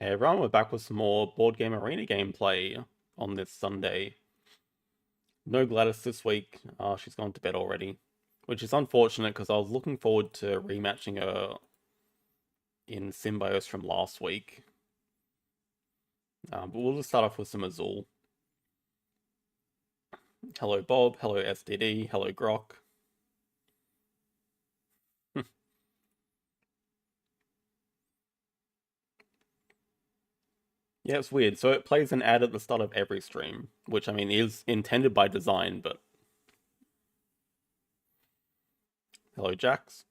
Hey everyone, we're back with some more board game arena gameplay on this Sunday. No Gladys this week. She's gone to bed already, which is unfortunate because I was looking forward to rematching her in Symbios from last week. But we'll just start off with some Azul. Hello Bob, hello SDD, hello Grok. Yeah, it's weird. So it plays an ad at the start of every stream, which I mean is intended by design, but... Hello Jax.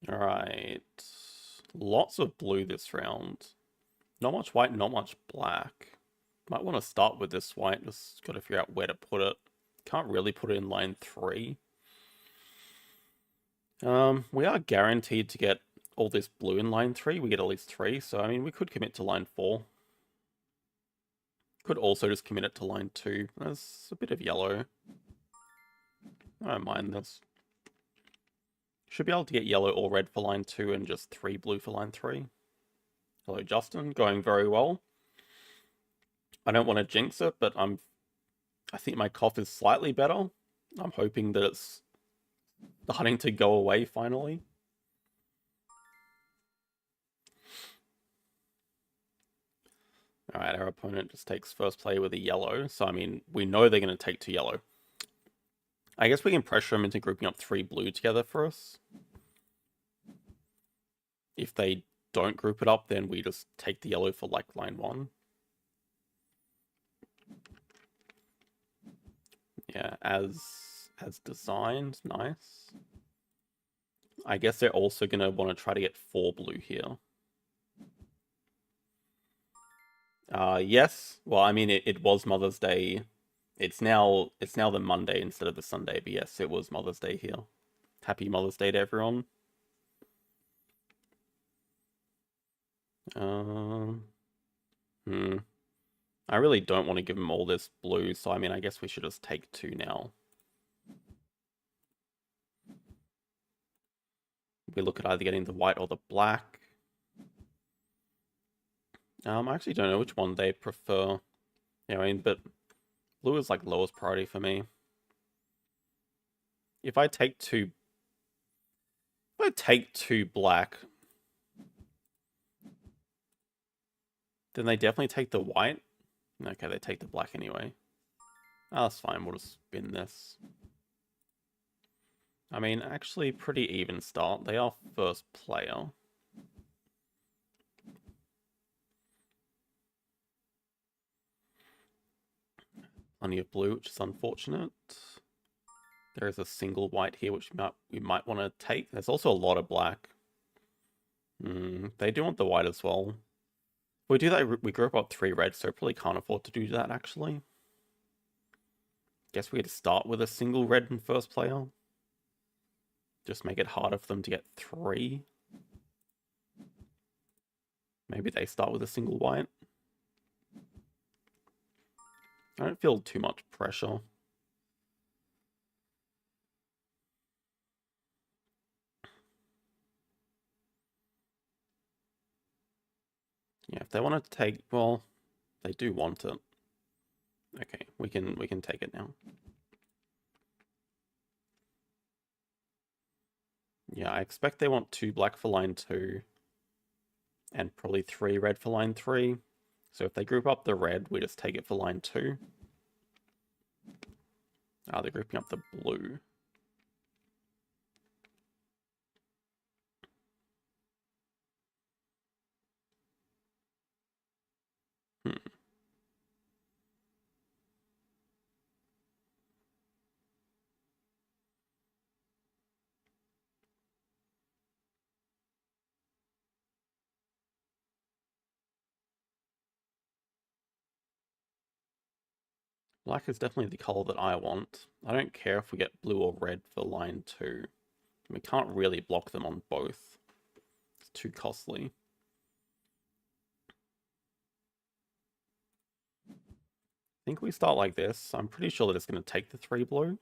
Alright. Lots of blue this round. Not much white, not much black. Might want to start with this white, just got to figure out where to put it. Can't really put it in line 3. We are guaranteed to get all this blue in line 3. We get at least 3, so I mean, we could commit to line 4. Could also just commit it to line 2. There's a bit of yellow. I don't mind this. Should be able to get yellow or red for line 2 and just 3 blue for line 3. Hello, Justin. Going very well. I don't want to jinx it, but I think my cough is slightly better. I'm hoping that it's starting to go away finally. Alright, our opponent just takes first play with a yellow. So, I mean, we know they're going to take 2 yellow. I guess we can pressure them into grouping up 3 blue together for us. If they don't group it up, then we just take the yellow for, like, line 1. Yeah, as designed. Nice. I guess they're also going to want to try to get 4 blue here. Yes. Well, I mean, it was Mother's Day. It's now the Monday instead of the Sunday, but yes, it was Mother's Day here. Happy Mother's Day to everyone. I really don't want to give them all this blue, so I mean, I guess we should just take 2 now. We look at either getting the white or the black. I actually don't know which one they prefer. Yeah, I mean, but blue is like lowest priority for me. If I take 2 black, then they definitely take the white. Okay, they take the black anyway. Oh, that's fine, we'll just spin this. I mean, actually pretty even start. They are first player. Plenty of blue, which is unfortunate. There is a single white here, which we might want to take. There's also a lot of black. They do want the white as well. If we do that, we group up 3 red, so probably can't afford to do that, actually. Guess we could start with a single red in first player. Just make it harder for them to get 3. Maybe they start with a single white. I don't feel too much pressure. Yeah, if they want to take, well, they do want it. Okay, we can take it now. Yeah, I expect they want 2 black for line 2 and probably 3 red for line 3. So if they group up the red, we just take it for line 2. They're grouping up the blue. Black is definitely the color that I want. I don't care if we get blue or red for line 2. We can't really block them on both. It's too costly. I think we start like this. I'm pretty sure that it's going to take the 3 blue.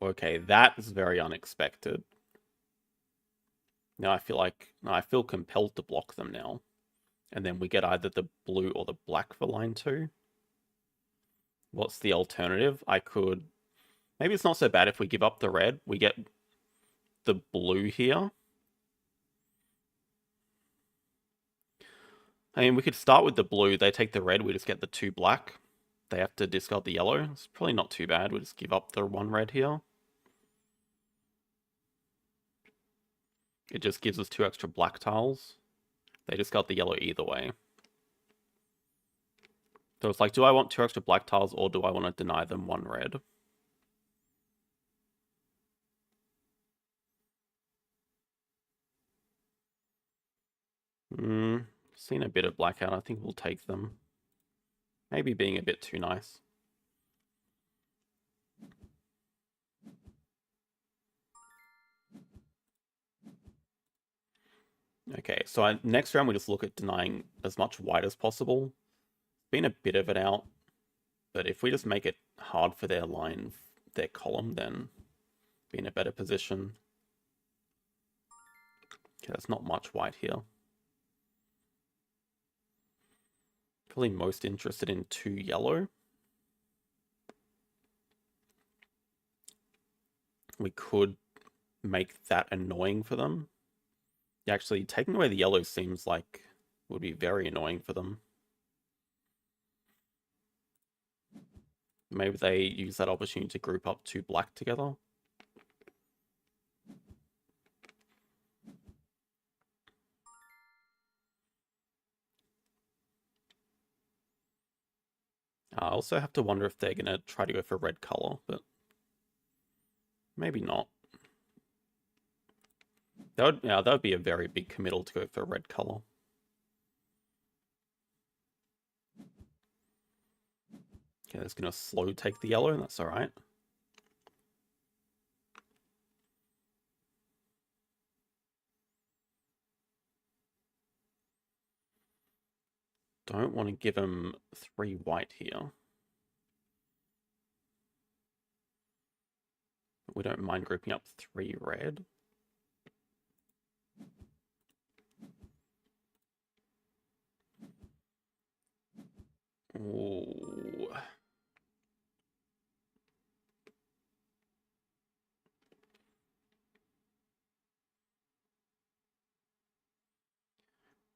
Okay, that is very unexpected. Now I feel compelled to block them now. And then we get either the blue or the black for line 2. What's the alternative? Maybe it's not so bad if we give up the red. We get the blue here. I mean, we could start with the blue. They take the red. We just get the 2 black. They have to discard the yellow. It's probably not too bad. We just give up the 1 red here. It just gives us 2 extra black tiles. They discard the yellow either way. So it's like, do I want 2 extra black tiles or do I want to deny them 1 red? Seen a bit of blackout. I think we'll take them. Maybe being a bit too nice. Okay, so next round we just look at denying as much white as possible. Been a bit of it out, but if we just make it hard for their column, then be in a better position. Okay, there's not much white here. Probably most interested in 2 yellow. We could make that annoying for them. Actually, taking away the yellow seems like would be very annoying for them. Maybe they use that opportunity to group up 2 black together. I also have to wonder if they're going to try to go for red color, but maybe not. That would be a very big committal to go for red color. Okay, that's going to slow take the yellow, and that's alright. Don't want to give him 3 white here. We don't mind grouping up 3 red. Ooh.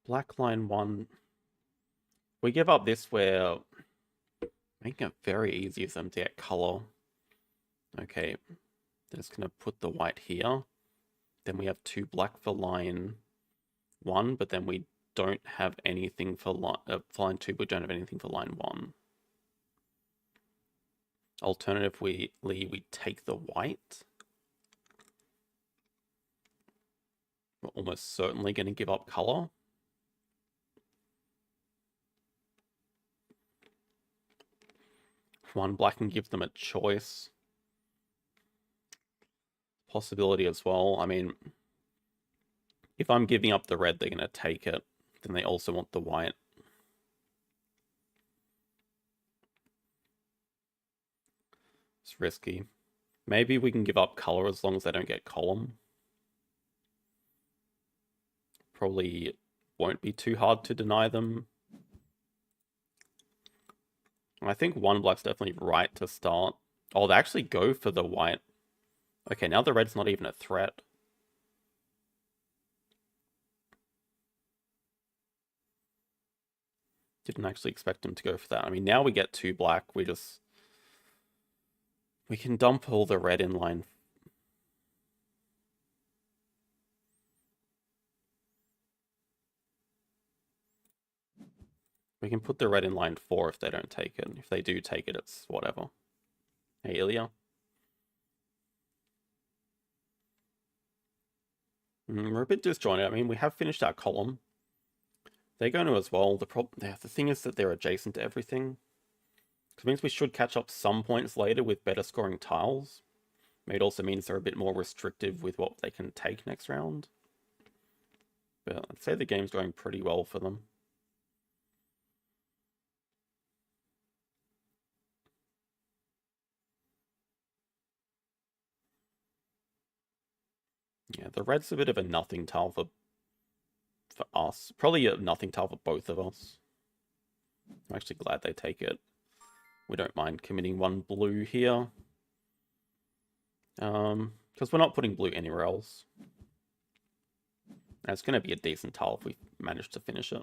Black line 1. We give up this, we're making it very easy for them to get color. Okay, they're just going to put the white here. Then we have 2 black for line 1, but then we don't have anything for line 2, we don't have anything for line 1. Alternatively, we take the white. We're almost certainly going to give up color. One black and give them a choice. Possibility as well. I mean, if I'm giving up the red, they're going to take it. Then they also want the white. It's risky. Maybe we can give up color as long as they don't get column. Probably won't be too hard to deny them. I think 1 black's definitely right to start. Oh, they actually go for the white. Okay, now the red's not even a threat. Didn't actually expect him to go for that. I mean, now we get 2 black. We can dump all the red in line. We can put the red in line 4 if they don't take it. If they do take it, it's whatever. Hey, Ilya. We're a bit disjointed. I mean, we have finished our column. They're going to as well. The thing is that they're adjacent to everything. Which means we should catch up some points later with better scoring tiles. It also means they're a bit more restrictive with what they can take next round. But I'd say the game's going pretty well for them. Yeah, the red's a bit of a nothing tile for us. Probably a nothing tile for both of us. I'm actually glad they take it. We don't mind committing one blue here. Because we're not putting blue anywhere else. And it's going to be a decent tile if we manage to finish it.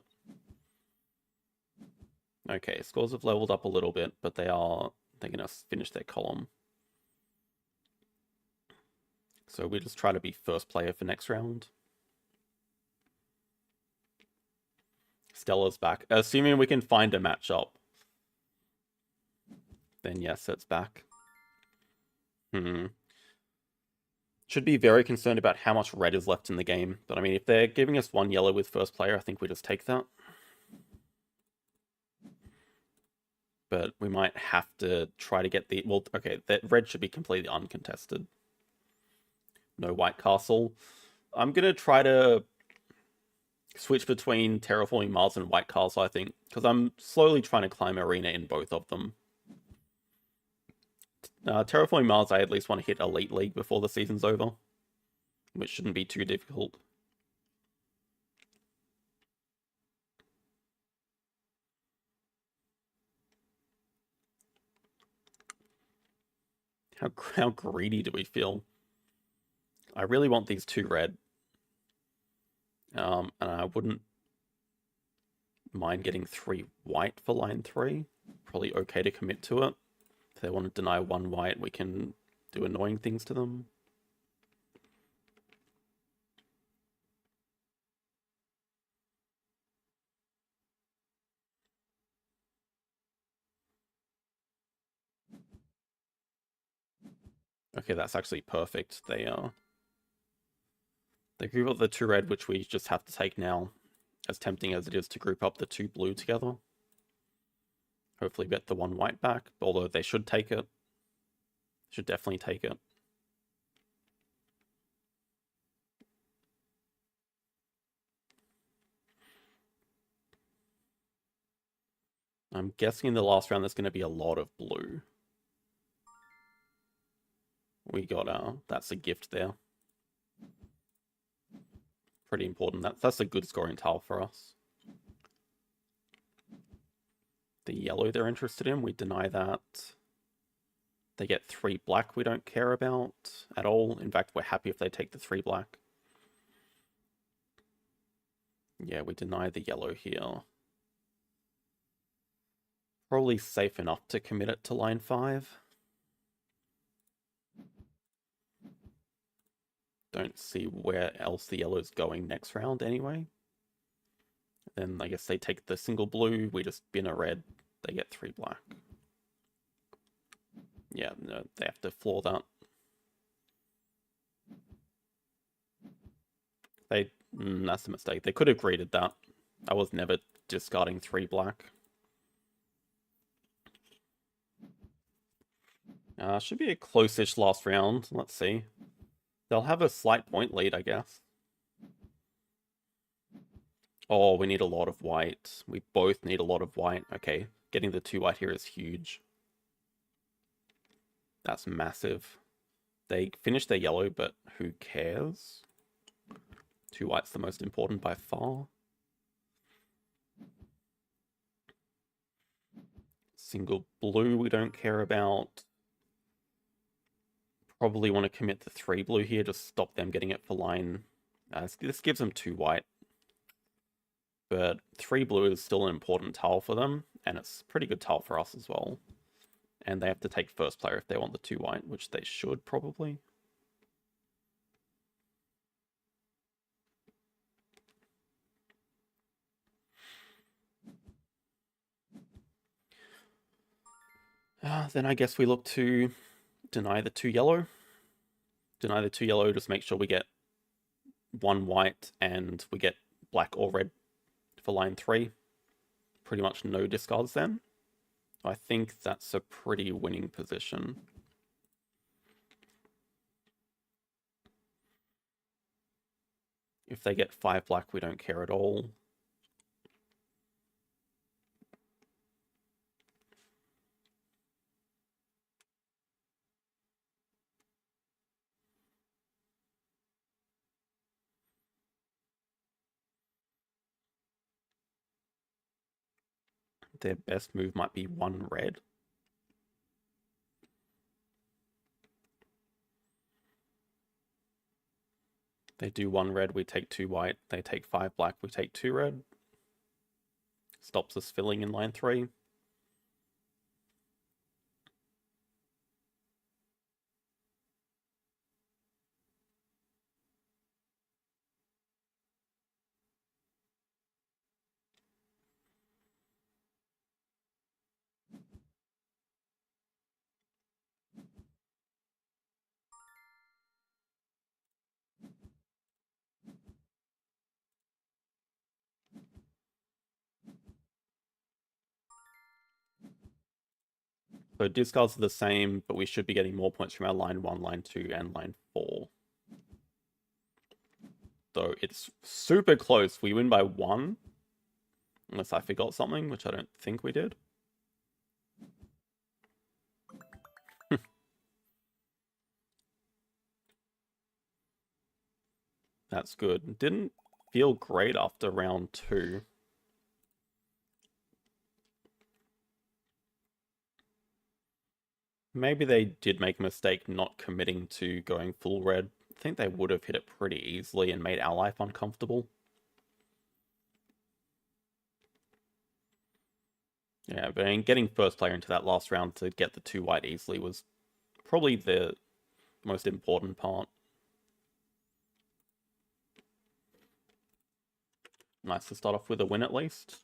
Okay, scores have leveled up a little bit, but they're going to finish their column. So we just try to be first player for next round. Stella's back. Assuming we can find a matchup. Then yes, it's back. Should be very concerned about how much red is left in the game. But I mean, if they're giving us one yellow with first player, I think we just take that. But we might have to try to get the... Well, okay, that red should be completely uncontested. No white castle. I'm going to try to switch between Terraforming Mars and White Castle, I think. Because I'm slowly trying to climb Arena in both of them. Terraforming Mars, I at least want to hit Elite League before the season's over. Which shouldn't be too difficult. How greedy do we feel? I really want these two red. And I wouldn't mind getting 3 white for line 3. Probably okay to commit to it. If they want to deny 1 white, we can do annoying things to them. Okay, that's actually perfect. They group up the 2 red, which we just have to take now. As tempting as it is to group up the 2 blue together. Hopefully get the 1 white back, although they should take it. Should definitely take it. I'm guessing in the last round there's going to be a lot of blue. We got, that's a gift there. Pretty important. That's a good scoring tile for us. The yellow they're interested in, we deny that. They get 3 black we don't care about at all. In fact, we're happy if they take the 3 black. Yeah, we deny the yellow here. Probably safe enough to commit it to line 5. Don't see where else the yellow's going next round anyway. Then I guess they take the single blue, we just bin a red, they get 3 black. Yeah, no, they have to floor that. That's a mistake. They could have greeted that. I was never discarding 3 black. Should be a close-ish last round. Let's see. They'll have a slight point lead, I guess. Oh, we need a lot of white. We both need a lot of white. Okay, getting the 2 white here is huge. That's massive. They finished their yellow, but who cares? 2 white's the most important by far. Single blue we don't care about. Probably want to commit the 3 blue here, just stop them getting it for line. This gives them 2 white. But 3 blue is still an important tile for them, and it's a pretty good tile for us as well. And they have to take first player if they want the 2 white, which they should probably. Then I guess we look to deny the 2 yellow. Deny the 2 yellow, just make sure we get 1 white and we get black or red for line 3. Pretty much no discards then. I think that's a pretty winning position. If they get 5 black, we don't care at all. their best move might be 1 red. They do 1 red, we take 2 white. They take 5 black, we take 2 red. Stops us filling in line 3. So discards are the same, but we should be getting more points from our line 1, line 2, and line 4. Though it's super close. We win by 1. Unless I forgot something, which I don't think we did. That's good. Didn't feel great after round 2. Maybe they did make a mistake not committing to going full red. I think they would have hit it pretty easily and made our life uncomfortable. Yeah, but getting first player into that last round to get the 2 white easily was probably the most important part. Nice to start off with a win at least.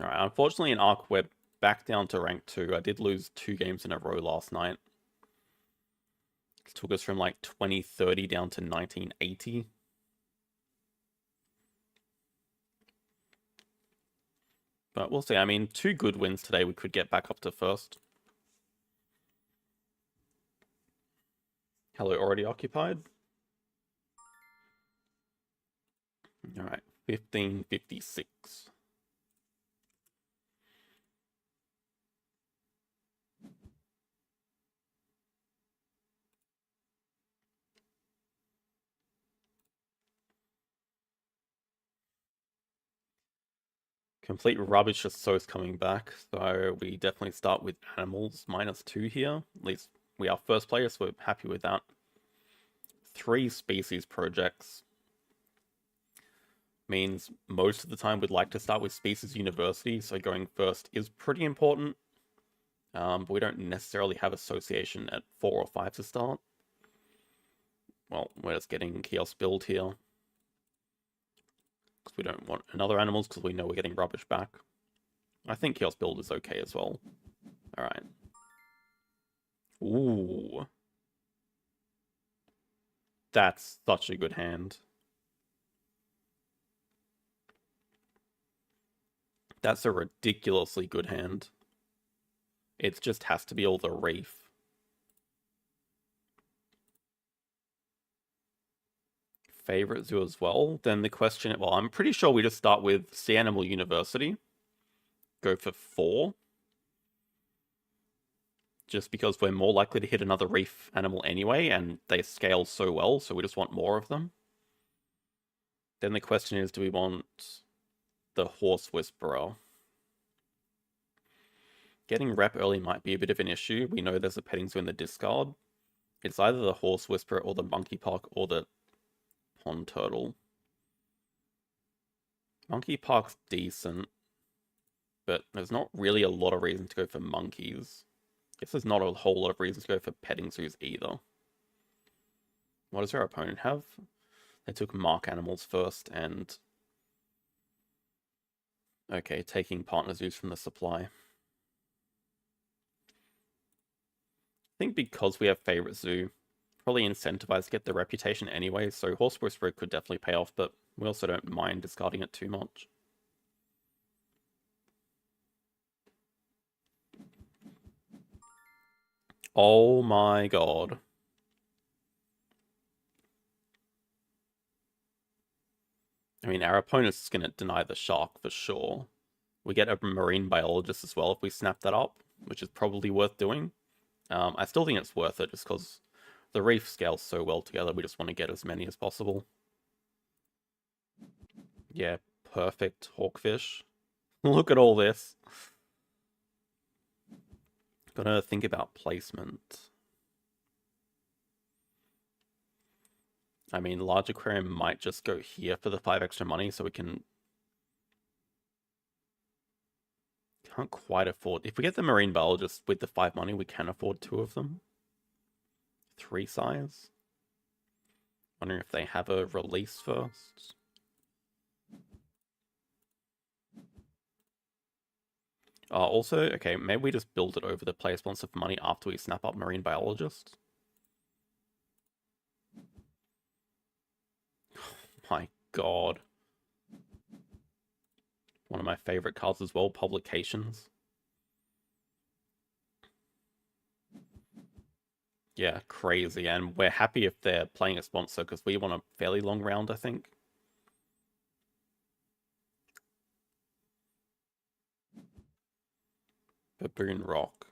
Alright, unfortunately in Ark we're back down to rank 2. I did lose 2 games in a row last night. It took us from like 2030 down to 1980. But we'll see. I mean, 2 good wins today, we could get back up to first. Hello, already occupied? Alright, 1556. Complete rubbish just so is coming back, so we definitely start with animals, -2 here. At least we are first players, so we're happy with that. 3 species projects means most of the time we'd like to start with species university, so going first is pretty important. But we don't necessarily have association at 4 or 5 to start. Well, we're just getting chaos build here. Because we don't want another animals, because we know we're getting rubbish back. I think chaos build is okay as well. Alright. Ooh. That's such a good hand. That's a ridiculously good hand. It just has to be all the reef. Favorite zoo as well. Then the question, well, I'm pretty sure we just start with Sea Animal University. Go for 4. Just because we're more likely to hit another reef animal anyway, and they scale so well, so we just want more of them. Then the question is, do we want the Horse Whisperer? Getting rep early might be a bit of an issue. We know there's a petting zoo in the discard. It's either the Horse Whisperer or the Monkey Park or the Pond Turtle. Monkey Park's decent, but there's not really a lot of reason to go for monkeys. I guess there's not a whole lot of reasons to go for petting zoos either. What does our opponent have? They took mark animals first and... Okay, taking partner zoos from the supply. I think because we have favorite zoo, probably incentivized to get the reputation anyway, so Horse Whisperer could definitely pay off, but we also don't mind discarding it too much. Oh my god. I mean, our opponent's is going to deny the shark for sure. We get a marine biologist as well if we snap that up, which is probably worth doing. I still think it's worth it just because the reef scales so well together, we just want to get as many as possible. Yeah, perfect hawkfish. Look at all this. Gotta think about placement. I mean, large aquarium might just go here for the 5 extra money, so we can't quite afford. If we get the marine biologist with the 5 money, we can afford 2 of them. 3 size. Wondering if they have a release first. Also, okay, maybe we just build it over the placements of money after we snap up marine biologist. My god. One of my favorite cards as well, publications. Yeah, crazy. And we're happy if they're playing a sponsor because we want a fairly long round, I think. Baboon Rock.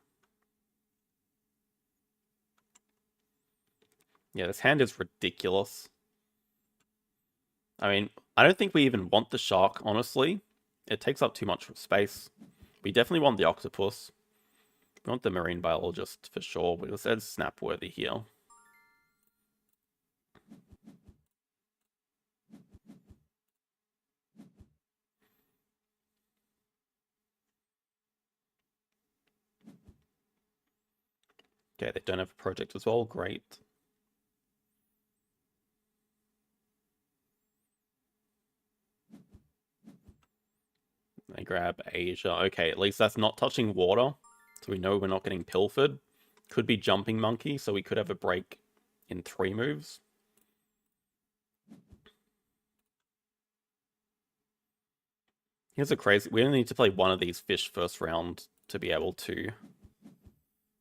Yeah, this hand is ridiculous. I mean, I don't think we even want the shark, honestly. It takes up too much space. We definitely want the octopus. We want the marine biologist for sure. We just said snap worthy here. Okay, they don't have a project as well. Great. They grab Asia. Okay, at least that's not touching water. So we know we're not getting pilfered. Could be jumping monkey, so we could have a break in 3 moves. Here's a crazy... We only need to play one of these fish first round to be able to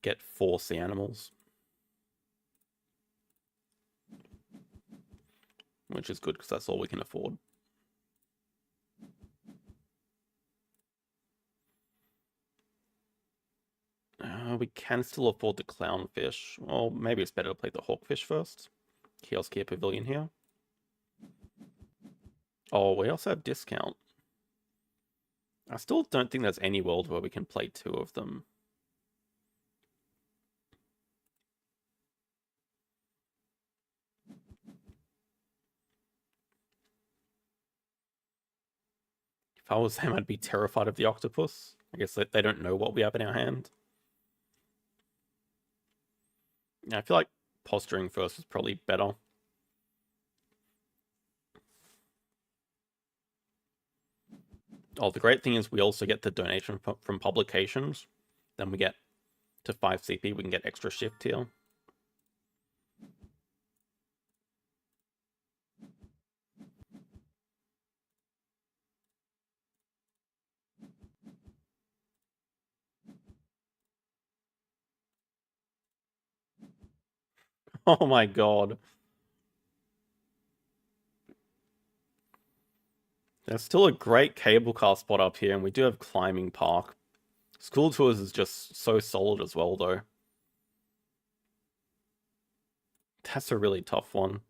get 4 sea animals. Which is good because that's all we can afford. We can still afford the clownfish. Well, maybe it's better to play the hawkfish first. Kiosk here, pavilion here. Oh, we also have discount. I still don't think there's any world where we can play 2 of them. If I was them, I'd be terrified of the octopus. I guess they don't know what we have in our hand. Yeah, I feel like posturing first is probably better. Oh, the great thing is we also get the donation from publications. Then we get to 5 CP, we can get extra shift here. Oh my god. There's still a great cable car spot up here, and we do have Climbing Park. School Tours is just so solid as well, though. That's a really tough one.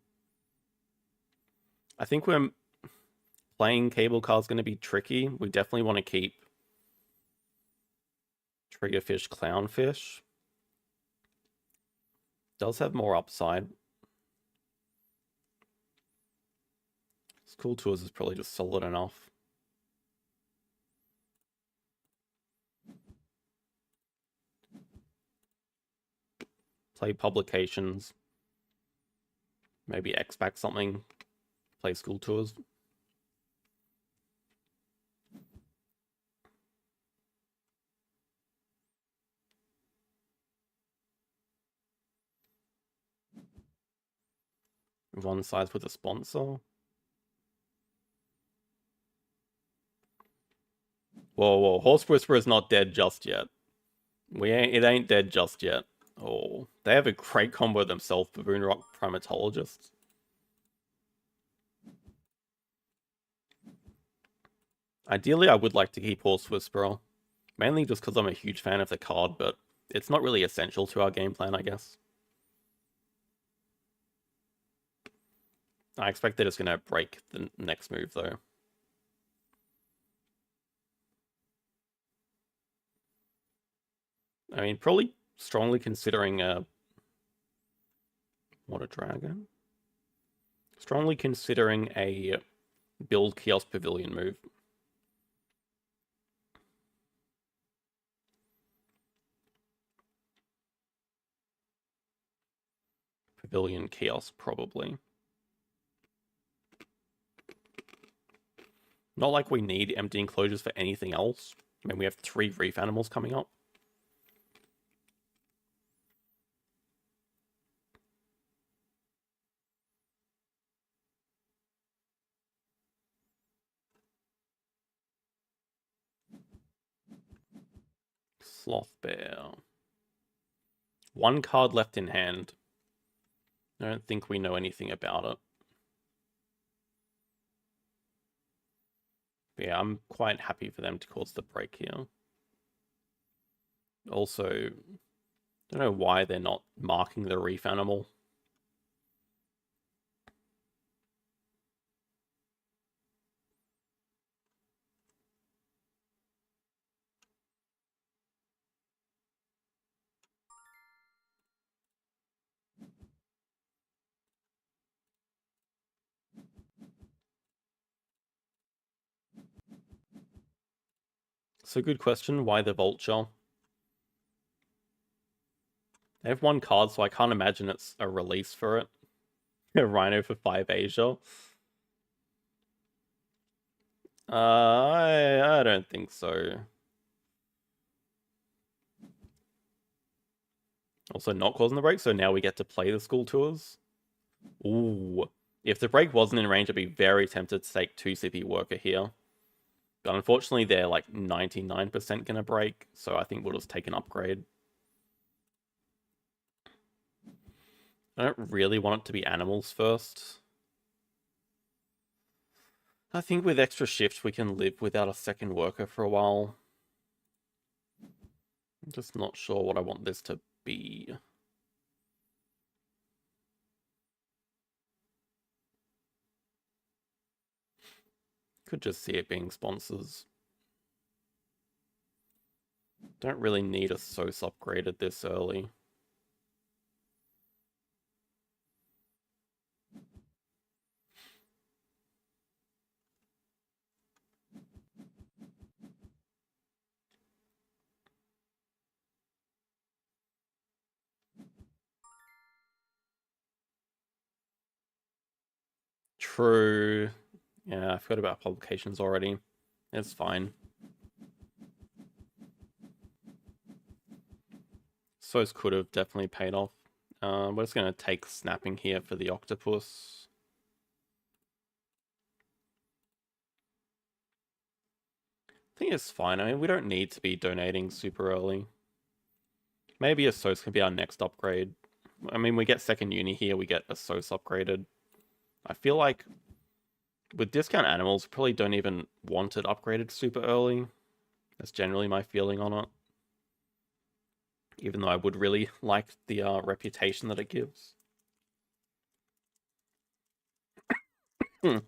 I think we're playing cable car is going to be tricky. We definitely want to keep Triggerfish, Clownfish. Does have more upside. School Tours is probably just solid enough. Play publications. Maybe X-Back something. Play School Tours. One size with a sponsor. Whoa, whoa. Horse Whisperer is not dead just yet. It ain't dead just yet. Oh, they have a great combo themselves, Baboon Rock Primatologist. Ideally, I would like to keep Horse Whisperer. Mainly just because I'm a huge fan of the card, but it's not really essential to our game plan, I guess. I expect they're just going to break the next move, though. I mean, probably strongly considering a... What a dragon. Strongly considering a build Kiosk Pavilion move. Pavilion Kiosk, probably. Not like we need empty enclosures for anything else. I mean, we have 3 reef animals coming up. Sloth Bear. 1 card left in hand. I don't think we know anything about it. But yeah, I'm quite happy for them to cause the break here. Also, I don't know why they're not marking the reef animal. So good question, why the vulture? They have 1 card, so I can't imagine it's a release for it. A Rhino for 5 Asia. I don't think so. Also not causing the break, so now we get to play the school tours. Ooh. If the break wasn't in range, I'd be very tempted to take 2 CP Worker here. But unfortunately, they're like 99% gonna break, so I think we'll just take an upgrade. I don't really want it to be animals first. I think with extra shift, we can live without a second worker for a while. I'm just not sure what I want this to be. Could just see it being sponsors. Don't really need a SOS upgraded this early. True. Yeah, I forgot about publications already. It's fine. SOS could have definitely paid off. We're just going to take snapping here for the octopus. I think it's fine. I mean, we don't need to be donating super early. Maybe a SOS can be our next upgrade. I mean, we get second uni here, we get a SOS upgraded. I feel like with discount animals, probably don't even want it upgraded super early. That's generally my feeling on it. Even though I would really like the reputation that it gives. Hmm.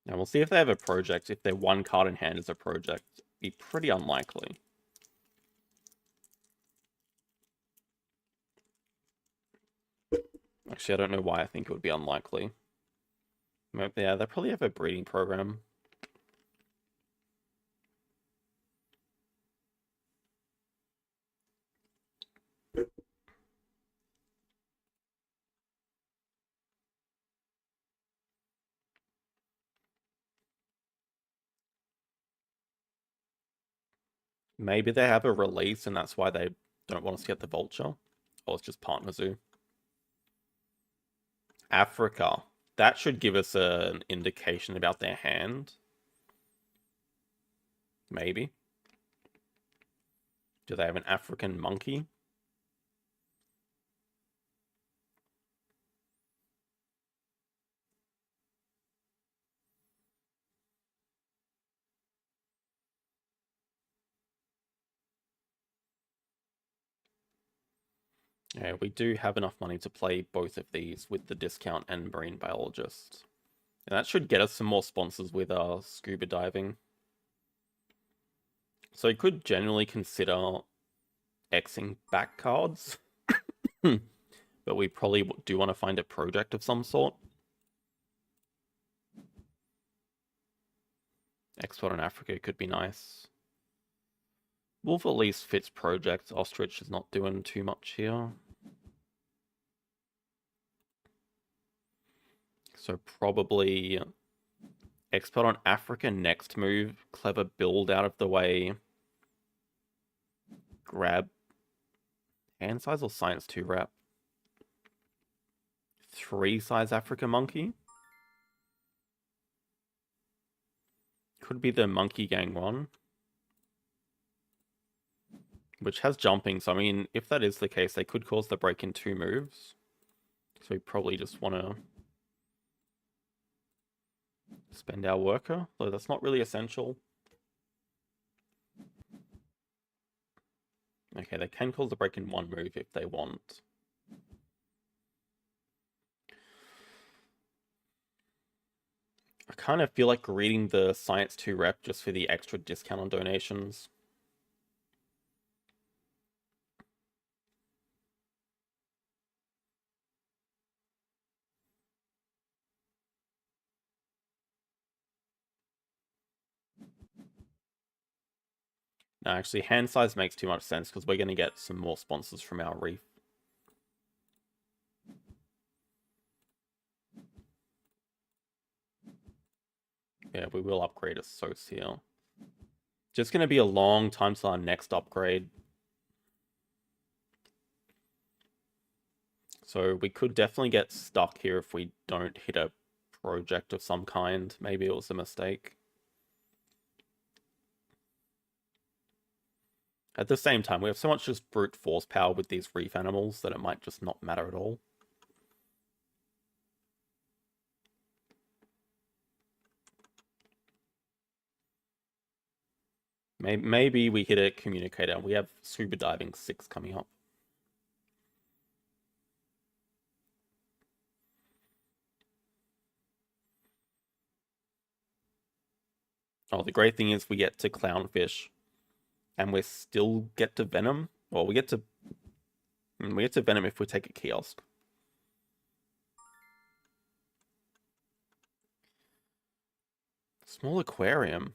Now we'll see if they have a project. If their 1 card in hand is a project, be pretty unlikely. Actually, I don't know why I think it would be unlikely. Yeah, they probably have a breeding program. Maybe they have a release and that's why they don't want us to get the vulture. Or it's just partner zoo. Africa. That should give us an indication about their hand. Maybe. Do they have an African monkey? Yeah, we do have enough money to play both of these with the discount and marine biologist. And that should get us some more sponsors with our scuba diving. So you could generally consider Xing back cards. But we probably do want to find a project of some sort. Export in Africa could be nice. Wolf at least fits project. Ostrich is not doing too much here. So probably export on Africa next move. Clever build out of the way. Grab hand size or science 2 rep? 3 size Africa monkey. Could be the monkey gang one. Which has jumping, so I mean, if that is the case, they could cause the break in 2 moves. So we probably just want to spend our worker, though that's not really essential. Okay, they can cause the break in 1 move if they want. I kind of feel like reading the Science 2 rep just for the extra discount on donations. No, actually, hand size makes too much sense because we're going to get some more sponsors from our reef. Yeah, we will upgrade a Sos here. Just going to be a long time till our next upgrade. So we could definitely get stuck here if we don't hit a project of some kind. Maybe it was a mistake. At the same time, we have so much just brute force power with these reef animals that it might just not matter at all. Maybe we hit a communicator. We have scuba diving 6 coming up. Oh, the great thing is we get to clownfish, and we still get to venom. Well, we get to venom if we take a kiosk. Small aquarium.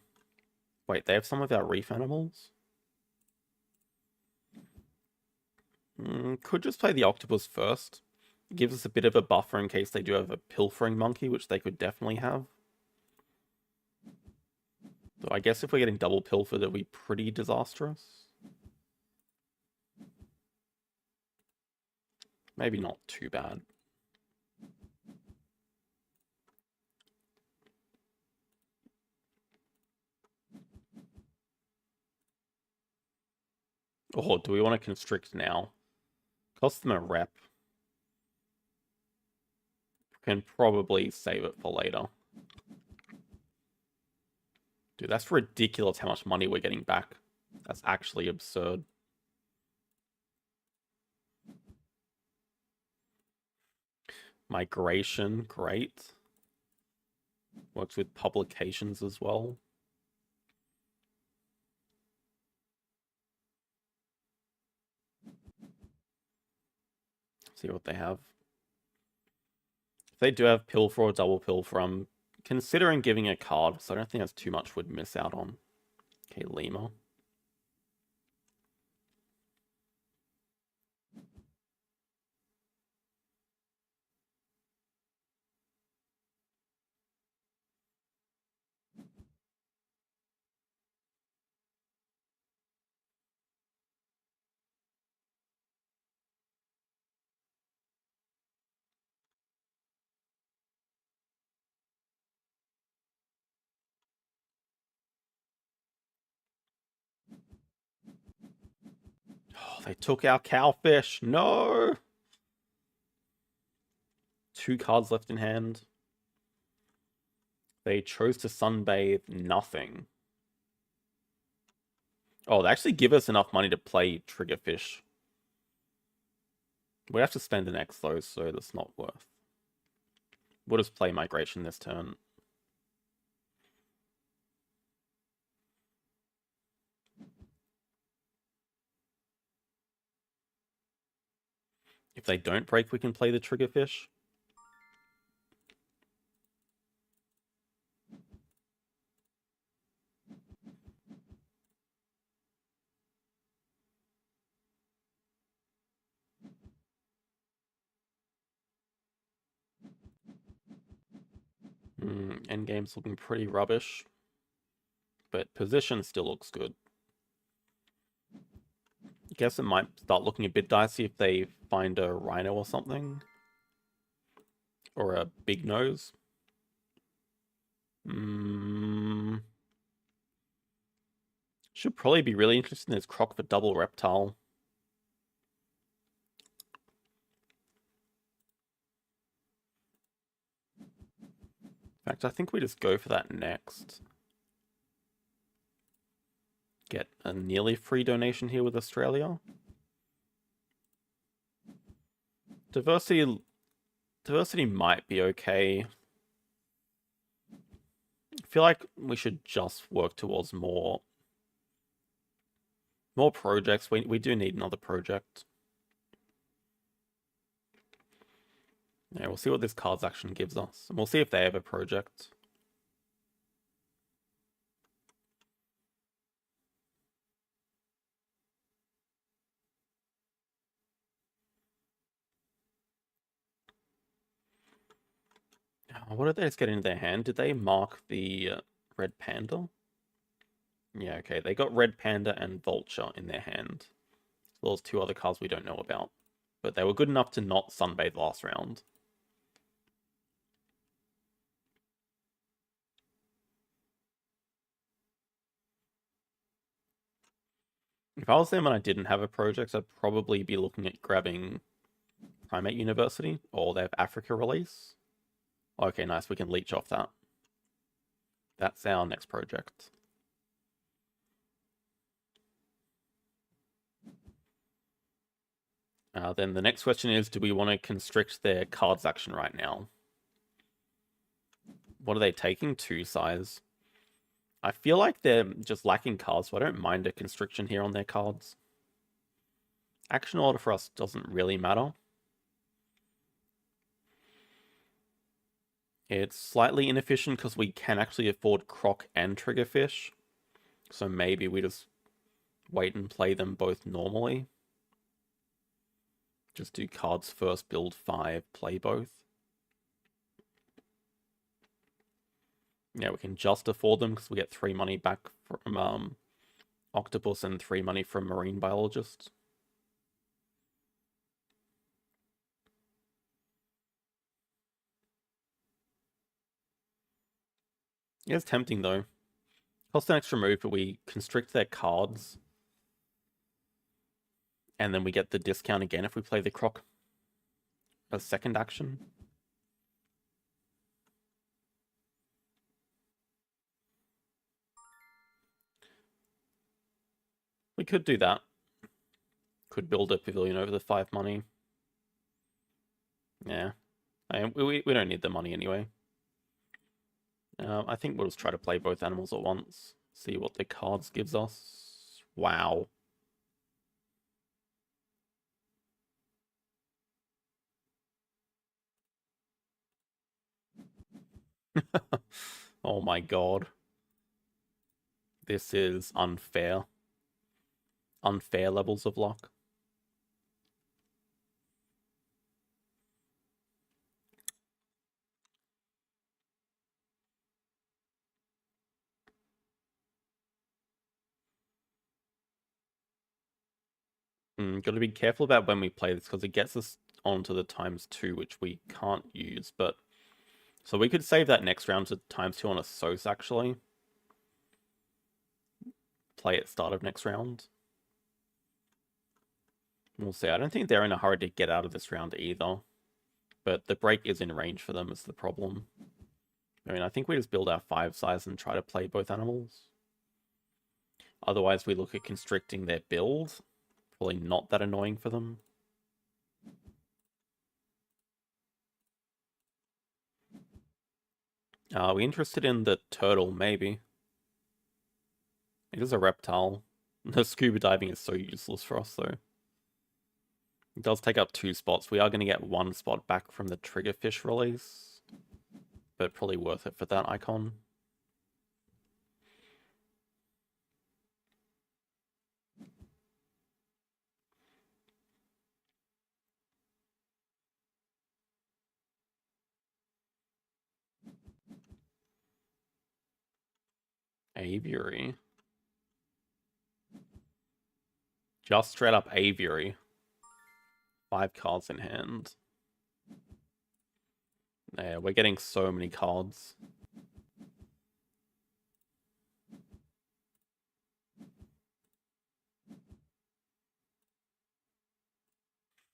Wait, they have some of our reef animals? Could just play the octopus first. It gives us a bit of a buffer in case they do have a pilfering monkey, which they could definitely have. So I guess if we're getting double pilfered, it'll be pretty disastrous. Maybe not too bad. Oh, do we want to constrict now? Cost them a rep. Can probably save it for later. Dude, that's ridiculous how much money we're getting back. That's actually absurd. Migration, great. Works with publications as well. See what they have. If they do have pilfer or double pilfer, I'm considering giving a card, so I don't think that's too much we'd miss out on. Okay, Lima. Oh, they took our cowfish. No! 2 cards left in hand. They chose to sunbathe nothing. Oh, they actually give us enough money to play Triggerfish. We have to spend an X though, so that's not worth. We'll just play Migration this turn. If they don't break, we can play the triggerfish. Endgame's looking pretty rubbish, but position still looks good. I guess it might start looking a bit dicey if they find a rhino or something. Or a big nose. Should probably be really interested in this croc for double reptile. In fact, I think we just go for that next. Get a nearly free donation here with Australia. Diversity might be okay. I feel like we should just work towards more projects. We do need another project. Yeah, we'll see what this cards action gives us. And we'll see if they have a project. What did they just get into their hand? Did they mark the red panda? Yeah, okay. They got red panda and vulture in their hand. As well as 2 other cards we don't know about. But they were good enough to not sunbathe last round. If I was them and I didn't have a project, I'd probably be looking at grabbing Primate University, or they have Africa release. Okay, nice, we can leech off that. That's our next project. Then the next question is, do we want to constrict their cards action right now? What are they taking? 2 size. I feel like they're just lacking cards, so I don't mind a constriction here on their cards. Action order for us doesn't really matter. It's slightly inefficient because we can actually afford Croc and Triggerfish. So maybe we just wait and play them both normally. Just do cards first, build 5, play both. Yeah, we can just afford them because we get 3 money back from Octopus and 3 money from Marine Biologist. Yeah, it's tempting though. Cost an extra move, but we constrict their cards. And then we get the discount again if we play the Croc as second action. We could do that. Could build a pavilion over the 5 money. Yeah. We don't need the money anyway. I think we'll just try to play both animals at once. See what the cards gives us. Wow. Oh my god. This is unfair. Unfair levels of luck. Got to be careful about when we play this because it gets us onto the ×2, which we can't use. But so we could save that next round to ×2 on a SOS actually. Play at start of next round. We'll see. I don't think they're in a hurry to get out of this round either. But the break is in range for them is the problem. I mean, I think we just build our 5 size and try to play both animals. Otherwise, we look at constricting their build. Probably not that annoying for them. Are we interested in the turtle? Maybe. It is a reptile. The scuba diving is so useless for us, though. It does take up 2 spots. We are going to get 1 spot back from the Triggerfish release, but probably worth it for that icon. Aviary. Just straight up Aviary. 5 cards in hand. Yeah, we're getting so many cards.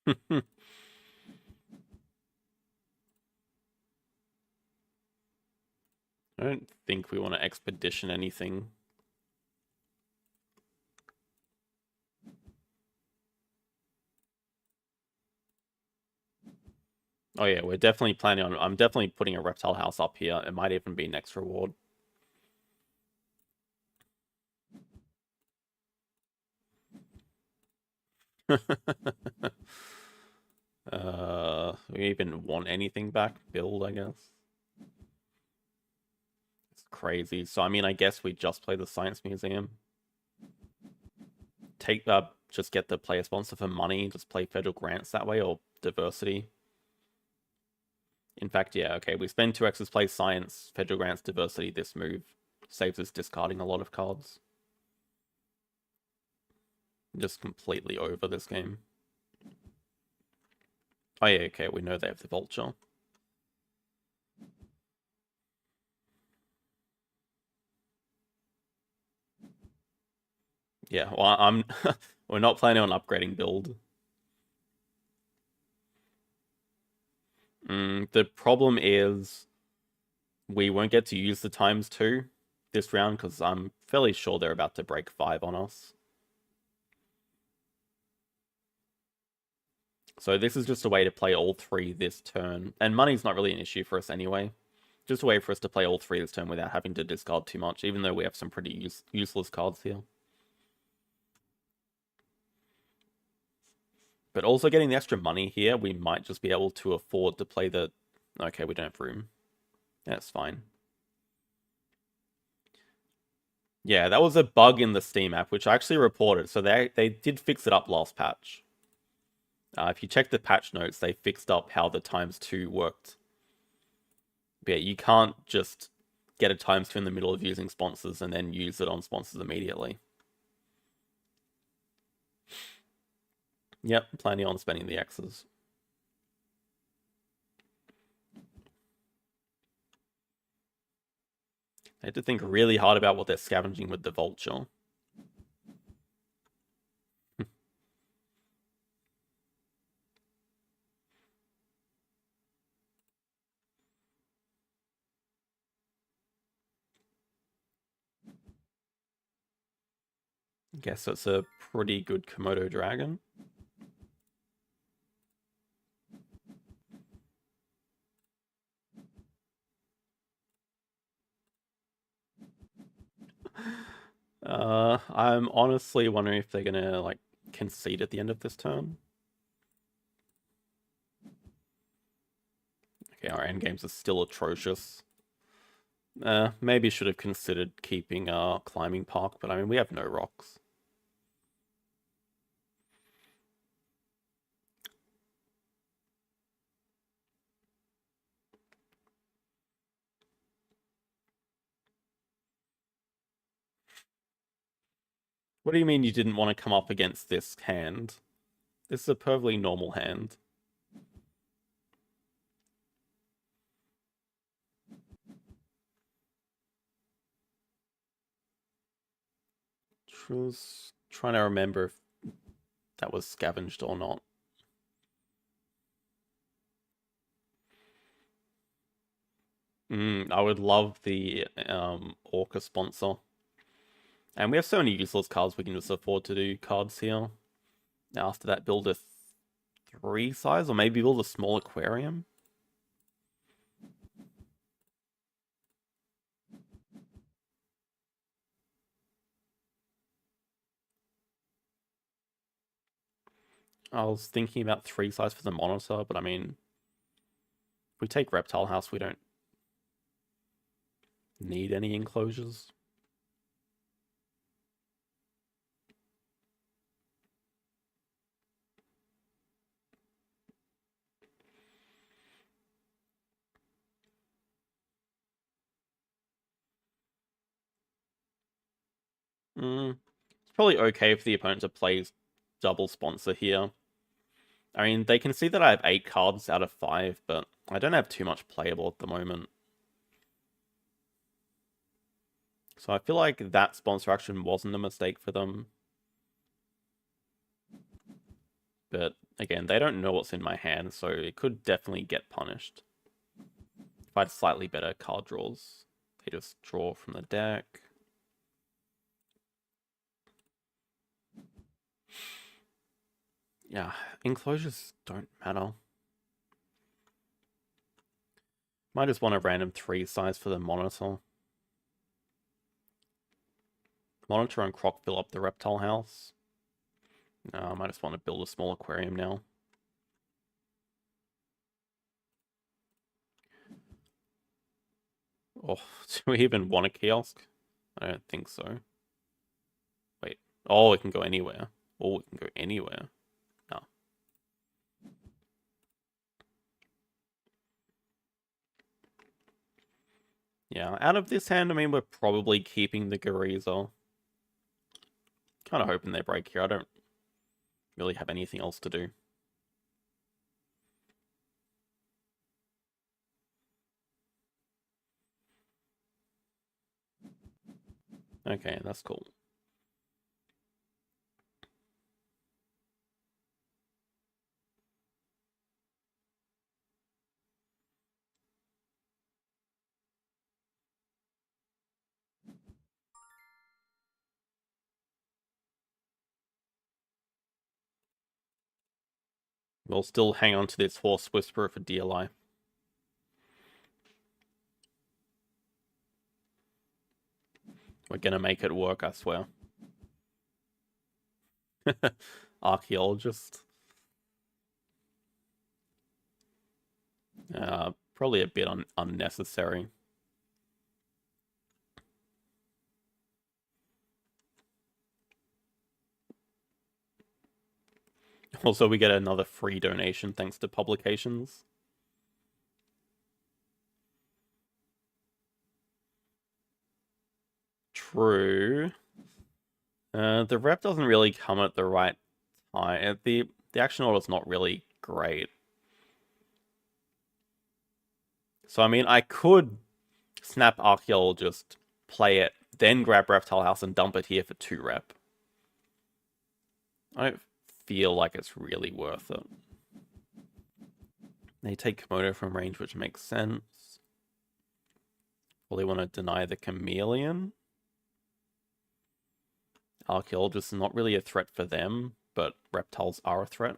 I don't think we want to expedition anything. Oh yeah, we're definitely planning on... I'm definitely putting a reptile house up here. It might even be next reward. We even want anything back? Build, I guess. It's crazy. So, I mean, I guess we just play the Science Museum. Take that, just get the player sponsor for money, just play federal grants that way, or diversity. In fact, yeah, okay, we spend 2x's, play science, federal grants, diversity. This move saves us discarding a lot of cards. Just completely over this game. Oh yeah, okay, we know they have the vulture. Yeah, well, I'm we're not planning on upgrading build. The problem is we won't get to use the ×2 this round because I'm fairly sure they're about to break 5 on us. So this is just a way to play all 3 this turn. And money's not really an issue for us anyway. Just a way for us to play all 3 this turn without having to discard too much, even though we have some pretty useless cards here. But also getting the extra money here, we might just be able to afford to play the... Okay, we don't have room. That's fine. Yeah, that was a bug in the Steam app, which I actually reported. So they did fix it up last patch. If you check the patch notes, they fixed up how the ×2 worked. But yeah, you can't just get a ×2 in the middle of using sponsors and then use it on sponsors immediately. Yep, planning on spending the X's. They had to think really hard about what they're scavenging with the vulture. Guess it's a pretty good Komodo dragon. I'm honestly wondering if they're gonna like concede at the end of this turn. Okay, our endgames are still atrocious. Maybe should have considered keeping our climbing park, but I mean we have no rocks. What do you mean you didn't want to come up against this hand? This is a perfectly normal hand. Just trying to remember if that was scavenged or not. I would love the Orca sponsor. And we have so many useless cards we can just afford to do cards here. Now after that, build a 3 size, or maybe build a small aquarium. I was thinking about 3 size for the monitor, but I mean, if we take Reptile House, we don't need any enclosures. It's probably okay if the opponent plays double sponsor here. I mean, they can see that I have 8 cards out of 5, but I don't have too much playable at the moment. So I feel like that sponsor action wasn't a mistake for them. But again, they don't know what's in my hand, so it could definitely get punished. If I had slightly better card draws, they just draw from the deck. Yeah, enclosures don't matter. Might just want a random 3 size for the monitor. Monitor and Croc fill up the reptile house. I might just want to build a small aquarium now. Oh, do we even want a kiosk? I don't think so. Wait. Oh, it can go anywhere. Oh, it can go anywhere. No. Yeah, out of this hand, I mean, we're probably keeping the Gariza. Kind of hoping they break here. I don't really have anything else to do. Okay, that's cool. We'll still hang on to this Horse Whisperer for dear life. We're gonna make it work, I swear. Archaeologist. Probably a bit unnecessary. Also, we get another free donation thanks to publications. True. The rep doesn't really come at the right time. The action order is not really great. So I mean, I could snap Archaeologist, play it, then grab Reptile House and dump it here for 2 rep. I don't feel like it's really worth it. They take Komodo from range, which makes sense. Probably want to deny the Chameleon. Archaeologist is not really a threat for them, but reptiles are a threat.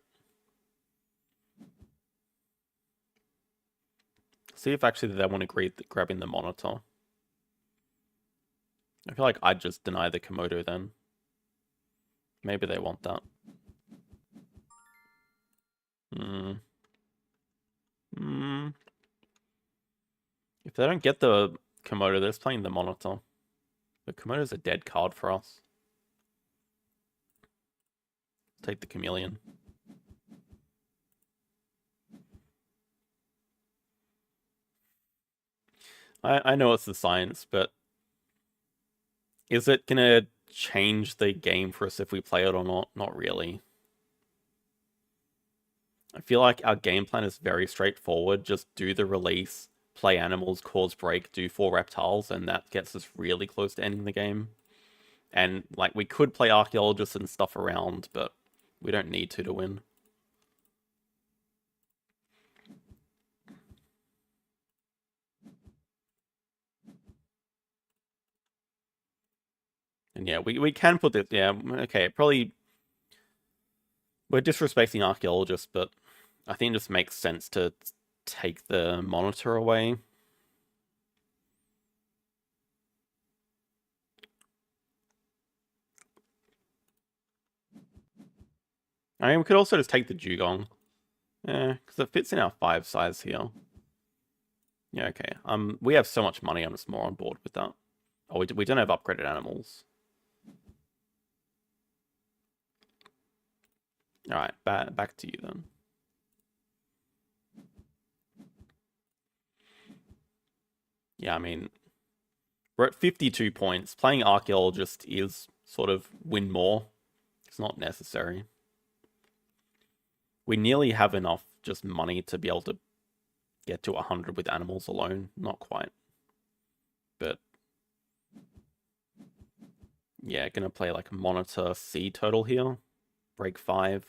See if actually they want to agree grabbing the monitor. I feel like I'd just deny the Komodo then. Maybe they want that. If they don't get the Komodo, they're just playing the monitor. The Komodo's a dead card for us. Take the Chameleon. I know it's the science, but is it gonna change the game for us if we play it or not? Not really. I feel like our game plan is very straightforward. Just do the release, play animals, cause break, do 4 reptiles, and that gets us really close to ending the game. And, like, we could play archaeologists and stuff around, but we don't need to win. And yeah, we can put this, yeah, okay, probably, we're disrespecting archaeologists, but I think it just makes sense to take the monitor away. I mean, we could also just take the dugong. Yeah, because it fits in our 5 size here. Yeah, okay. We have so much money, I'm just more on board with that. Oh, we don't have upgraded animals. Alright, back to you then. Yeah, I mean, we're at 52 points. Playing Archaeologist is sort of win more. It's not necessary. We nearly have enough just money to be able to get to 100 with animals alone. Not quite. But yeah, gonna play like Monitor Sea Turtle here. Break 5.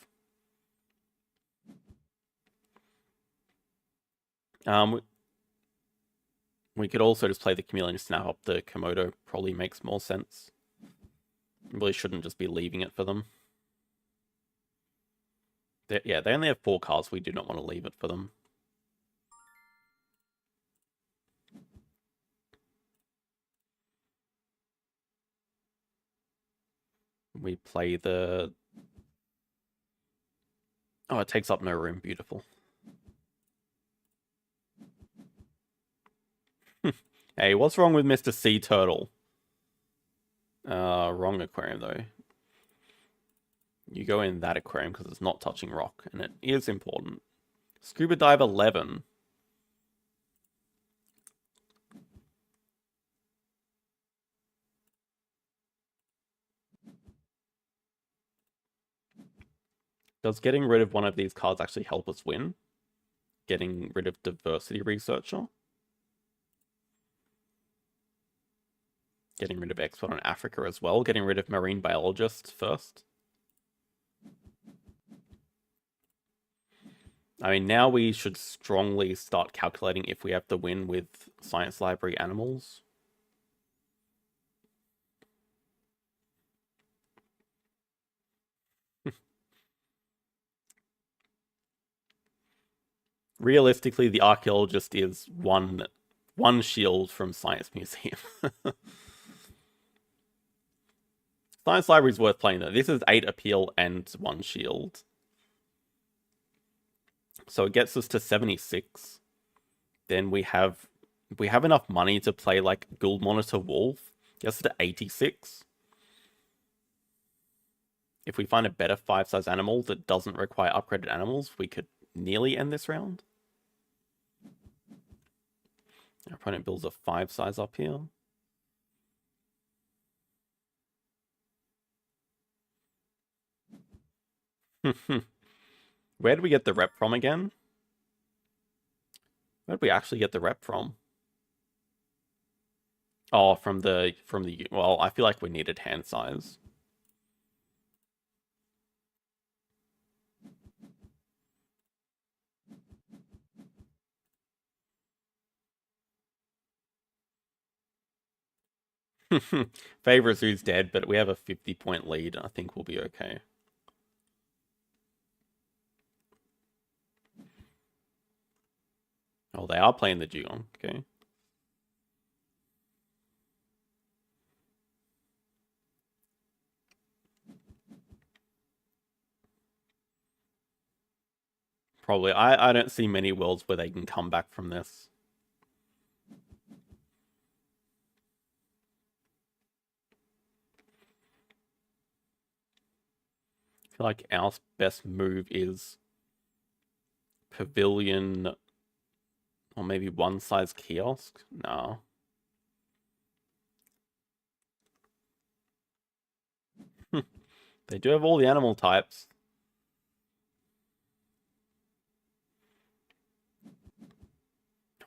We could also just play the Chameleon Snap up the Komodo. Probably makes more sense. Really shouldn't just be leaving it for them. Yeah, they only have 4 cards. We do not want to leave it for them. We play the... Oh, it takes up no room. Beautiful. Hey, what's wrong with Mr. Sea Turtle? Wrong aquarium, though. You go in that aquarium because it's not touching rock, and it is important. Scuba Dive 11. Does getting rid of one of these cards actually help us win? Getting rid of Diversity Researcher? Getting rid of Expert on Africa as well? Getting rid of Marine Biologist first? I mean, now we should strongly start calculating if we have to win with Science Library animals. Realistically, the Archaeologist is one shield from Science Museum. Science Library is worth playing though. This is 8 appeal and 1 shield. So it gets us to 76. Then we have enough money to play like Gould Monitor Wolf. Gets us to 86. If we find a better 5 size animal that doesn't require upgraded animals, we could nearly end this round. Our opponent builds a 5 size up here. Where did we get the rep from again? Where did we actually get the rep from? Oh, from the well, I feel like we needed hand size. Favor Zoo's dead, but we have a 50-point lead. I think we'll be okay. Oh, they are playing the Dugong. Okay. Probably. I don't see many worlds where they can come back from this. I feel like our best move is Pavilion or maybe 1 size kiosk. No. They do have all the animal types.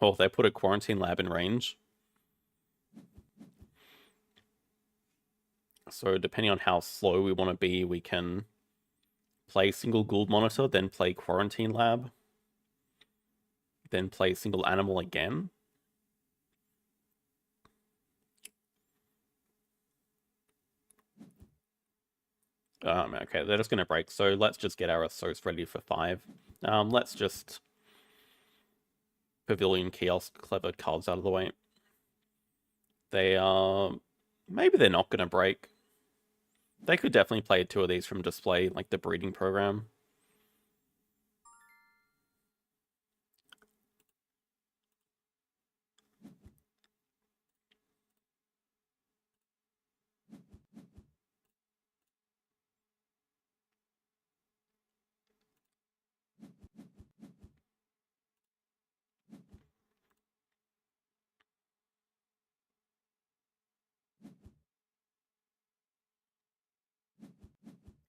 Oh, they put a quarantine lab in range. So depending on how slow we want to be, we can play single Gould Monitor, then play quarantine lab, then play single animal again. Okay, they're just going to break. So let's just get our Assos ready for 5. Let's just Pavilion Kiosk clever cards out of the way. They are... maybe they're not going to break. They could definitely play 2 of these from display, like the breeding program.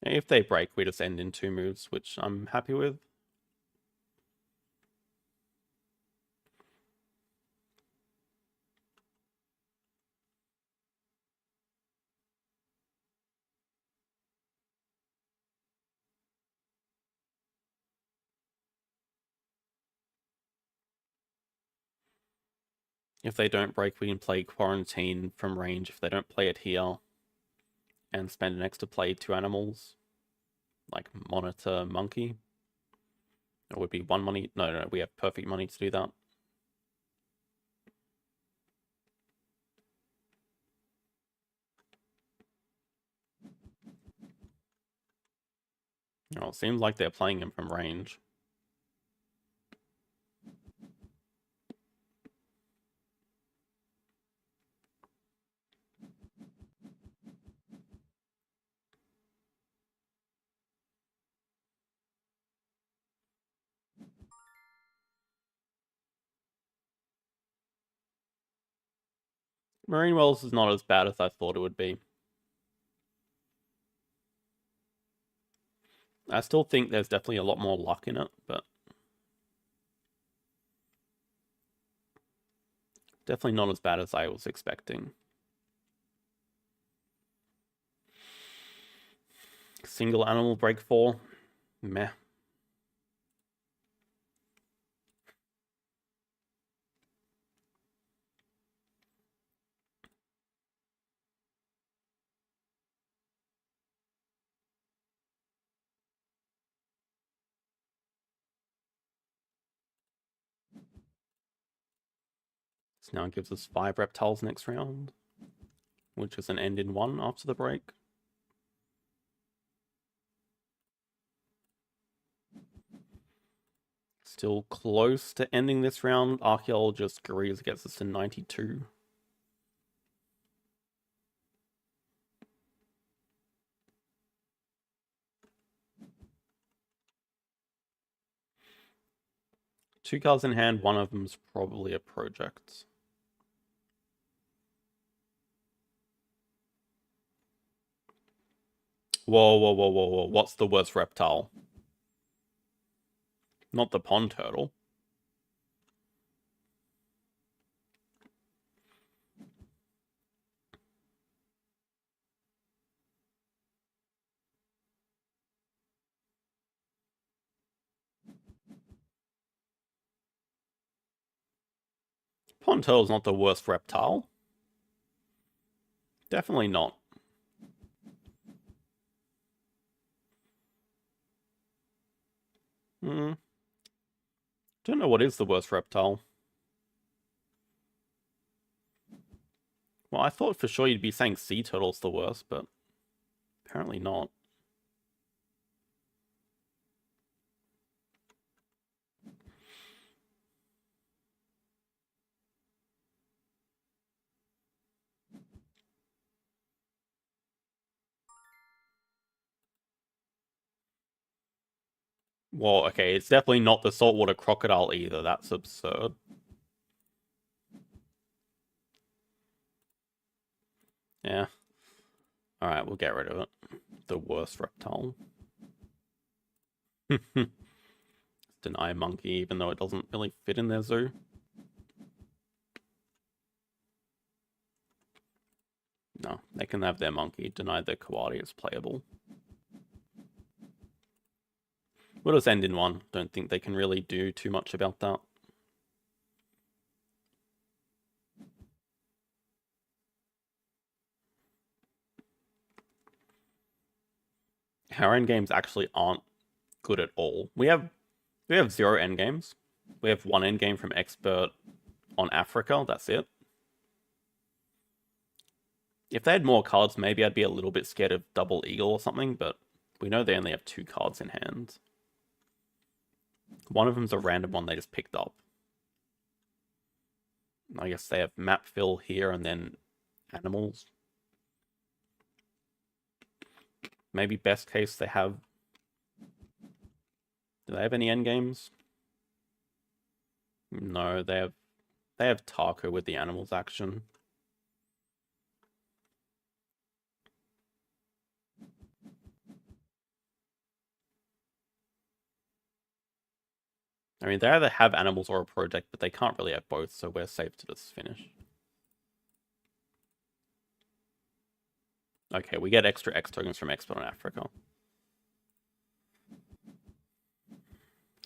If they break, we just end in 2 moves, which I'm happy with. If they don't break, we can play Quarantine from range if they don't play it here. And spend an extra play 2 animals. Like Monitor Monkey. It would be 1 money. No, we have perfect money to do that. Oh, it seems like they're playing him from range. Marine Wells is not as bad as I thought it would be. I still think there's definitely a lot more luck in it, but definitely not as bad as I was expecting. Single animal break 4. Meh. This now gives us 5 reptiles next round, which is an end in 1 after the break. Still close to ending this round. Archaeologist Gurus gets us to 92. Two cards in hand, one of them's probably a project. Whoa. What's the worst reptile? Not the pond turtle. Pond turtle's not the worst reptile. Definitely not. Don't know what is the worst reptile. Well, I thought for sure you'd be saying sea turtle's the worst, but apparently not. Well, okay, it's definitely not the saltwater crocodile either. That's absurd. Yeah. Alright, we'll get rid of it. The worst reptile. Deny monkey, even though it doesn't really fit in their zoo. No, they can have their monkey. Deny their koala is playable. We'll just end in 1. Don't think they can really do too much about that. Our endgames actually aren't good at all. We have 0 endgames. We have 1 endgame from expert on Africa. That's it. If they had more cards, maybe I'd be a little bit scared of double eagle or something, but we know they only have 2 cards in hand. One of them's a random one they just picked up. I guess they have map fill here and then animals. Maybe best case they have... Do they have any endgames? No, they have Taco with the animals action. I mean, they either have animals or a project, but they can't really have both, so we're safe to just finish. Okay, we get extra X tokens from Expert on Africa.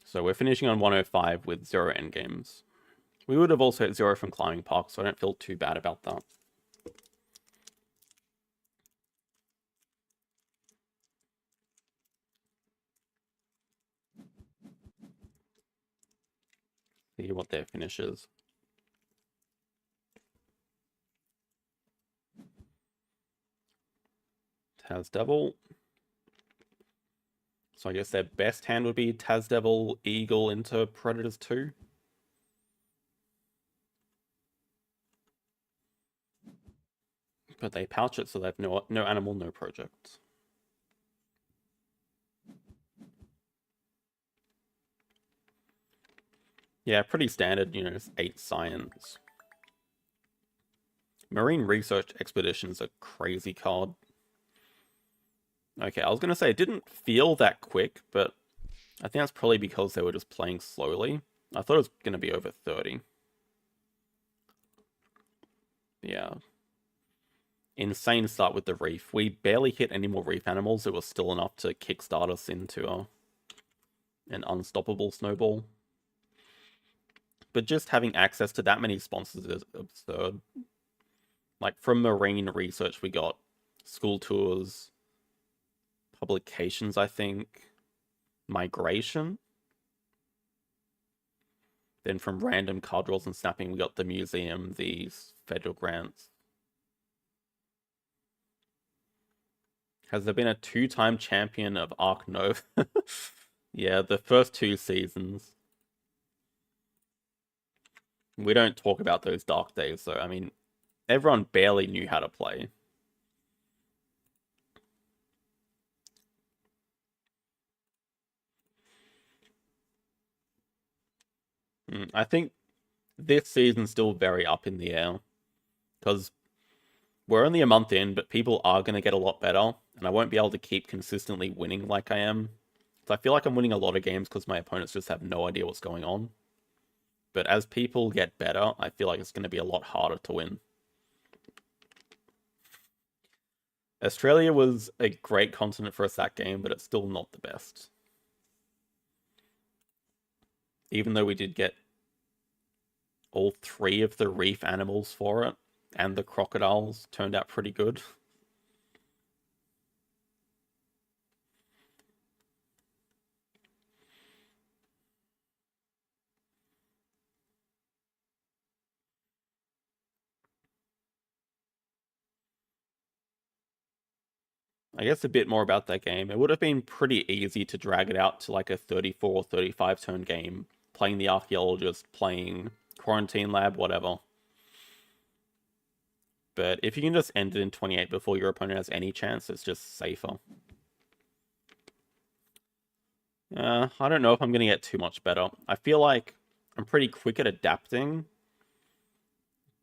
So we're finishing on 105 with 0 endgames. We would have also hit 0 from Climbing Park, so I don't feel too bad about that. See what their finish is. Devil. So I guess their best hand would be Devil, Eagle into Predators 2. But they pouch it, so they have no animal, no project. Yeah, pretty standard, you know, 8 science. Marine Research Expedition is a crazy card. Okay, I was going to say it didn't feel that quick, but I think that's probably because they were just playing slowly. I thought it was going to be over 30. Yeah. Insane start with the reef. We barely hit any more reef animals. It was still enough to kickstart us into an unstoppable snowball. But just having access to that many sponsors is absurd. Like, from Marine Research, we got school tours, publications, I think, migration. Then from random card draws and snapping, we got the museum, these federal grants. Has there been a 2-time champion of Ark Nova? Yeah, the first 2 seasons. We don't talk about those dark days, so I mean, everyone barely knew how to play. I think this season's still very up in the air, because we're only a month in, but people are going to get a lot better, and I won't be able to keep consistently winning like I am. So I feel like I'm winning a lot of games because my opponents just have no idea what's going on. But as people get better, I feel like it's going to be a lot harder to win. Australia was a great continent for us that game, but it's still not the best. Even though we did get all 3 of the reef animals for it, and the crocodiles turned out pretty good. I guess a bit more about that game. It would have been pretty easy to drag it out to like a 34 or 35 turn game, playing the archaeologist, playing quarantine lab, whatever. But if you can just end it in 28 before your opponent has any chance, it's just safer. I don't know if I'm going to get too much better. I feel like I'm pretty quick at adapting,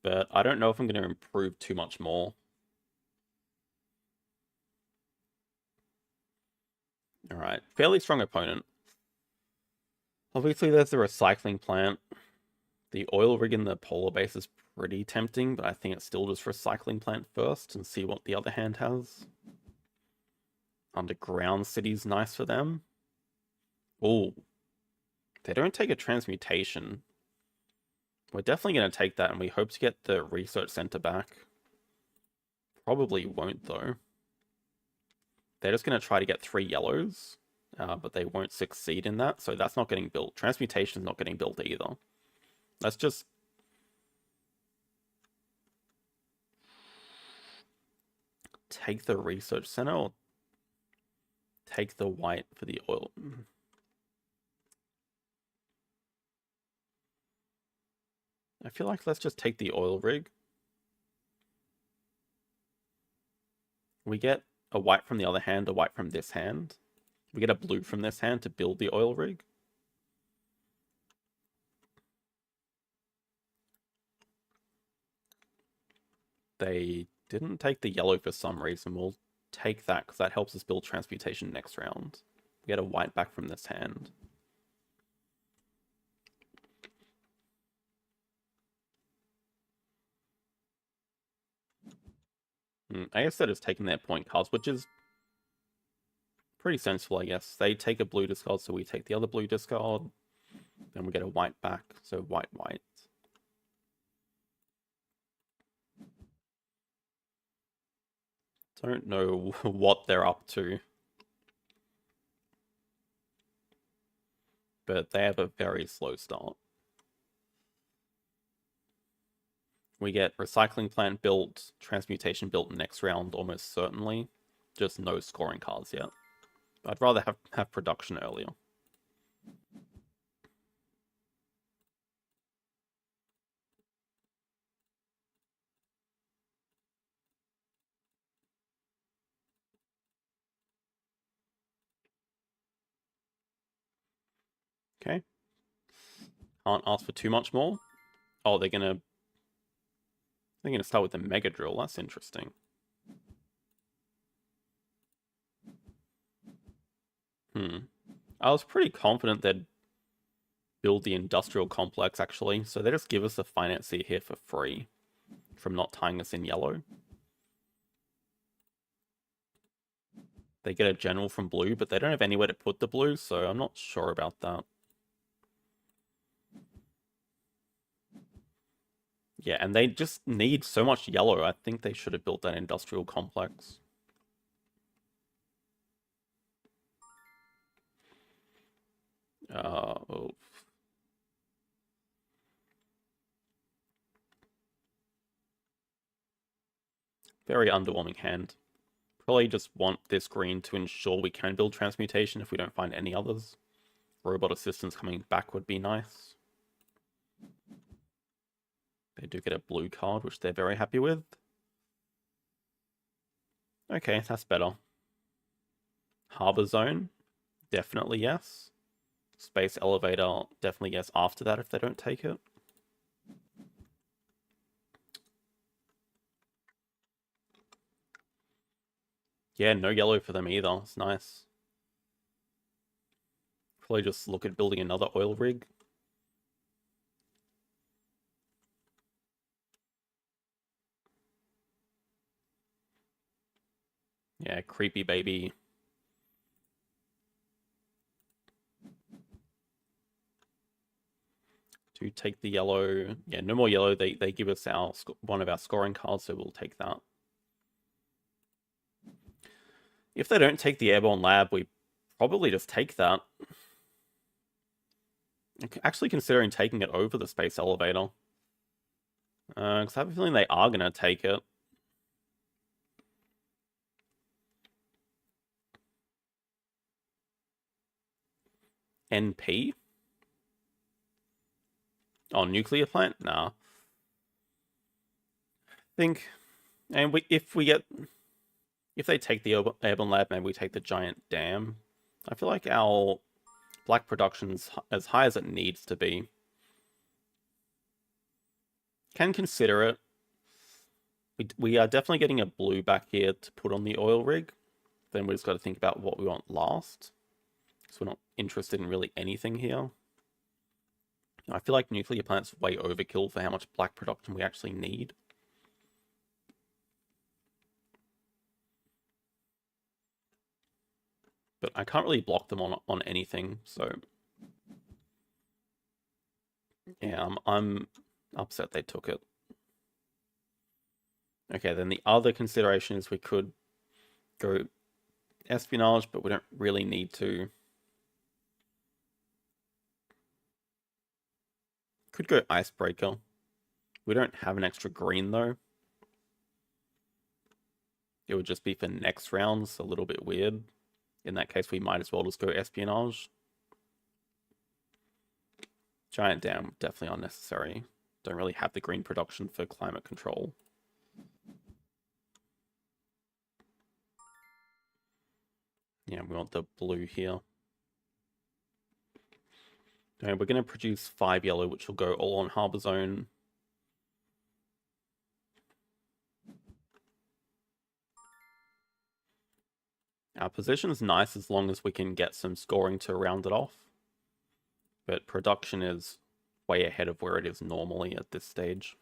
but I don't know if I'm going to improve too much more. Alright, fairly strong opponent. Obviously, there's the recycling plant. The oil rig in the polar base is pretty tempting, but I think it's still just recycling plant first and see what the other hand has. Underground city's nice for them. Oh, they don't take a transmutation. We're definitely going to take that, and we hope to get the research center back. Probably won't, though. They're just going to try to get 3 yellows, but they won't succeed in that, so that's not getting built. Transmutation's not getting built either. Let's just... take the research center, or take the white for the oil. I feel like let's just take the oil rig. We get a white from the other hand, a white from this hand. We get a blue from this hand to build the oil rig. They didn't take the yellow for some reason. We'll take that because that helps us build transmutation next round. We get a white back from this hand. I guess they're just taking their point cards, which is pretty sensible, I guess. They take a blue discard, so we take the other blue discard. Then we get a white back, so white, white. Don't know what they're up to. But they have a very slow start. We get Recycling Plant built, Transmutation built next round, almost certainly. Just no scoring cards yet. I'd rather have production earlier. Okay. Can't ask for too much more. Oh, they're gonna start with the Mega Drill. That's interesting. I was pretty confident they'd build the industrial complex, actually. So they just give us a financier here for free from not tying us in yellow. They get a general from blue, but they don't have anywhere to put the blue, so I'm not sure about that. Yeah, and they just need so much yellow. I think they should have built that industrial complex. Oh. Very underwhelming hand. Probably just want this green to ensure we can build transmutation if we don't find any others. Robot assistance coming back would be nice. They do get a blue card, which they're very happy with. Okay, that's better. Harbor Zone, definitely yes. Space Elevator, definitely yes after that if they don't take it. Yeah, no yellow for them either. It's nice. Probably just look at building another oil rig. Yeah, creepy baby. To take the yellow. Yeah, no more yellow. They give us one of our scoring cards, so we'll take that. If they don't take the Airborne Lab, we probably just take that. Actually considering taking it over the Space Elevator. Because I have a feeling they are going to take it. NP? Oh, nuclear plant? Nah. Think, and if they take the Airborne Lab, maybe we take the giant dam. I feel like our black production's as high as it needs to be. Can consider it. We are definitely getting a blue back here to put on the oil rig. Then we just got to think about what we want last. So we're not interested in really anything here. I feel like nuclear plant's way overkill for how much black production we actually need. But I can't really block them on anything, so yeah, I'm upset they took it. Okay, then the other consideration is we could go espionage, but we don't really need to. Could go icebreaker. We don't have an extra green though. It would just be for next rounds, a little bit weird. In that case, we might as well just go espionage. Giant dam, definitely unnecessary. Don't really have the green production for climate control. Yeah, we want the blue here. Okay, we're going to produce 5 yellow, which will go all on Harbor Zone. Our position's nice as long as we can get some scoring to round it off. But production is way ahead of where it is normally at this stage.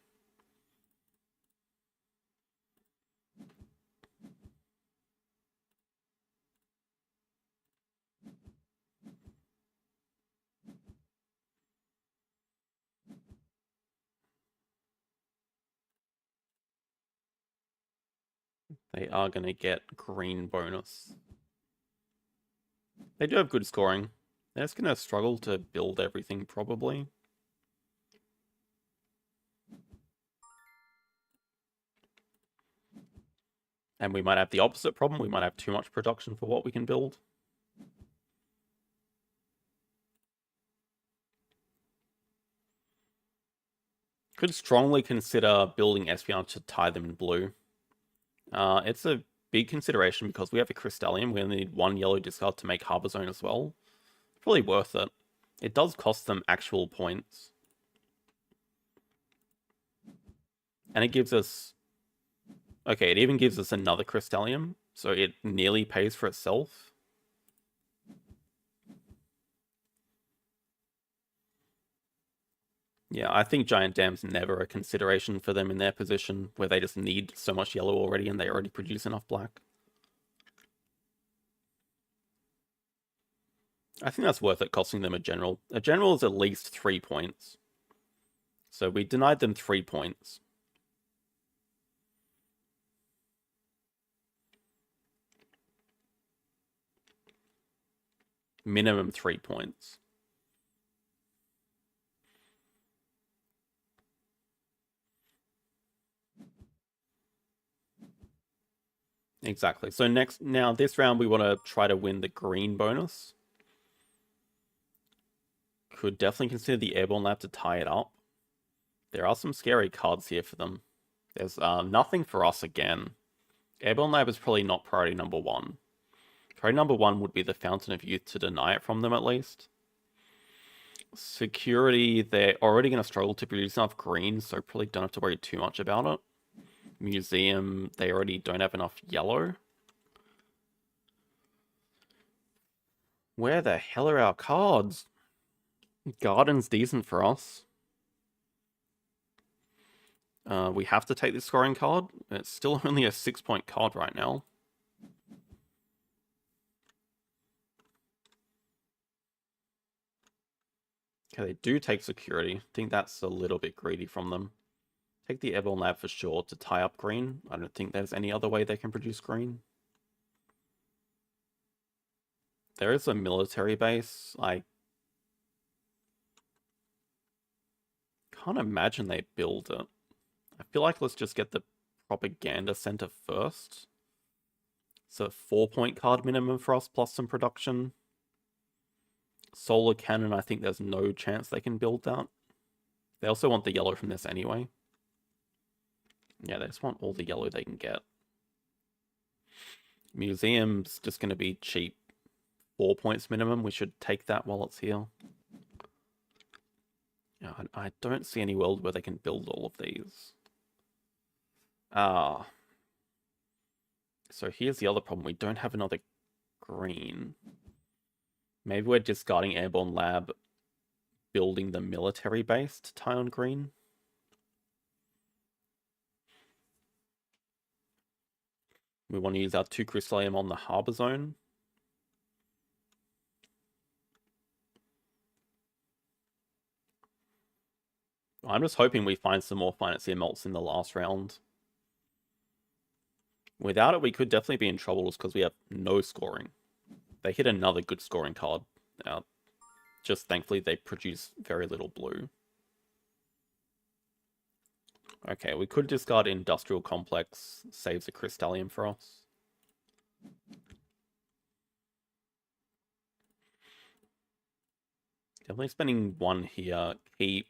They are going to get green bonus. They do have good scoring. They're just going to struggle to build everything, probably. And we might have the opposite problem. We might have too much production for what we can build. Could strongly consider building espionage to tie them in blue. It's a big consideration because we have a Crystallium. We only need one yellow discard to make Harbor Zone as well. Probably worth it. It does cost them actual points. And it gives us... Okay, it even gives us another Crystallium, so it nearly pays for itself. Yeah, I think Giant Dam's never a consideration for them in their position, where they just need so much yellow already and they already produce enough black. I think that's worth it, costing them a general. A general is at least 3 points. So we denied them 3 points. Minimum 3 points. Exactly. So now this round we want to try to win the green bonus. Could definitely consider the Airborne Lab to tie it up. There are some scary cards here for them. There's nothing for us again. Airborne Lab is probably not priority number 1. Priority number 1 would be the Fountain of Youth to deny it from them at least. Security, they're already going to struggle to produce enough green, so probably don't have to worry too much about it. Museum, they already don't have enough yellow. Where the hell are our cards? Garden's decent for us. We have to take this scoring card. It's still only a 6-point card right now. Okay, they do take security. I think that's a little bit greedy from them. Take the Airborne Lab for sure to tie up green. I don't think there's any other way they can produce green. There is a military base. I can't imagine they build it. I feel like let's just get the propaganda center first. It's a 4-point card minimum for us, plus some production. Solar cannon, I think there's no chance they can build that. They also want the yellow from this anyway. Yeah, they just want all the yellow they can get. Museum's just going to be cheap. 4 points minimum. We should take that while it's here. Yeah, I don't see any world where they can build all of these. So here's the other problem. We don't have another green. Maybe we're discarding Airborne Lab, building the military base to tie on green. We want to use our 2 Crystallium on the Harbor Zone. I'm just hoping we find some more Financier Melts in the last round. Without it, we could definitely be in trouble just because we have no scoring. They hit another good scoring card. Just thankfully, they produce very little blue. Okay, we could discard Industrial Complex. Saves a Crystallium for us. Definitely spending 1 here. Keep.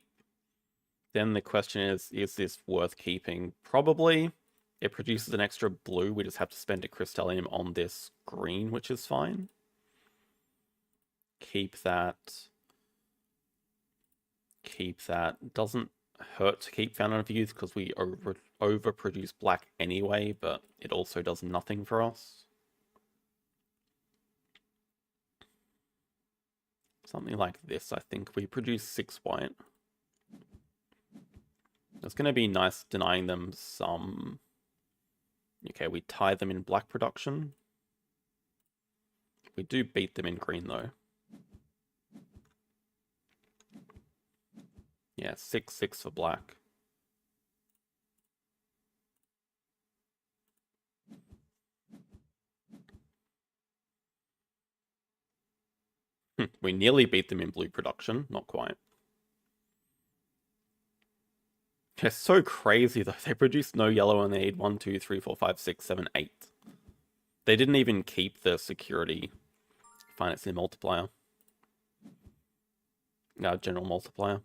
Then the question is this worth keeping? Probably. It produces an extra blue. We just have to spend a Crystallium on this green, which is fine. Keep that. Keep that. Doesn't hurt to keep Fountain of Youth because we overproduce black anyway, but it also does nothing for us. Something like this, I think. We produce 6 white. It's going to be nice denying them some... Okay, we tie them in black production. We do beat them in green, though. Yeah, 6/6 for black. We nearly beat them in blue production, not quite. They're so crazy though. They produced no yellow and they need 1, 2, 3, 4, 5, 6, 7, 8. They didn't even keep the security financing multiplier. General multiplier.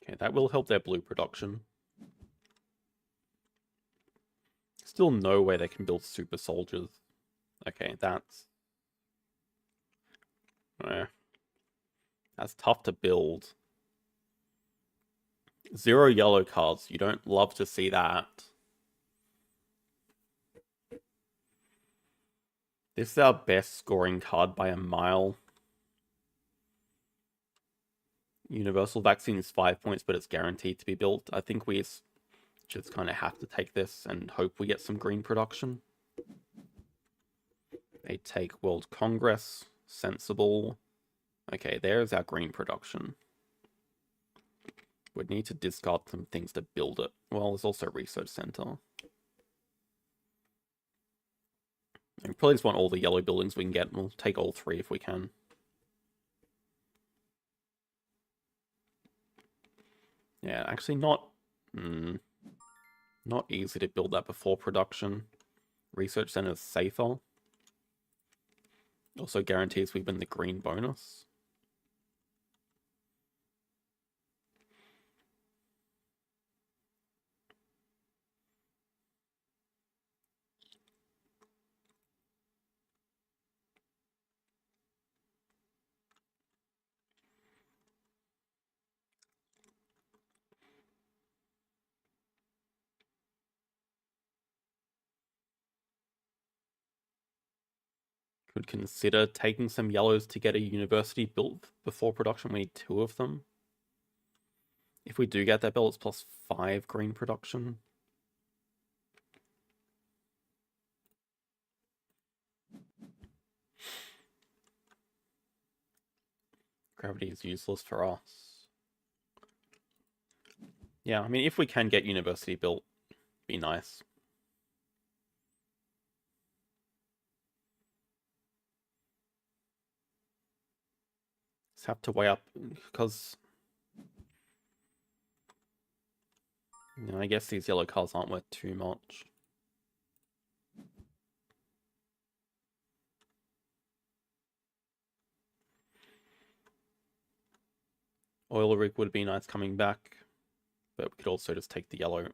Okay, that will help their blue production. Still no way they can build super soldiers. Okay, that's tough to build. 0 yellow cards. You don't love to see that. This is our best scoring card by a mile. Universal vaccine is 5 points, but it's guaranteed to be built. I think we just kind of have to take this and hope we get some green production. They take World Congress. Sensible. Okay, there's our green production. We'd need to discard some things to build it. Well, there's also a research center. We probably just want all the yellow buildings we can get. We'll take all 3 if we can. Yeah, actually not easy to build that before production. Research center is safer. Also guarantees we win the green bonus. Could consider taking some yellows to get a university built before production. We need 2 of them. If we do get that built, it's +5 green production. Gravity is useless for us. Yeah, I mean, if we can get university built, be nice. Just have to weigh up, because I guess these yellow cards aren't worth too much. Oil rig would be nice coming back, but we could also just take the yellow.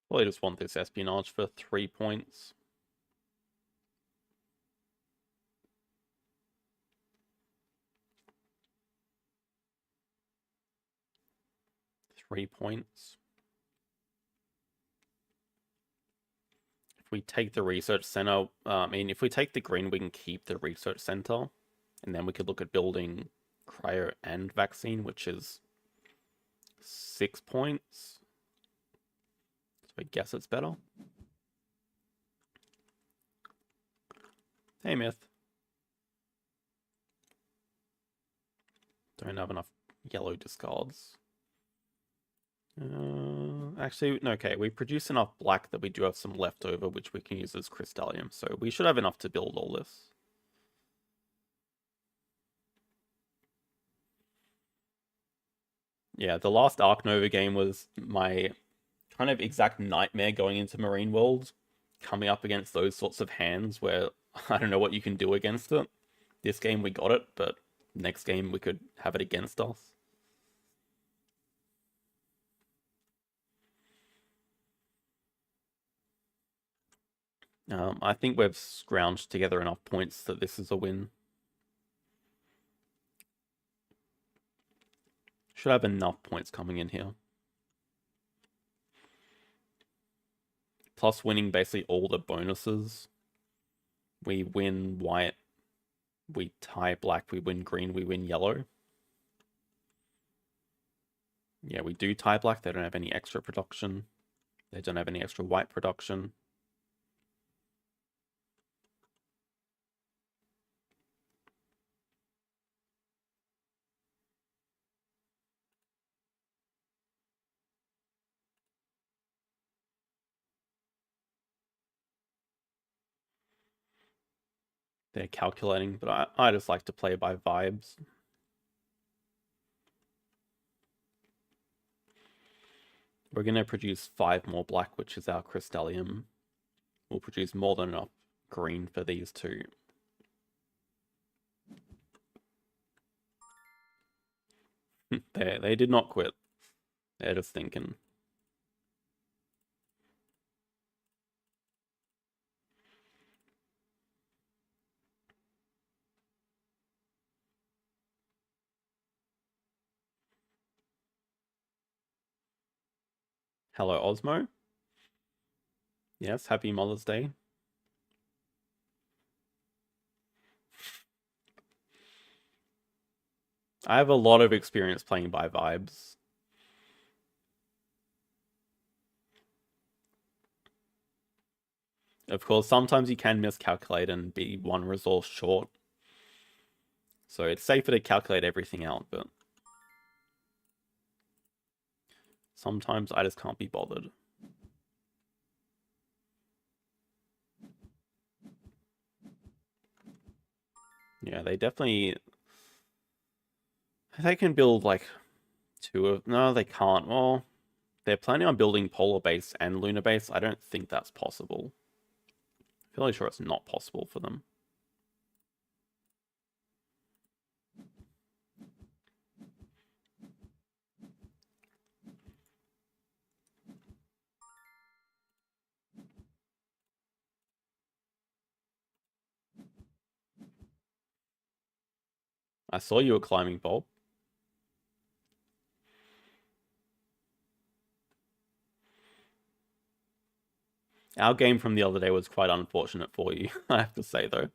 Well, I just want this espionage for 3 points. Three points. If we take the research center, if we take the green, we can keep the research center, and then we could look at building cryo and vaccine, which is 6 points. So I guess it's better. Hey, Myth. Don't have enough yellow discards. Actually, no, okay, we produce enough black that we do have some left over, which we can use as crystallium, so we should have enough to build all this. Yeah, the last Ark Nova game was my kind of exact nightmare going into Marine World, coming up against those sorts of hands where I don't know what you can do against it. This game we got it, but next game we could have it against us. I think we've scrounged together enough points that this is a win. Should have enough points coming in here. Plus winning basically all the bonuses. We win white, we tie black, we win green, we win yellow. Yeah, we do tie black. They don't have any extra production. They don't have any extra white production. They're calculating, but I just like to play by vibes. We're going to produce 5 more black, which is our crystallium. We'll produce more than enough green for these two. They did not quit. They're just thinking. Hello, Osmo. Yes, happy Mother's Day. I have a lot of experience playing by vibes. Of course, sometimes you can miscalculate and be 1 resource short. So it's safer to calculate everything out, but sometimes I just can't be bothered. Yeah, they definitely... They can build like 2 of... No, they can't. Well, they're planning on building Polar Base and Lunar Base. I don't think that's possible. I'm fairly sure it's not possible for them. I saw you were climbing, Bob. Our game from the other day was quite unfortunate for you, I have to say, though.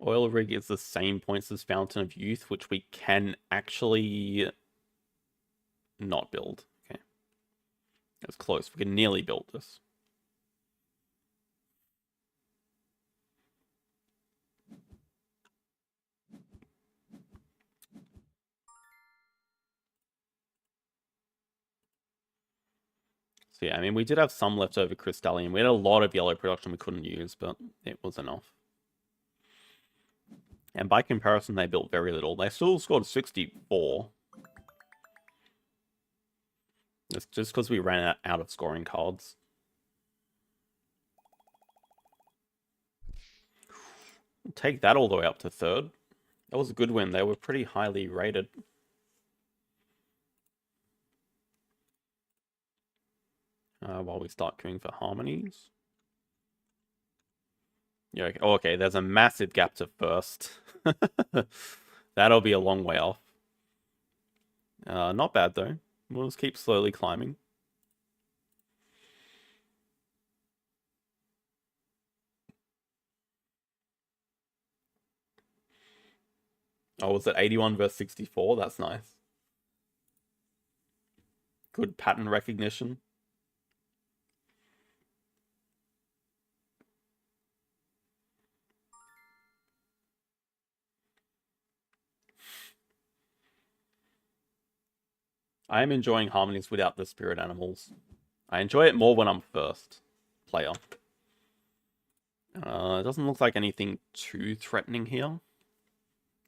Oil rig is the same points as Fountain of Youth, which we can actually not build. Okay. It was close. We can nearly build this. So yeah, I mean, we did have some leftover crystallium. We had a lot of yellow production we couldn't use, but it was enough. And by comparison, they built very little. They still scored 64. It's just because we ran out of scoring cards. Take that all the way up to 3rd. That was a good win. They were pretty highly rated. While we start queuing for Harmonies. Yeah, okay. Oh, okay, there's a massive gap to 1st. That'll be a long way off. Not bad, though. We'll just keep slowly climbing. Oh, was it 81 versus 64? That's nice. Good pattern recognition. I am enjoying Harmonies without the spirit animals. I enjoy it more when I'm 1st player. It doesn't look like anything too threatening here.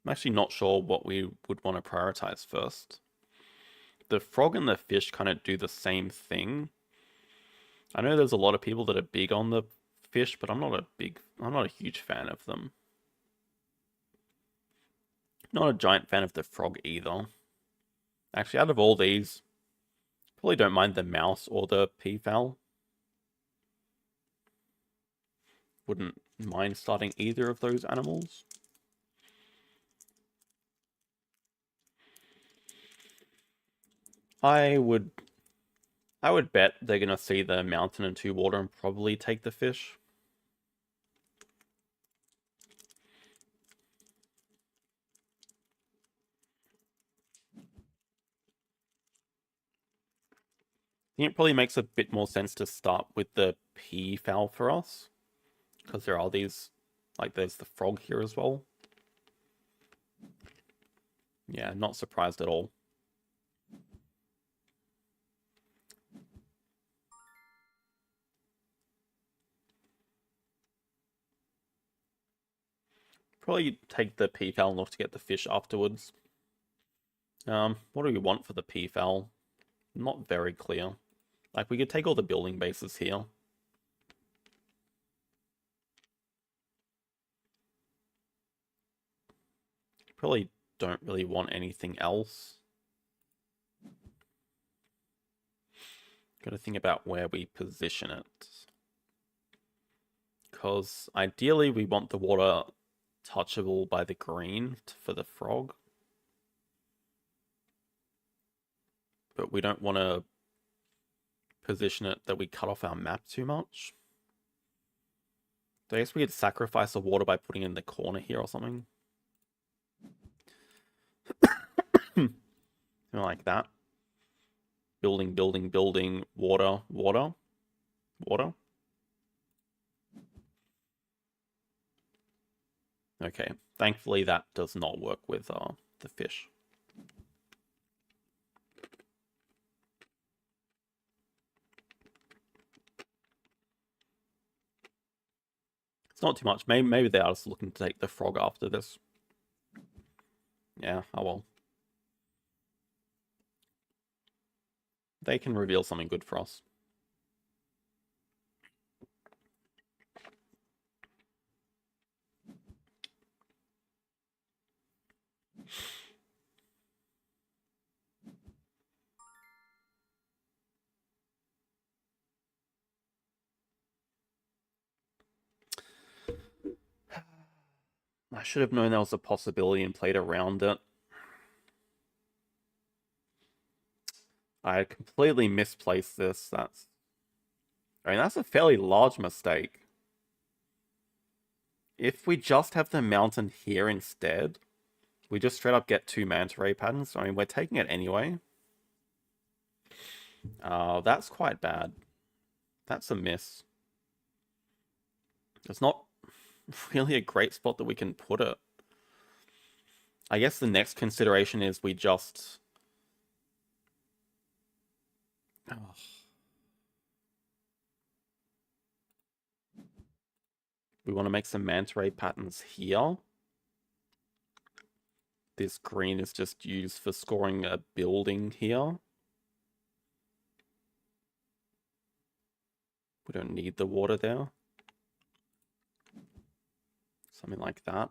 I'm actually not sure what we would want to prioritize first. The frog and the fish kind of do the same thing. I know there's a lot of people that are big on the fish, but I'm not a huge fan of them. Not a giant fan of the frog either. Actually, out of all these, probably don't mind the mouse or the peafowl. Wouldn't mind starting either of those animals. I would bet they're gonna see the mountain and 2 water and probably take the fish. I think it probably makes a bit more sense to start with the peafowl for us, because there are these, like there's the frog here as well. Yeah, not surprised at all. Probably take the peafowl and look to get the fish afterwards. What do we want for the peafowl? Not very clear. Like, we could take all the building bases here. Probably don't really want anything else. Got to think about where we position it. Because ideally we want the water touchable by the green for the frog. But we don't want to position it that we cut off our map too much. So I guess we could sacrifice the water by putting it in the corner here or something. Something like that. Building, building, building, water, water, water. Okay, thankfully that does not work with the fish. It's not too much. Maybe they are just looking to take the frog after this. Yeah, oh well. They can reveal something good for us. I should have known there was a possibility and played around it. I completely misplaced this. I mean, that's a fairly large mistake. If we just have the mountain here instead, we just straight up get 2 manta ray patterns. I mean, we're taking it anyway. That's quite bad. That's a miss. It's not really a great spot that we can put it. I guess the next consideration is we just... Oh. We want to make some manta ray patterns here. This green is just used for scoring a building here. We don't need the water there. Something like that.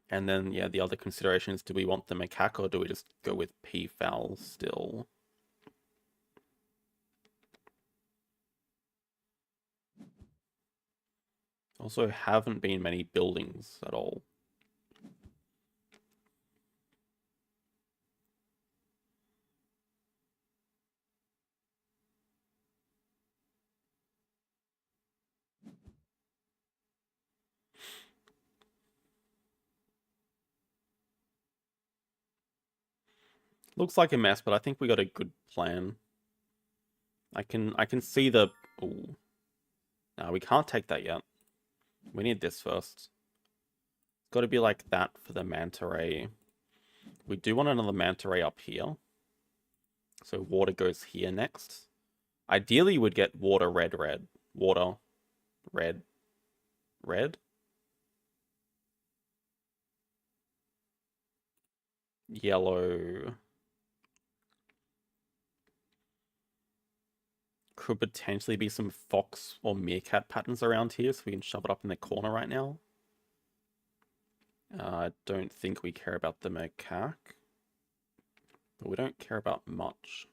And then, yeah, the other consideration is, do we want the macaque or do we just go with peafowl still? Also, haven't been many buildings at all. Looks like a mess, but I think we got a good plan. I can see the... Ooh. No, we can't take that yet. We need this first. It's got to be like that for the manta ray. We do want another manta ray up here. So water goes here next. Ideally, you would get water, red, red. Water, red, red. yellow could potentially be some fox or meerkat patterns around here, so we can shove it up in the corner right now. I don't think we care about the macaque, but we don't care about much.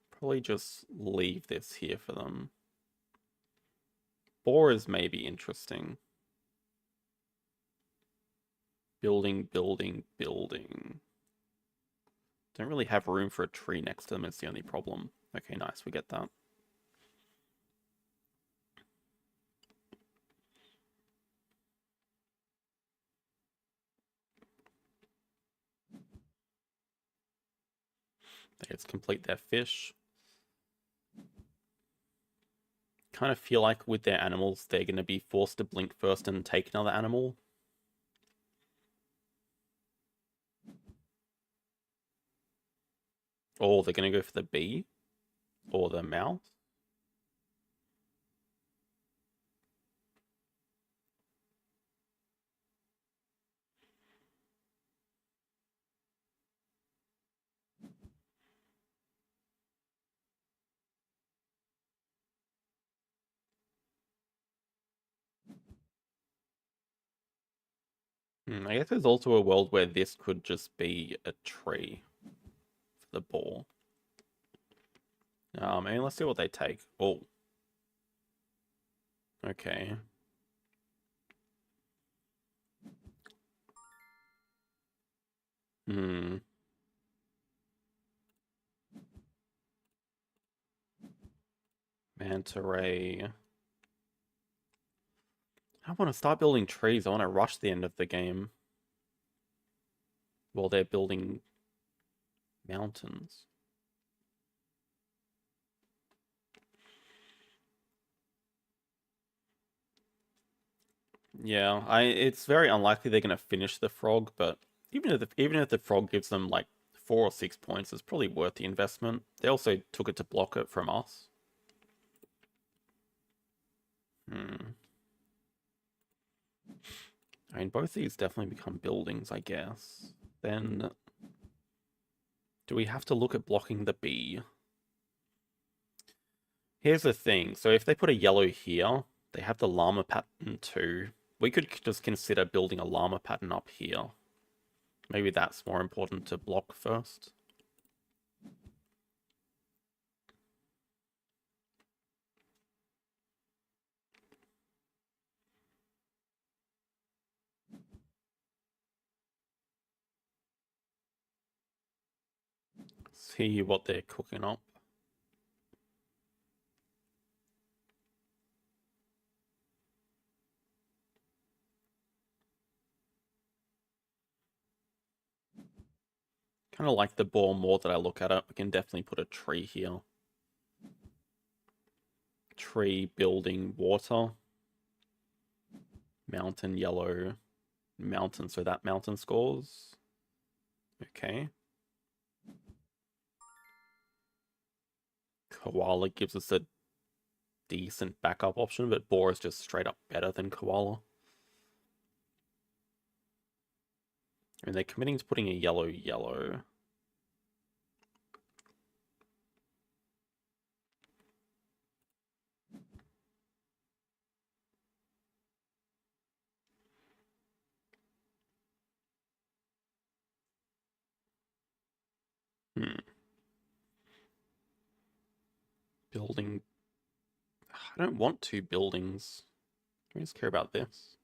Probably just leave this here for them. Boar is maybe interesting. Building, building, building. Don't really have room for a tree next to them, it's the only problem. Okay, nice, we get that. Let's complete their fish. Kind of feel like with their animals, they're going to be forced to blink first and take another animal. Or they're going to go for the bee. Or the mouse. I guess there's also a world where this could just be a tree for the boar. Maybe let's see what they take. Oh. Okay. Manta ray. I want to start building trees. I want to rush the end of the game. While they're building mountains. Yeah, it's very unlikely they're going to finish the frog, but even if the frog gives them like 4 or 6 points, it's probably worth the investment. They also took it to block it from us. I mean, both these definitely become buildings, I guess. Then, do we have to look at blocking the bee? Here's the thing. So if they put a yellow here, they have the llama pattern too. We could just consider building a llama pattern up here. Maybe that's more important to block first. See what they're cooking up. Kind of like the boar more that I look at it. We can definitely put a tree here. Tree, building, water. Mountain, yellow. Mountain, so that mountain scores. Okay. Koala gives us a decent backup option, but boar is just straight up better than koala. And they're committing to putting a yellow. Building. I don't want 2 buildings. I just care about this.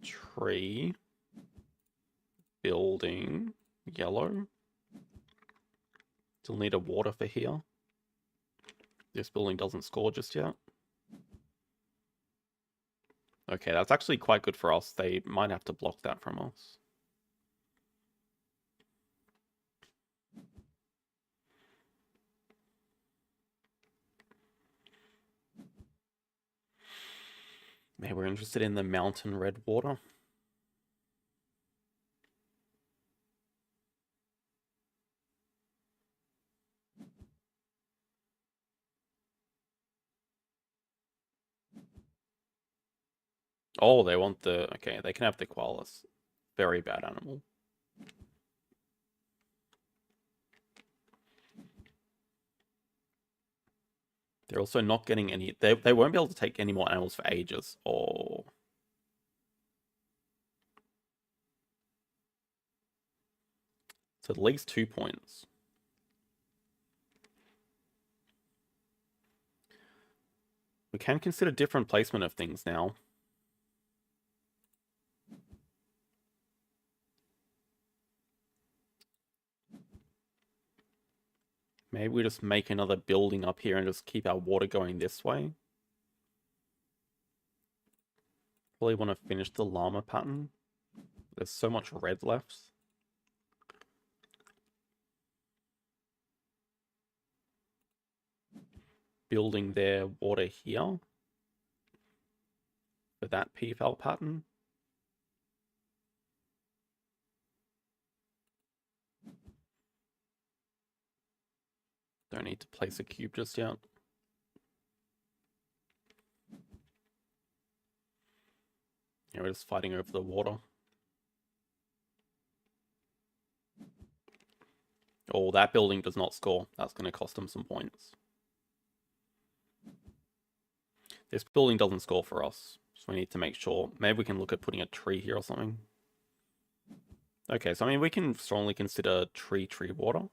Tree. Building. Yellow. Still need a water for here. This building doesn't score just yet. Okay, that's actually quite good for us. They might have to block that from us. Maybe we're interested in the mountain red water. Oh, they want the... Okay, they can have the koalas. Very bad animal. They're also not getting any... They won't be able to take any more animals for ages. Oh. So at least 2 points. We can consider different placement of things now. Maybe we just make another building up here and just keep our water going this way. Probably want to finish the llama pattern. There's so much red left. Building their water here. For that PFL pattern. Don't need to place a cube just yet. Yeah, we're just fighting over the water. Oh, that building does not score. That's going to cost them some points. This building doesn't score for us, so we need to make sure. Maybe we can look at putting a tree here or something. Okay, so I mean, we can strongly consider tree water.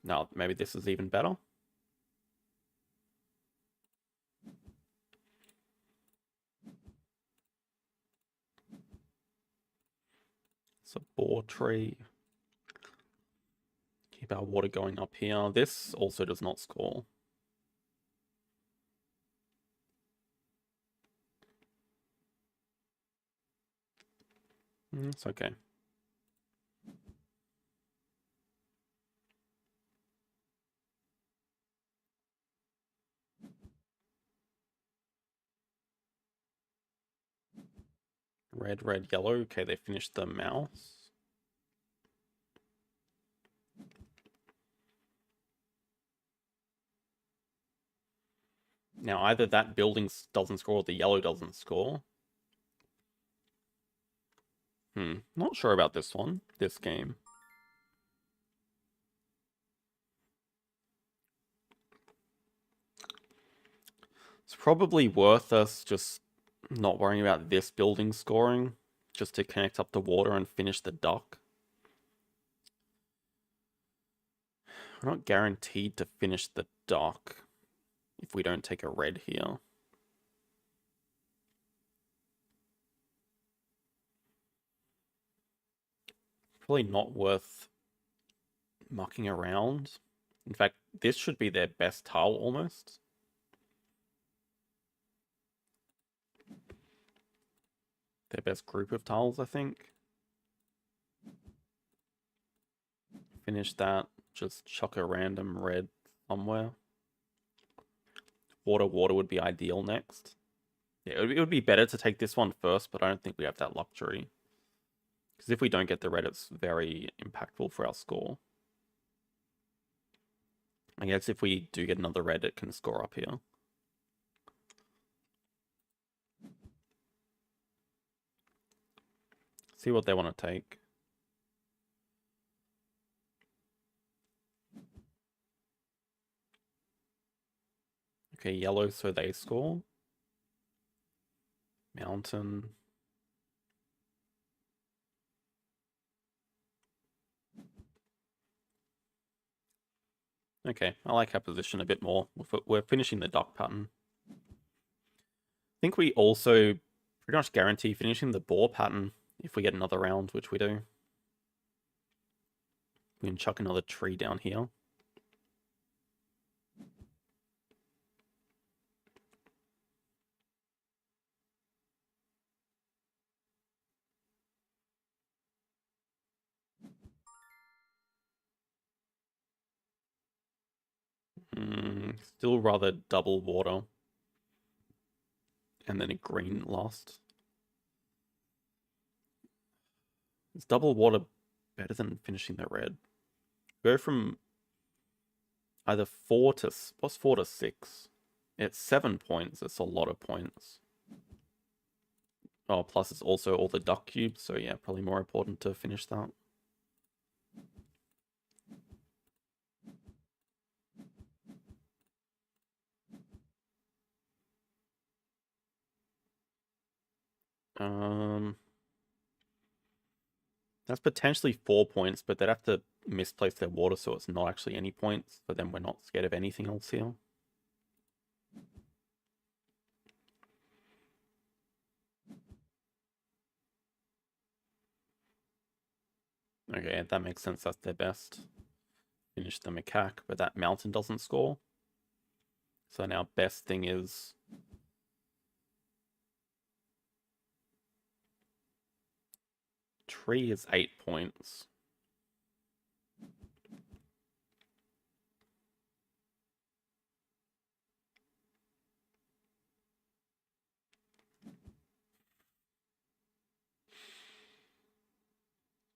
Now, maybe this is even better. It's a boar tree. Keep our water going up here. This also does not score. It's okay. Red, yellow. Okay, they finished the mouse. Now, either that building doesn't score or the yellow doesn't score. Not sure about this one, this game. It's probably worth us just not worrying about this building scoring, just to connect up the water and finish the dock. We're not guaranteed to finish the dock if we don't take a red here. Probably not worth mucking around. In fact, this should be their best tile almost. Their best group of tiles, I think. Finish that. Just chuck a random red somewhere. Water would be ideal next. Yeah, it would be better to take this one first, but I don't think we have that luxury. Because if we don't get the red, it's very impactful for our score. I guess if we do get another red, it can score up here. See what they want to take. Okay, yellow, so they score. Mountain. Okay, I like our position a bit more. We're finishing the dock pattern. I think we also pretty much guarantee finishing the boar pattern if we get another round, which we do. We can chuck another tree down here. Still rather double water. And then a green last. Is double water better than finishing the red? Go from either 4 to... What's 4 to 6? It's 7 points. It's a lot of points. Oh, plus it's also all the duck cubes, so yeah, probably more important to finish that. That's potentially 4 points, but they'd have to misplace their water so it's not actually any points, but then we're not scared of anything else here. Okay, that makes sense, that's their best. Finish the macaque, but that mountain doesn't score. So now best thing is... Tree is 8 points.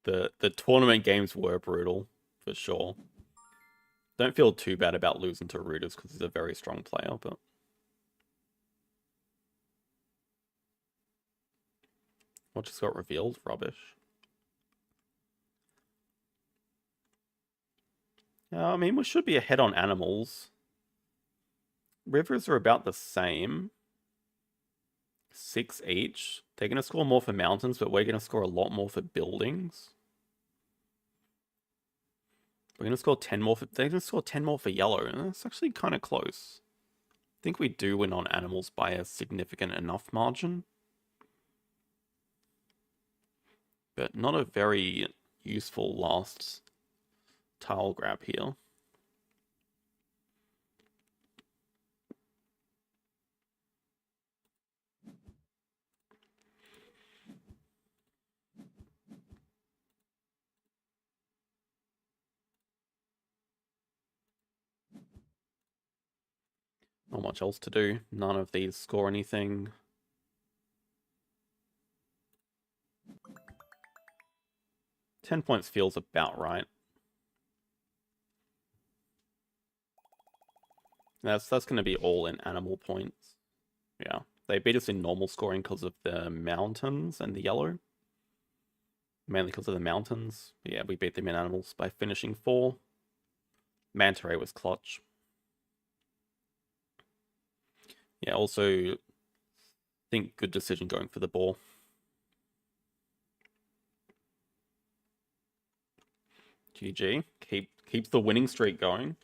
The tournament games were brutal, for sure. Don't feel too bad about losing to Rooters because he's a very strong player, but... What just got revealed? Rubbish. I mean, we should be ahead on animals. Rivers are about the same. 6 each. They're going to score more for mountains, but we're going to score a lot more for buildings. We're going to score 10 more for... They're going to score 10 more for yellow, and that's actually kind of close. I think we do win on animals by a significant enough margin. But not a very useful last tile grab here. Not much else to do. None of these score anything. $10 points feels about right. That's going to be all in animal points. Yeah, they beat us in normal scoring because of the mountains and the yellow. Mainly because of the mountains. But yeah, we beat them in animals by finishing 4. Manta Ray was clutch. Yeah, also think good decision going for the ball. GG. Keeps the winning streak going.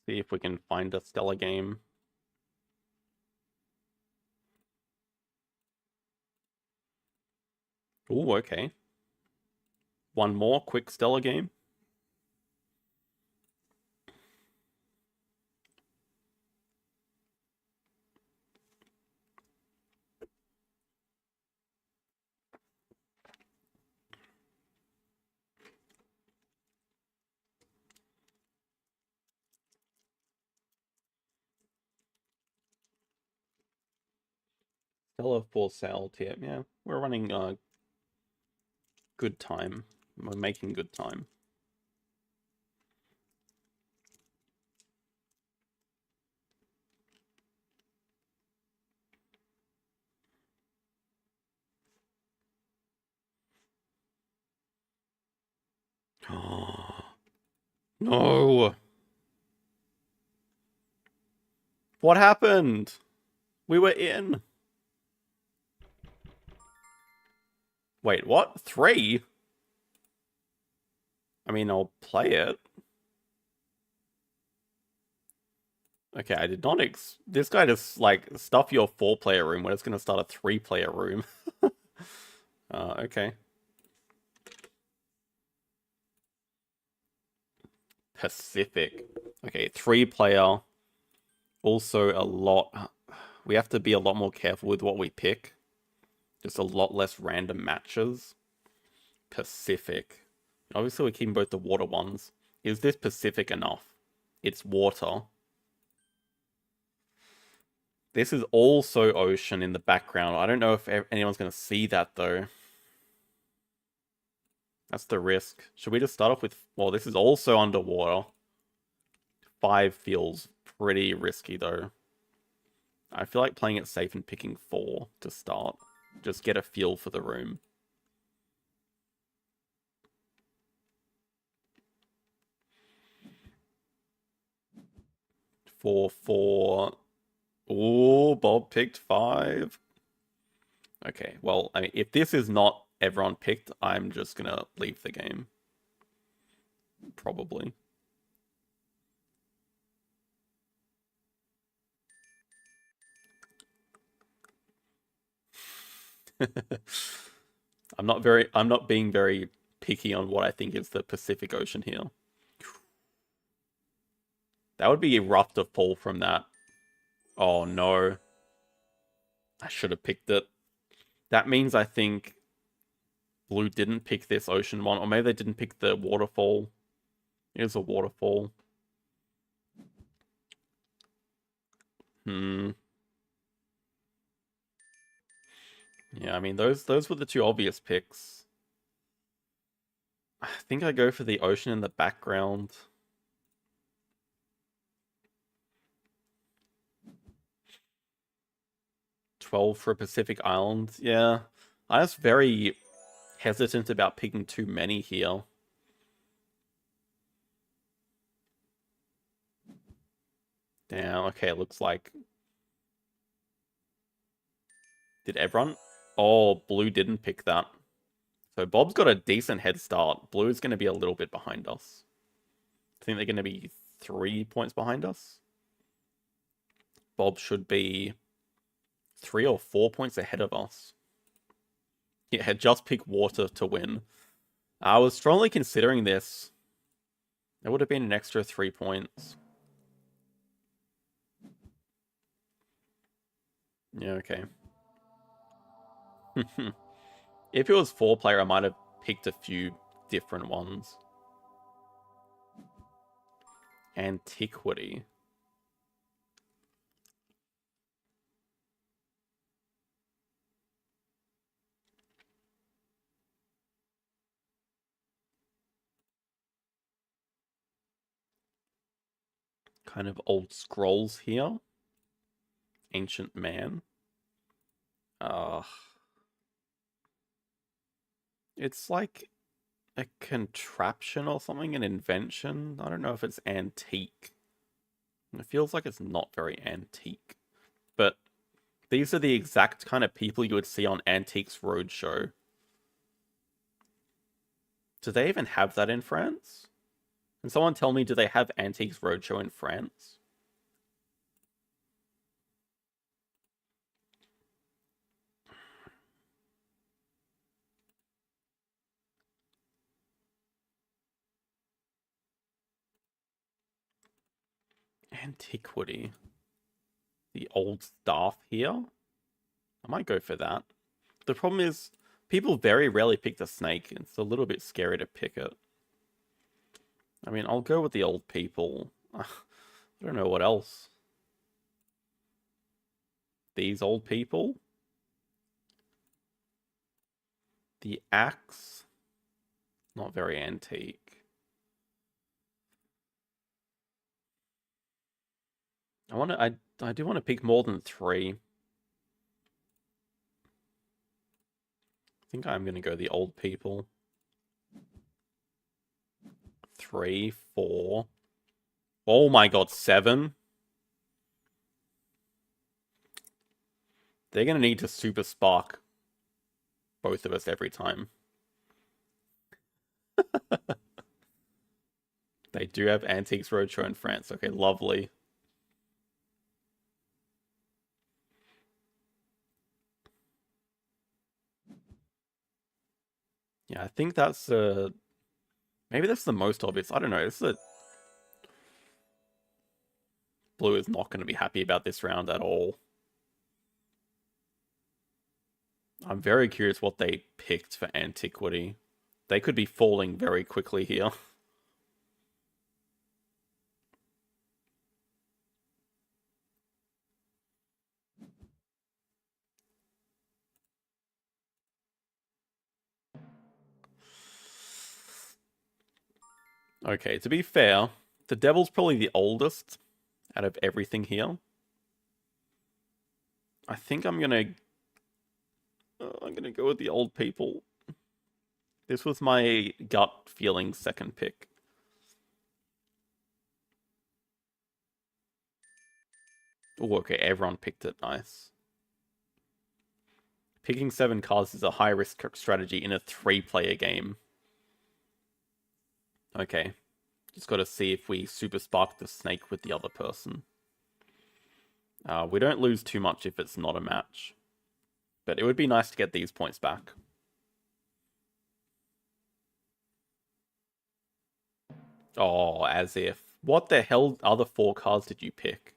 See if we can find a Stella game. Ooh, okay. One more quick Stella game. Stella for sale tip. Yeah, we're running good time. We're making good time. No! What happened? We were in. Wait, what? 3? I mean, I'll play it. Okay, I did not this guy just, like, stuff your 4-player room when it's gonna start a 3-player room. Okay. Pacific. Okay, 3-player. Also a lot... We have to be a lot more careful with what we pick. Just a lot less random matches. Pacific. Obviously, we're keeping both the water ones. Is this Pacific enough? It's water. This is also ocean in the background. I don't know if anyone's going to see that, though. That's the risk. Should we just start off with... Well, this is also underwater. 5 feels pretty risky, though. I feel like playing it safe and picking 4 to start. Just get a feel for the room. 4, 4. Ooh, Bob picked 5. Okay, well, I mean, if this is not everyone picked, I'm just gonna leave the game. Probably. I'm not being very picky on what I think is the Pacific Ocean here. That would be rough to pull from that. Oh no. I should have picked it. That means I think Blue didn't pick this ocean one, or maybe they didn't pick the waterfall. Here's a waterfall. Hmm. Yeah, I mean those were the 2 obvious picks. I think I go for the ocean in the background. 12 for a Pacific Island. Yeah. I was very hesitant about picking too many here. Damn, okay, looks like... Did everyone? Oh, Blue didn't pick that. So Bob's got a decent head start. Blue's going to be a little bit behind us. I think they're going to be 3 points behind us. Bob should be 3 or 4 points ahead of us. Yeah, just pick water to win. I was strongly considering this. It would have been an extra 3 points. Yeah, okay. If it was 4-player, I might have picked a few different ones. Antiquity. Kind of old scrolls here. Ancient man. It's like a contraption or something, an invention. I don't know if it's antique. It feels like it's not very antique. But these are the exact kind of people you would see on Antiques Roadshow. Do they even have that in France? Can someone tell me, do they have Antiques Roadshow in France? Antiquity. The old staff here? I might go for that. The problem is, people very rarely pick the snake. It's a little bit scary to pick it. I mean, I'll go with the old people. I don't know what else. These old people? The axe? Not very antique. I do want to pick more than 3. I think I'm going to go the old people. 3, 4. Oh my god, 7. They're going to need to super spark both of us every time. They do have Antiques Roadshow in France. Okay, lovely. Yeah, I think that's maybe that's the most obvious. I don't know. Blue is not going to be happy about this round at all. I'm very curious what they picked for antiquity. They could be falling very quickly here. Okay, to be fair, the Devil's probably the oldest out of everything here. I think I'm gonna go with the old people. This was my gut feeling second pick. Oh, okay, everyone picked it. Nice. Picking 7 cards is a high-risk strategy in a 3-player game. Okay. Just got to see if we super spark the snake with the other person. We don't lose too much if it's not a match. But it would be nice to get these points back. Oh, as if. What the hell other 4 cards did you pick?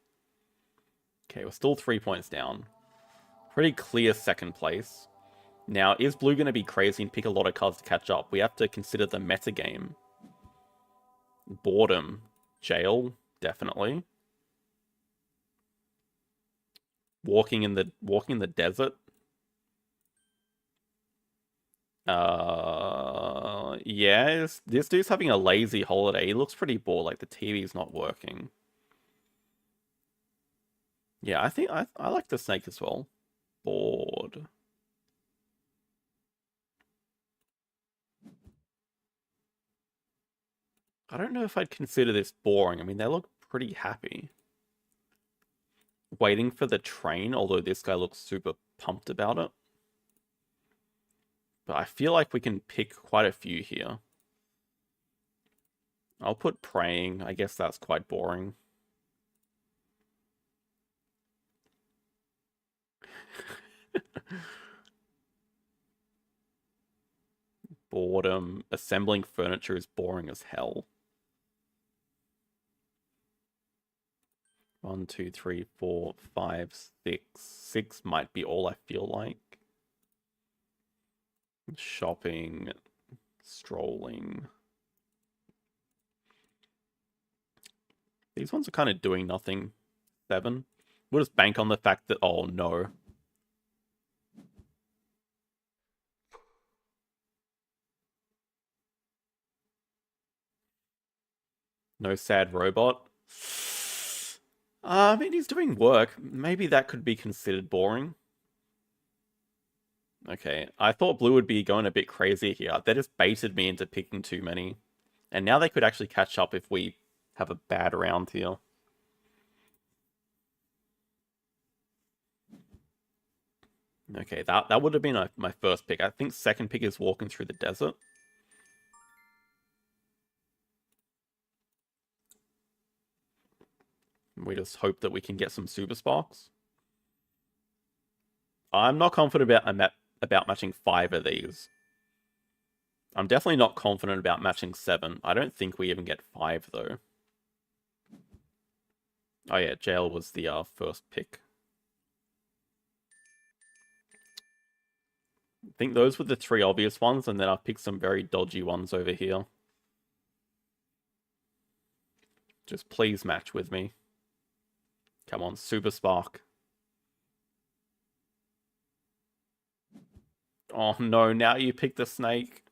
Okay, we're still 3 points down. Pretty clear second place. Now, is Blue going to be crazy and pick a lot of cards to catch up? We have to consider the metagame. Boredom. Jail, definitely. Walking in the desert. Yeah, this dude's having a lazy holiday. He looks pretty bored, like the TV's not working. Yeah, I think I like the snake as well. Bored. I don't know if I'd consider this boring. I mean, they look pretty happy. Waiting for the train, although this guy looks super pumped about it. But I feel like we can pick quite a few here. I'll put praying. I guess that's quite boring. Boredom. Assembling furniture is boring as hell. 1, 2, 3, 4, 5, 6. 6 might be all I feel like. Shopping, strolling. These ones are kind of doing nothing. 7. We'll just bank on the fact that, oh no. No sad robot. I mean, he's doing work. Maybe that could be considered boring. Okay, I thought Blue would be going a bit crazy here. They just baited me into picking too many. And now they could actually catch up if we have a bad round here. Okay, that would have been my first pick. I think second pick is walking through the desert. We just hope that we can get some super sparks. I'm not confident about matching 5 of these. I'm definitely not confident about matching 7. I don't think we even get 5 though. Oh yeah, jail was the first pick. I think those were the 3 obvious ones, and then I've picked some very dodgy ones over here. Just please match with me. Come on, Super Spark. Oh no, now you pick the snake.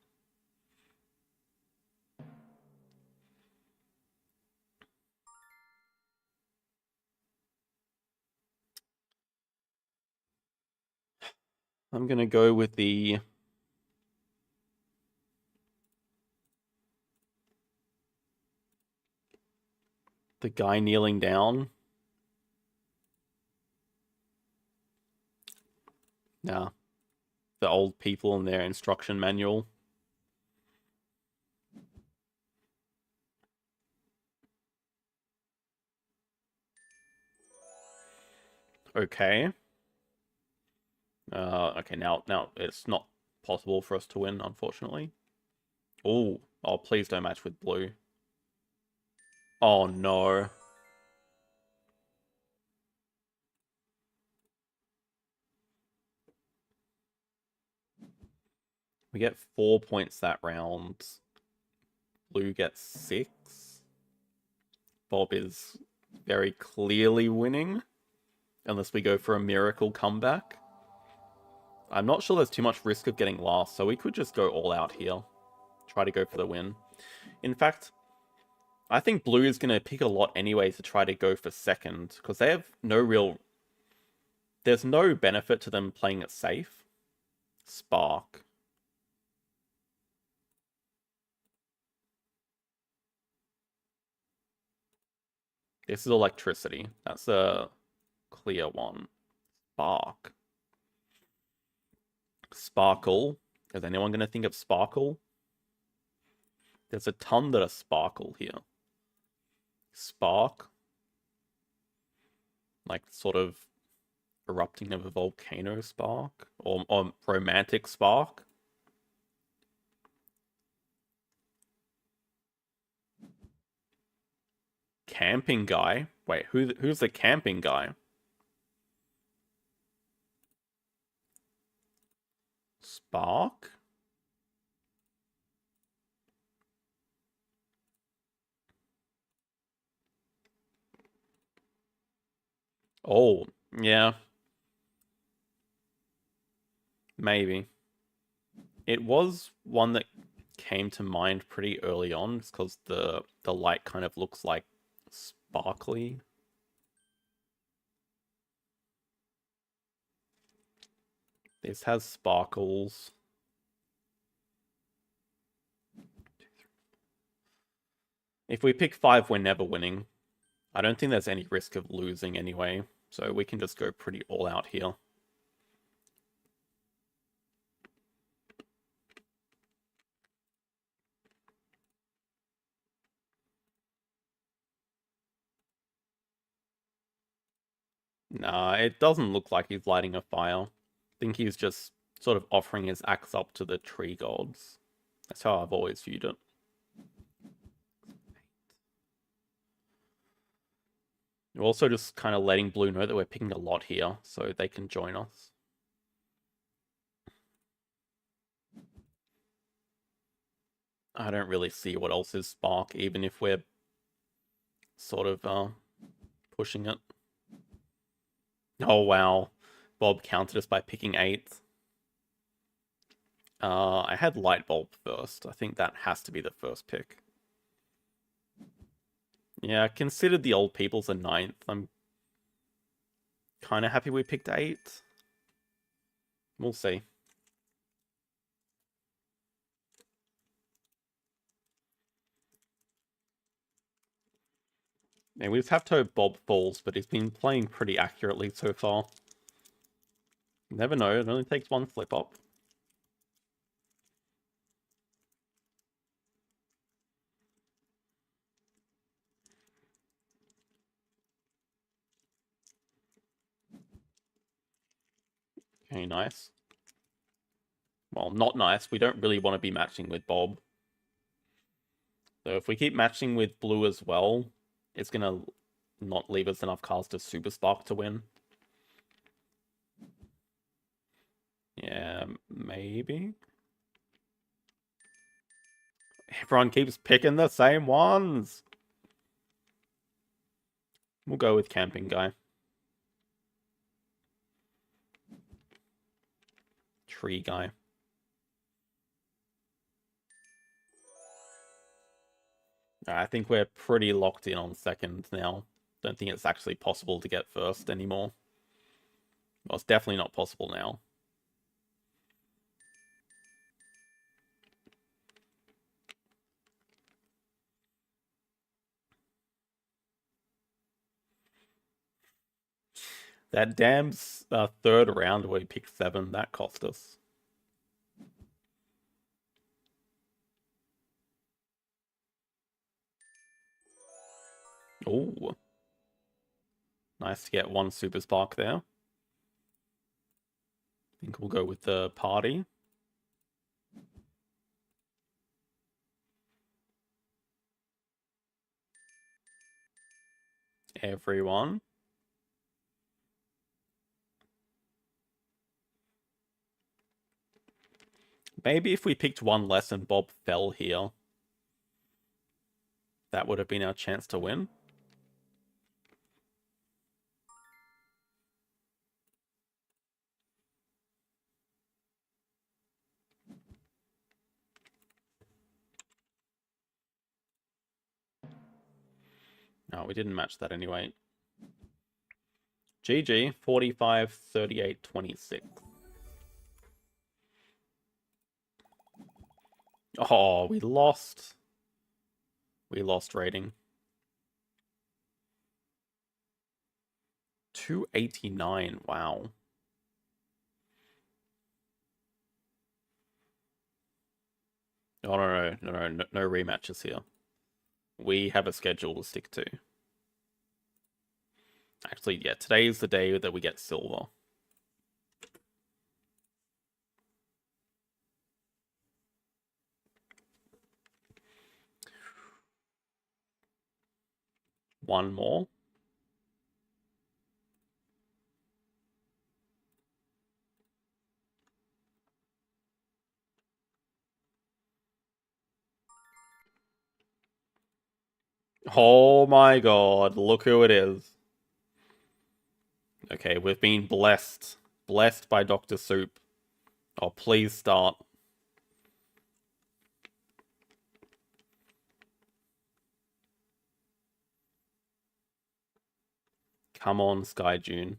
I'm gonna go with the guy kneeling down. Nah. The old people in their instruction manual. Okay. Okay, now it's not possible for us to win, unfortunately. Oh, please don't match with blue. Oh no. We get 4 points that round. Blue gets 6. Bob is very clearly winning. Unless we go for a miracle comeback. I'm not sure there's too much risk of getting last, so we could just go all out here. Try to go for the win. In fact, I think blue is going to pick a lot anyway to try to go for second, because they have no real... There's no benefit to them playing it safe. Spark. This is electricity. That's a clear one. Spark. Sparkle. Is anyone going to think of sparkle? There's a ton that are sparkle here. Spark. Like sort of erupting of a volcano spark. Or romantic spark. Camping guy. Wait, who's the camping guy? Spark? Oh, yeah. Maybe. It was one that came to mind pretty early on, just because the light kind of looks like sparkly. This has sparkles. If we pick 5, we're never winning. I don't think there's any risk of losing anyway, so we can just go pretty all out here. Nah, it doesn't look like he's lighting a fire. I think he's just sort of offering his axe up to the tree gods. That's how I've always viewed it. We're also just kind of letting blue know that we're picking a lot here, so they can join us. I don't really see what else is spark, even if we're sort of pushing it. Oh, wow. Bob counted us by picking 8th. I had light bulb first. I think that has to be the first pick. Yeah, considered the old people's a 9th. I'm kind of happy we picked 8th. We'll see. And we just have to hope Bob falls, but he's been playing pretty accurately so far. Never know, it only takes one flip up. Okay, nice. Well, not nice. We don't really want to be matching with Bob. So if we keep matching with blue as well, it's going to not leave us enough cards to Super Spark to win. Yeah, maybe. Everyone keeps picking the same ones. We'll go with camping guy. Tree guy. I think we're pretty locked in on second now. Don't think it's actually possible to get first anymore. Well, it's definitely not possible now. That damn third round where we picked 7, that cost us. Oh. Nice to get 1 Super Spark there. I think we'll go with the party. Everyone. Maybe if we picked 1 less and Bob fell here, that would have been our chance to win. Oh, we didn't match that anyway. GG, 45, 38, 26. Oh, we lost. We lost rating. 289, wow. Oh, no rematches here. We have a schedule to stick to. Actually, yeah, today is the day that we get silver. One more. Oh my god, look who it is. Okay, we've been blessed. Blessed by Dr. Soup. Oh, please start. Come on, Sky June.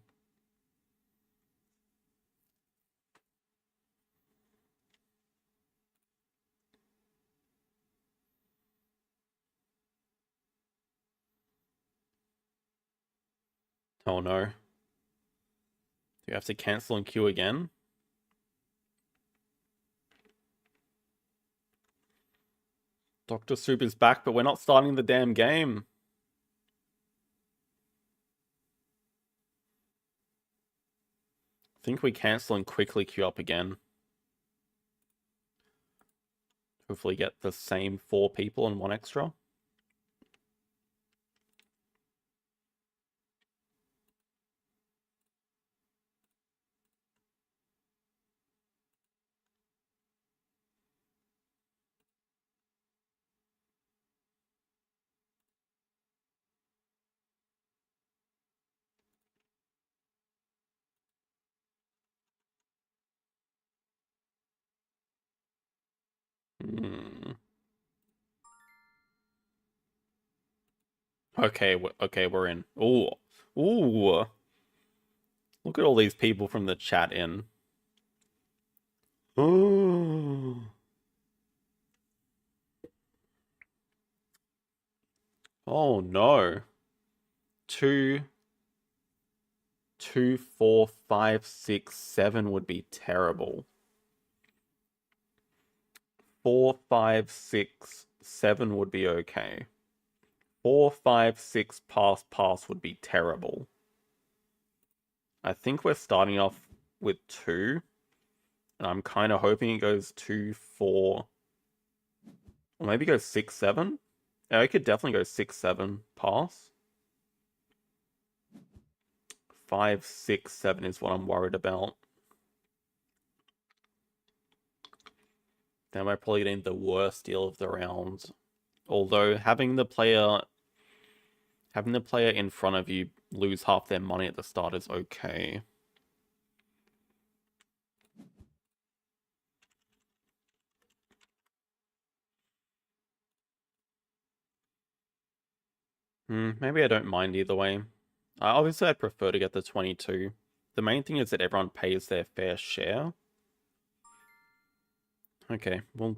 Oh no. Do you have to cancel and queue again? Dr. Soup is back, but we're not starting the damn game. I think we cancel and quickly queue up again. Hopefully get the same 4 people and 1 extra. Okay, we're in. Ooh. Ooh. Look at all these people from the chat in. Ooh. Oh no. 2, 2, 4, 5, 6, 7 would be terrible. 4, 5, 6, 7 would be okay. 4, 5, 6 pass would be terrible. I think we're starting off with 2. And I'm kind of hoping it goes 2, 4. Or maybe go 6, 7. Yeah, I could definitely go 6, 7 pass. 5, 6, 7 is what I'm worried about. Then we're probably getting the worst deal of the round. Although having the player in front of you lose half their money at the start is okay. Maybe I don't mind either way. Obviously, I'd prefer to get the 22. The main thing is that everyone pays their fair share. Okay, well,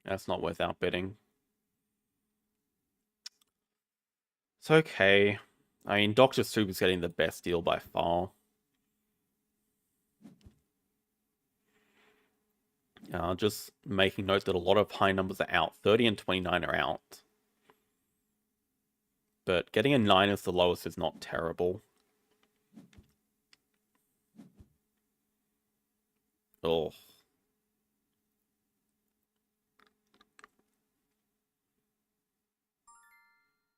that's not worth outbidding. It's okay. I mean, Dr. Soup is getting the best deal by far. Just making note that a lot of high numbers are out. 30 and 29 are out. But getting a 9 as the lowest is not terrible. Oh.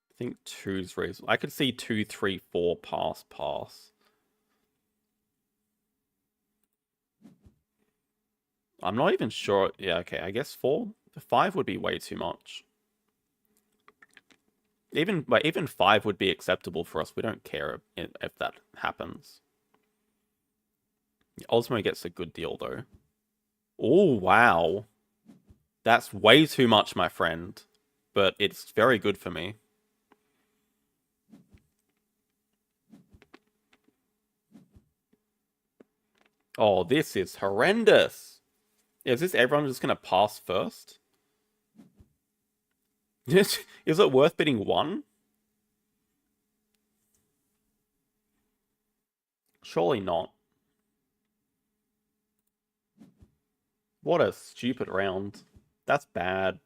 I think 2's reasonable. I could see 2, 3, 4 pass. I'm not even sure. Yeah, okay, I guess 4. 5 would be way too much. Even 5 would be acceptable for us. We don't care if that happens. Osmo gets a good deal, though. Oh, wow. That's way too much, my friend. But it's very good for me. Oh, this is horrendous. Is this everyone just going to pass first? Is it worth bidding 1? Surely not. What a stupid round. That's bad.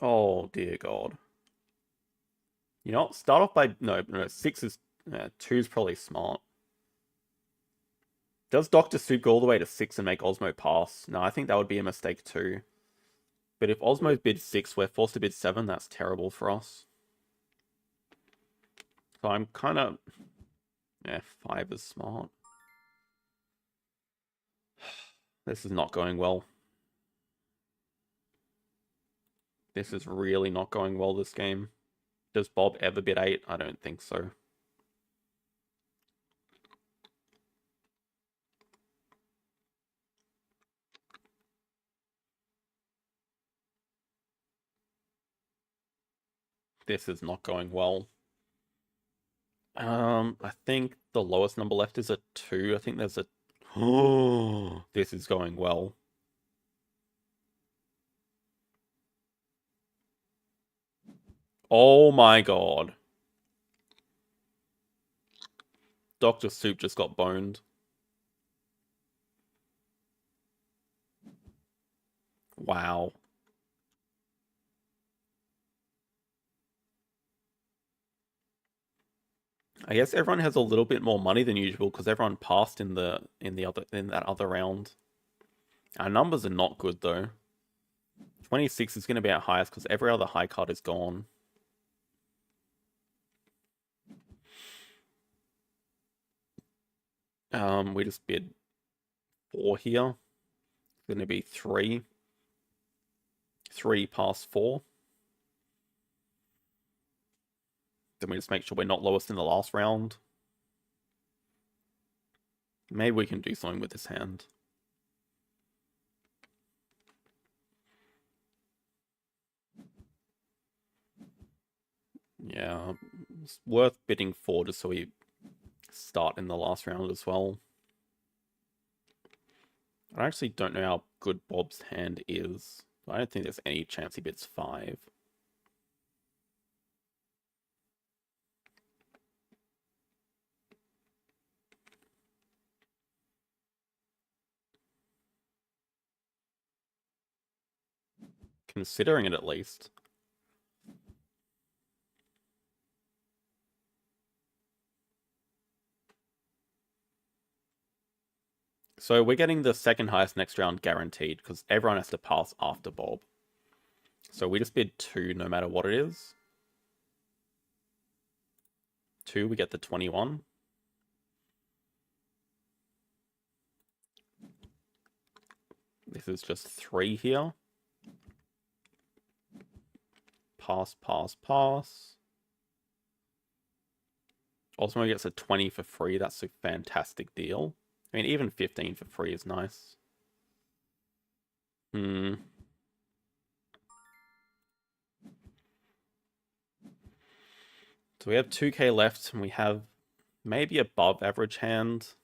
Oh, dear God. You know what? Start off by... No, 6 is... 2 is probably smart. Does Dr. Soup go all the way to 6 and make Osmo pass? No, I think that would be a mistake too. But if Osmo bids 6, we're forced to bid 7. That's terrible for us. So I'm kind of... Yeah, 5 is smart. This is not going well. This is really not going well, this game. Does Bob ever bid 8? I don't think so. This is not going well. I think the lowest number left is a 2. I think there's a... Oh, this is going well. Oh my God. Dr. Soup just got boned. Wow. I guess everyone has a little bit more money than usual because everyone passed in that other round. Our numbers are not good though. 26 is going to be our highest because every other high card is gone. We just bid 4 here. It's going to be 3. 3 past 4. Then we just make sure we're not lowest in the last round. Maybe we can do something with this hand. Yeah, it's worth bidding 4 just so we start in the last round as well. I actually don't know how good Bob's hand is. I don't think there's any chance he bids 5. Considering it at least. So we're getting the second highest next round guaranteed because everyone has to pass after Bob. So we just bid 2 no matter what it is. 2, we get the 21. This is just 3 here. Pass, pass, pass. Osmo gets a 20 for free. That's a fantastic deal. I mean, even 15 for free is nice. So we have 2k left, and we have maybe above average hand.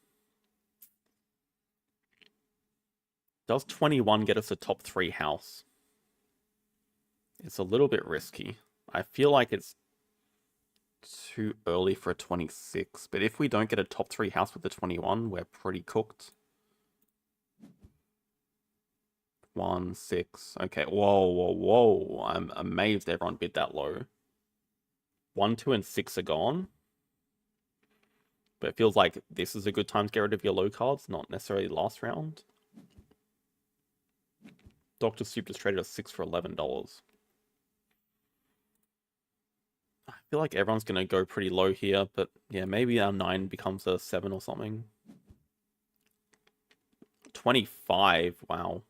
Does 21 get us a top 3 house? It's a little bit risky. I feel like it's too early for a 26, but if we don't get a top 3 house with the 21, we're pretty cooked. 1, 6. Okay, whoa, whoa, whoa. I'm amazed everyone bid that low. 1, 2, and 6 are gone. But it feels like this is a good time to get rid of your low cards, not necessarily last round. Dr. Soup just traded a 6 for $11. I feel like everyone's going to go pretty low here, but yeah, maybe our 9 becomes a 7 or something. 25, wow.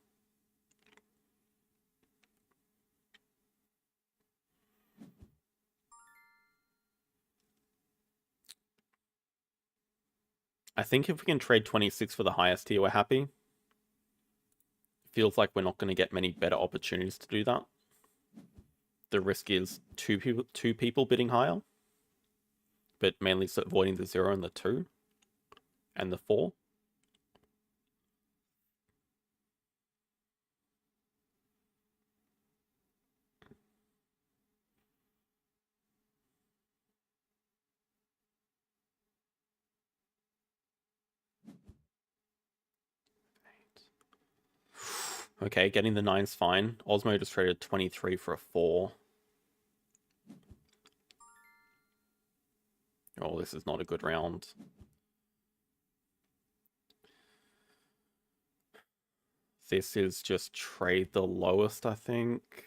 I think if we can trade 26 for the highest here, we're happy. Feels like we're not going to get many better opportunities to do that. The risk is two people bidding higher. but mainly avoiding the 0 and the 2 and the 4. Okay, getting the 9's fine. Osmo just traded 23 for a 4. Oh, this is not a good round. This is just trade the lowest, I think.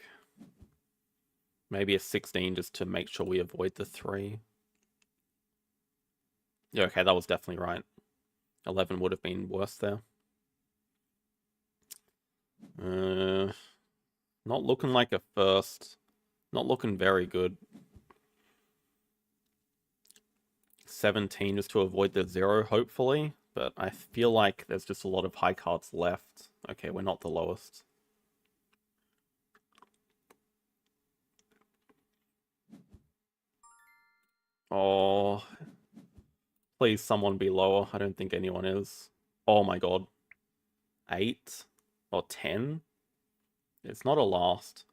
Maybe a 16 just to make sure we avoid the 3. Yeah, okay, that was definitely right. 11 would have been worse there. Not looking like a first. Not looking very good. 17 just to avoid the 0, hopefully. But I feel like there's just a lot of high cards left. Okay, we're not the lowest. Oh, please someone be lower. I don't think anyone is. Oh my god. 8 or 10? It's not a last.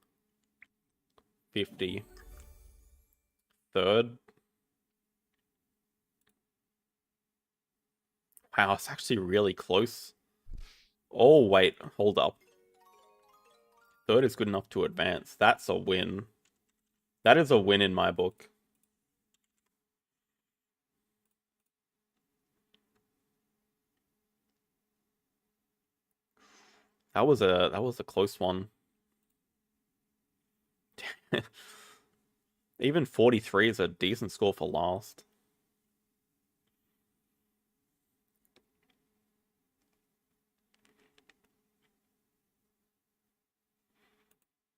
50. Third. Wow, it's actually really close. Oh, wait, hold up. Third is good enough to advance. That's a win. That is a win in my book. That was a close one. Even 43 is a decent score for last.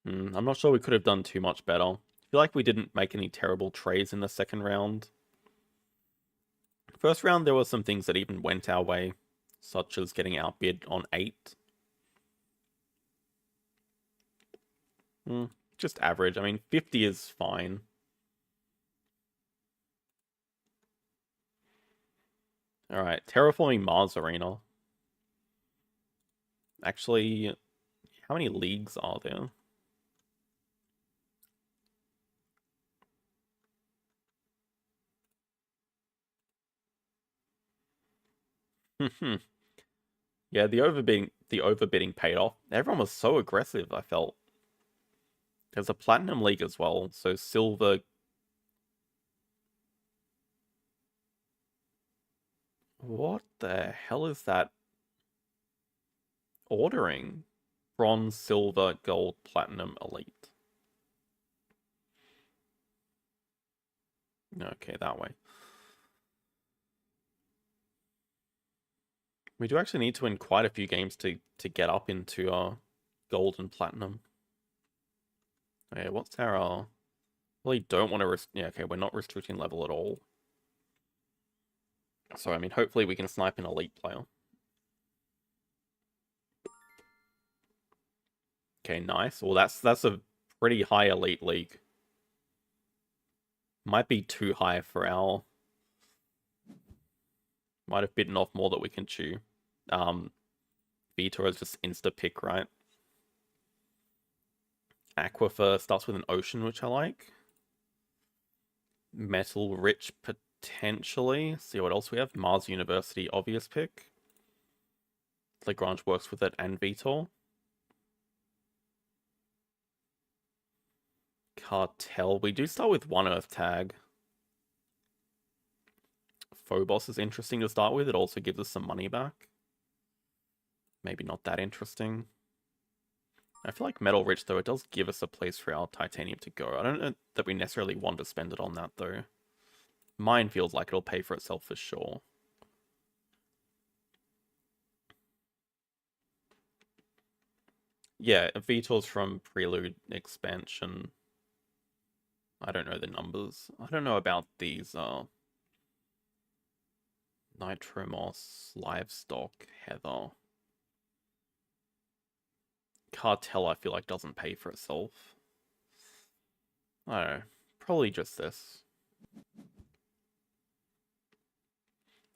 I'm not sure we could have done too much better. I feel like we didn't make any terrible trades in the second round. First round, there were some things that even went our way, such as getting outbid on 8. Just average. I mean, 50 is fine. Alright, Terraforming Mars Arena. Actually, how many leagues are there? Yeah, the overbidding paid off. Everyone was so aggressive, I felt. There's a Platinum League as well, so Silver... What the hell is that ordering? Bronze, Silver, Gold, Platinum, Elite. Okay, that way. We do actually need to win quite a few games to get up into Gold and Platinum. Okay, what's our... Really don't want to... Yeah, okay, we're not restricting level at all. So, I mean, hopefully we can snipe an Elite player. Okay, nice. Well, that's a pretty high Elite league. Might be too high for our... Might have bitten off more that we can chew. Vita is just insta-pick, right? Aquifer starts with an ocean, which I like. Metal Rich, potentially. See what else we have. Mars University, obvious pick. Lagrange works with it and Vitor. Cartel. We do start with one Earth tag. Phobos is interesting to start with. It also gives us some money back. Maybe not that interesting. I feel like Metal Rich, though, it does give us a place for our titanium to go. I don't know that we necessarily want to spend it on that, though. Mine feels like it'll pay for itself for sure. Yeah, Vitor's from Prelude expansion. I don't know the numbers. I don't know about these, Nitromoss, Livestock, Heather. Cartel, I feel like, doesn't pay for itself. I don't know. Probably just this.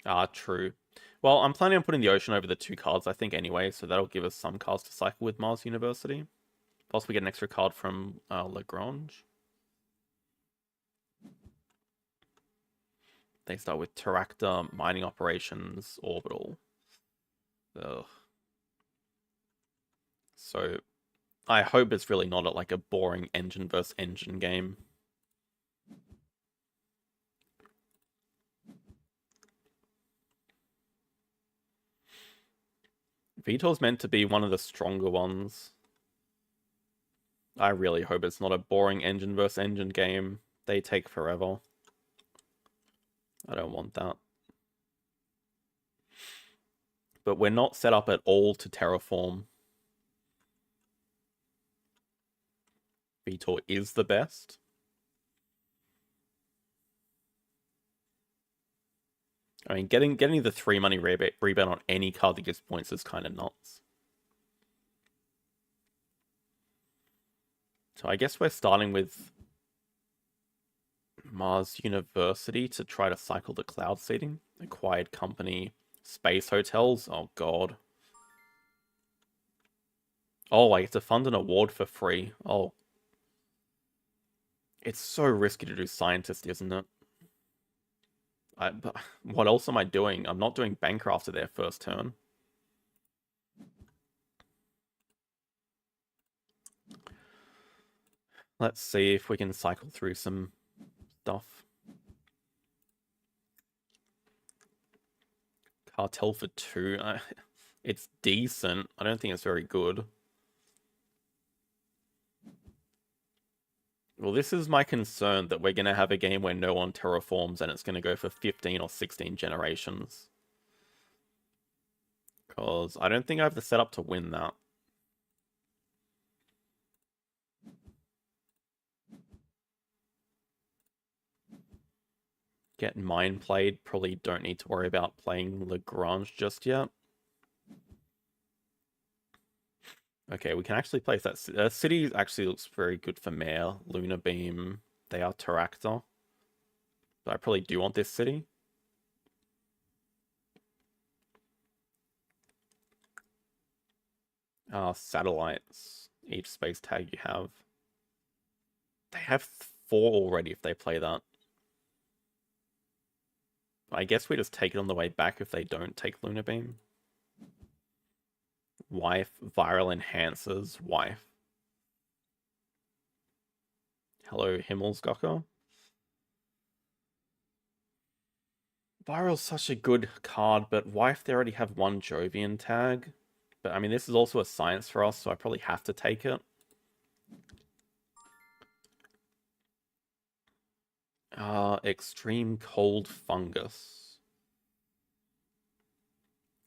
Ah, true. Well, I'm planning on putting the ocean over the 2 cards, I think, anyway, so that'll give us some cards to cycle with Mars University. Plus, we get an extra card from Lagrange. They start with Terractor, Mining Operations, Orbital. Ugh. So, I hope it's really not like a boring engine versus engine game. Vitor's meant to be one of the stronger ones. I really hope it's not a boring engine versus engine game. They take forever. I don't want that. But we're not set up at all to terraform. Vitor is the best. I mean, getting the 3 money rebound on any card that gives points is kind of nuts. So I guess we're starting with Mars University to try to cycle the cloud seeding. Acquired company, space hotels. Oh god. Oh, I get to fund an award for free. Oh. It's so risky to do scientist, isn't it? But what else am I doing? I'm not doing banker after their first turn. Let's see if we can cycle through some stuff. Cartel for 2. It's decent. I don't think it's very good. Well, this is my concern, that we're going to have a game where no one terraforms and it's going to go for 15 or 16 generations. Because I don't think I have the setup to win that. Get Mind played. Probably don't need to worry about playing Lagrange just yet. Okay, we can actually place that. City actually looks very good for Mare. Lunar Beam. They are Terractor. But I probably do want this city. Satellites. Each space tag you have. They have 4 already if they play that. I guess we just take it on the way back if they don't take Lunar Beam. Wife, Viral Enhancers, Wife. Hello, Himmelsgöcker. Viral's such a good card, but Wife, they already have 1 Jovian tag. But I mean, this is also a science for us, so I probably have to take it. Extreme Cold Fungus.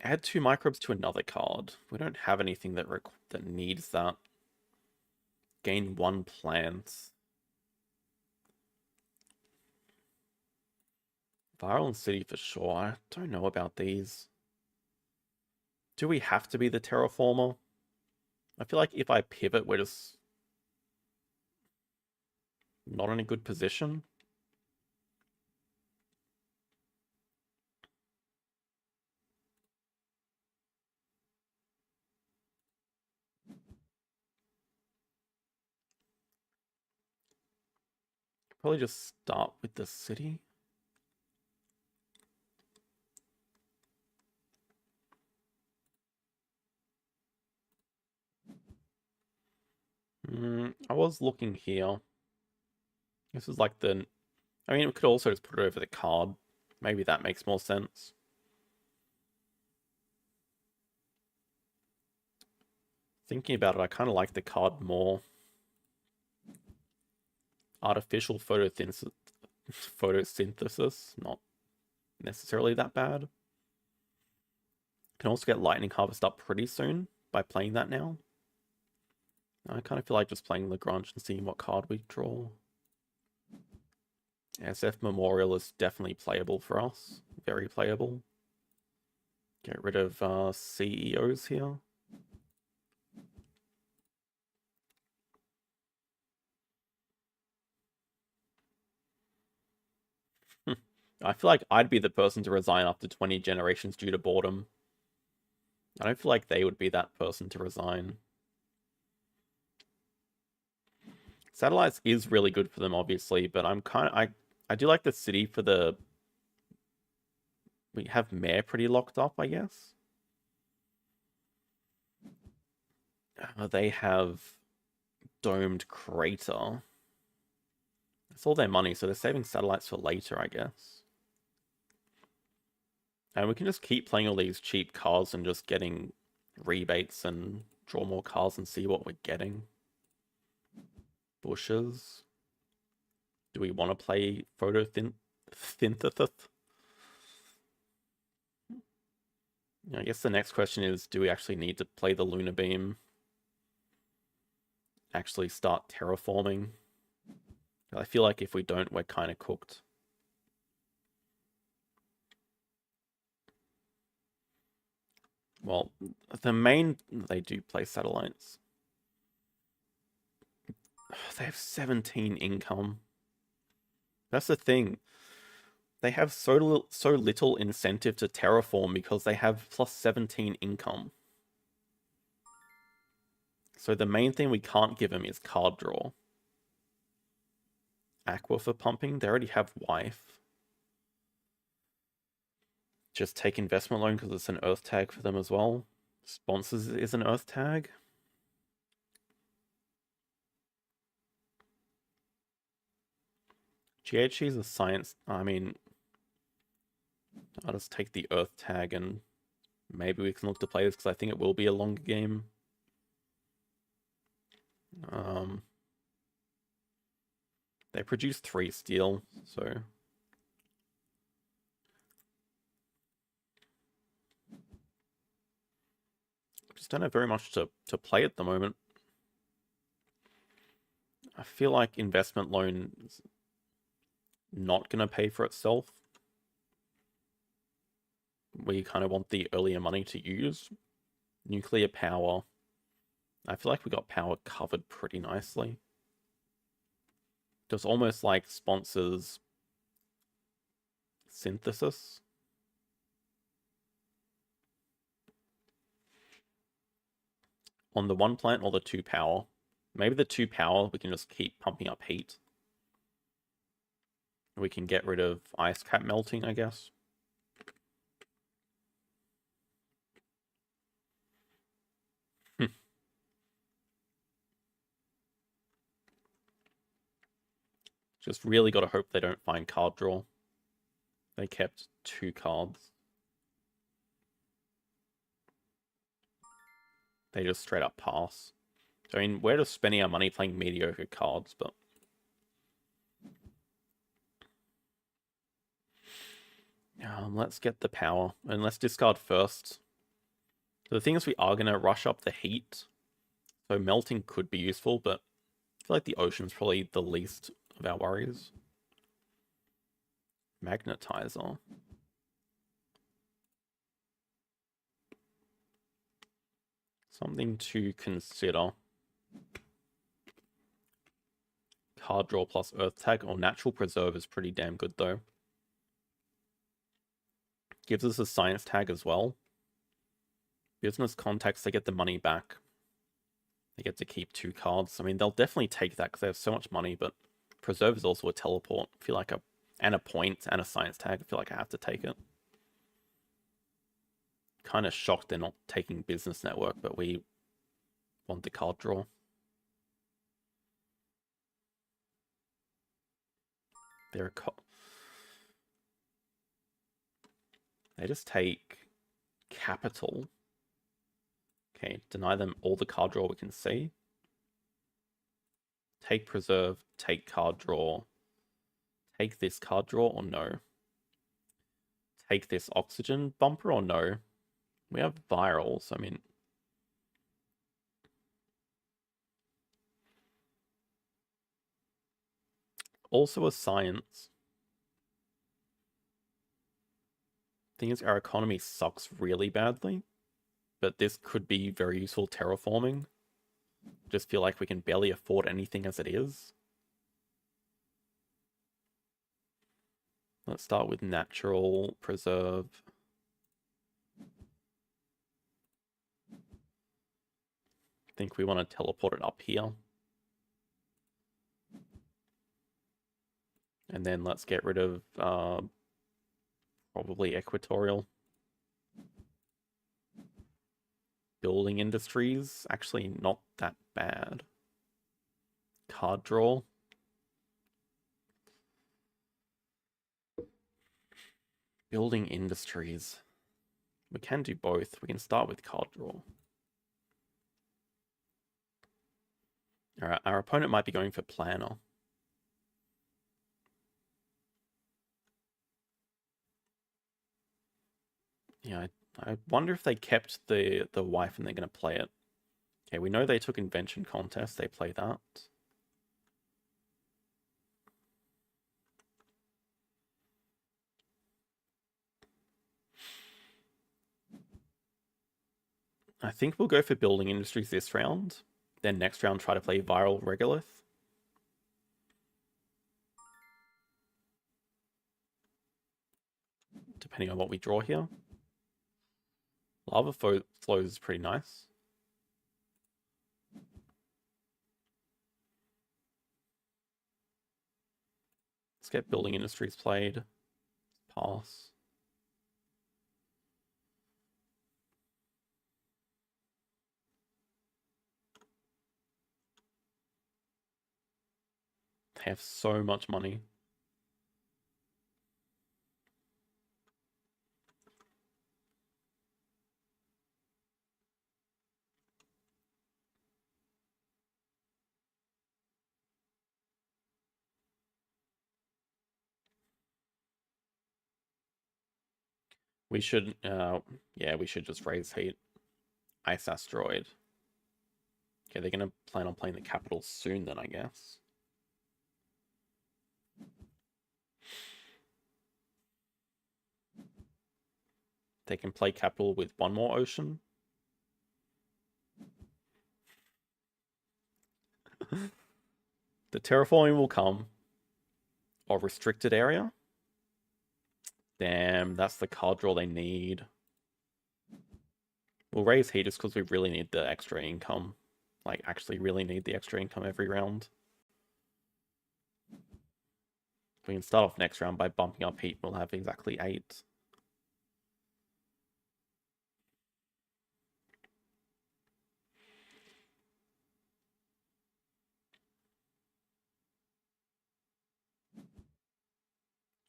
Add 2 microbes to another card. We don't have anything that needs that. Gain 1 plant. Viral and City for sure. I don't know about these. Do we have to be the Terraformer? I feel like if I pivot, we're just not in a good position. Probably just start with the city. I was looking here. This is like the... I mean, we could also just put it over the card. Maybe that makes more sense. Thinking about it, I kind of like the card more. Artificial photosynthesis, not necessarily that bad. Can also get Lightning Harvest up pretty soon by playing that now. I kind of feel like just playing Lagrange and seeing what card we draw. SF Memorial is definitely playable for us. Very playable. Get rid of CEOs here. I feel like I'd be the person to resign after 20 generations due to boredom. I don't feel like they would be that person to resign. Satellites is really good for them, obviously, but I do like the city for the... We have Mayor pretty locked up, I guess. They have Domed Crater. It's all their money, so they're saving satellites for later, I guess. And we can just keep playing all these cheap cars and just getting rebates and draw more cars and see what we're getting. Bushes. Do we want to play photosynthesis? I guess the next question is, do we actually need to play the lunar beam? Actually start terraforming? I feel like if we don't, we're kind of cooked. Well, they do play satellites. They have 17 income. That's the thing. They have so little incentive to terraform because they have plus 17 income. So the main thing we can't give them is card draw. Aqua for pumping. They already have wife. Just take investment loan because it's an earth tag for them as well. Sponsors is an earth tag. GHC is a science. I mean, I'll just take the earth tag and maybe we can look to play this because I think it will be a longer game. They produce 3 steel, so... Just don't have very much to play at the moment. I feel like investment loan is not going to pay for itself. We kind of want the earlier money to use. Nuclear power. I feel like we got power covered pretty nicely. Just almost like sponsors synthesis. On the 1 plant or the 2 power. Maybe the 2 power, we can just keep pumping up heat. We can get rid of ice cap melting, I guess. Just really got to hope they don't find card draw. They kept 2 cards. They just straight up pass. So, I mean, we're just spending our money playing mediocre cards, but... let's get the power. And let's discard first. So the thing is, we are going to rush up the heat. So melting could be useful, but I feel like the ocean's probably the least of our worries. Magnetizer. Something to consider. Card draw plus earth tag or natural preserve is pretty damn good though. Gives us a science tag as well. Business contacts, they get the money back. They get to keep 2 cards. I mean, they'll definitely take that because they have so much money, but preserve is also a teleport. I feel like and a point and a science tag. I feel like I have to take it. Kind of shocked they're not taking business network, but we want the card draw. They're they just take capital. Okay, deny them all the card draw we can see. Take preserve, take card draw. Take this card draw or no? Take this oxygen bumper or no? We have virals, I mean... Also a science. Thing is, our economy sucks really badly, but this could be very useful terraforming. Just feel like we can barely afford anything as it is. Let's start with natural preserve. I think we want to teleport it up here. And then let's get rid of probably equatorial. Building industries, actually not that bad. Card draw. Building industries. We can do both. We can start with card draw. Alright, our opponent might be going for planner. Yeah, I wonder if they kept the wife and they're going to play it. Okay, we know they took Invention Contest. They play that. I think we'll go for Building Industries this round. Then next round try to play Viral Regolith. Depending on what we draw here. Lava Flows is pretty nice. Let's get Building Industries played. Pass. They have so much money. We should, yeah, we should just raise heat. Ice Asteroid. Okay, they're going to plan on playing the capital soon then, I guess. They can play capital with one more ocean. The terraforming will come. Or restricted area. Damn, that's the card draw they need. We'll raise heat just because we really need the extra income. Like, actually really need the extra income every round. We can start off next round by bumping up heat. We'll have exactly 8.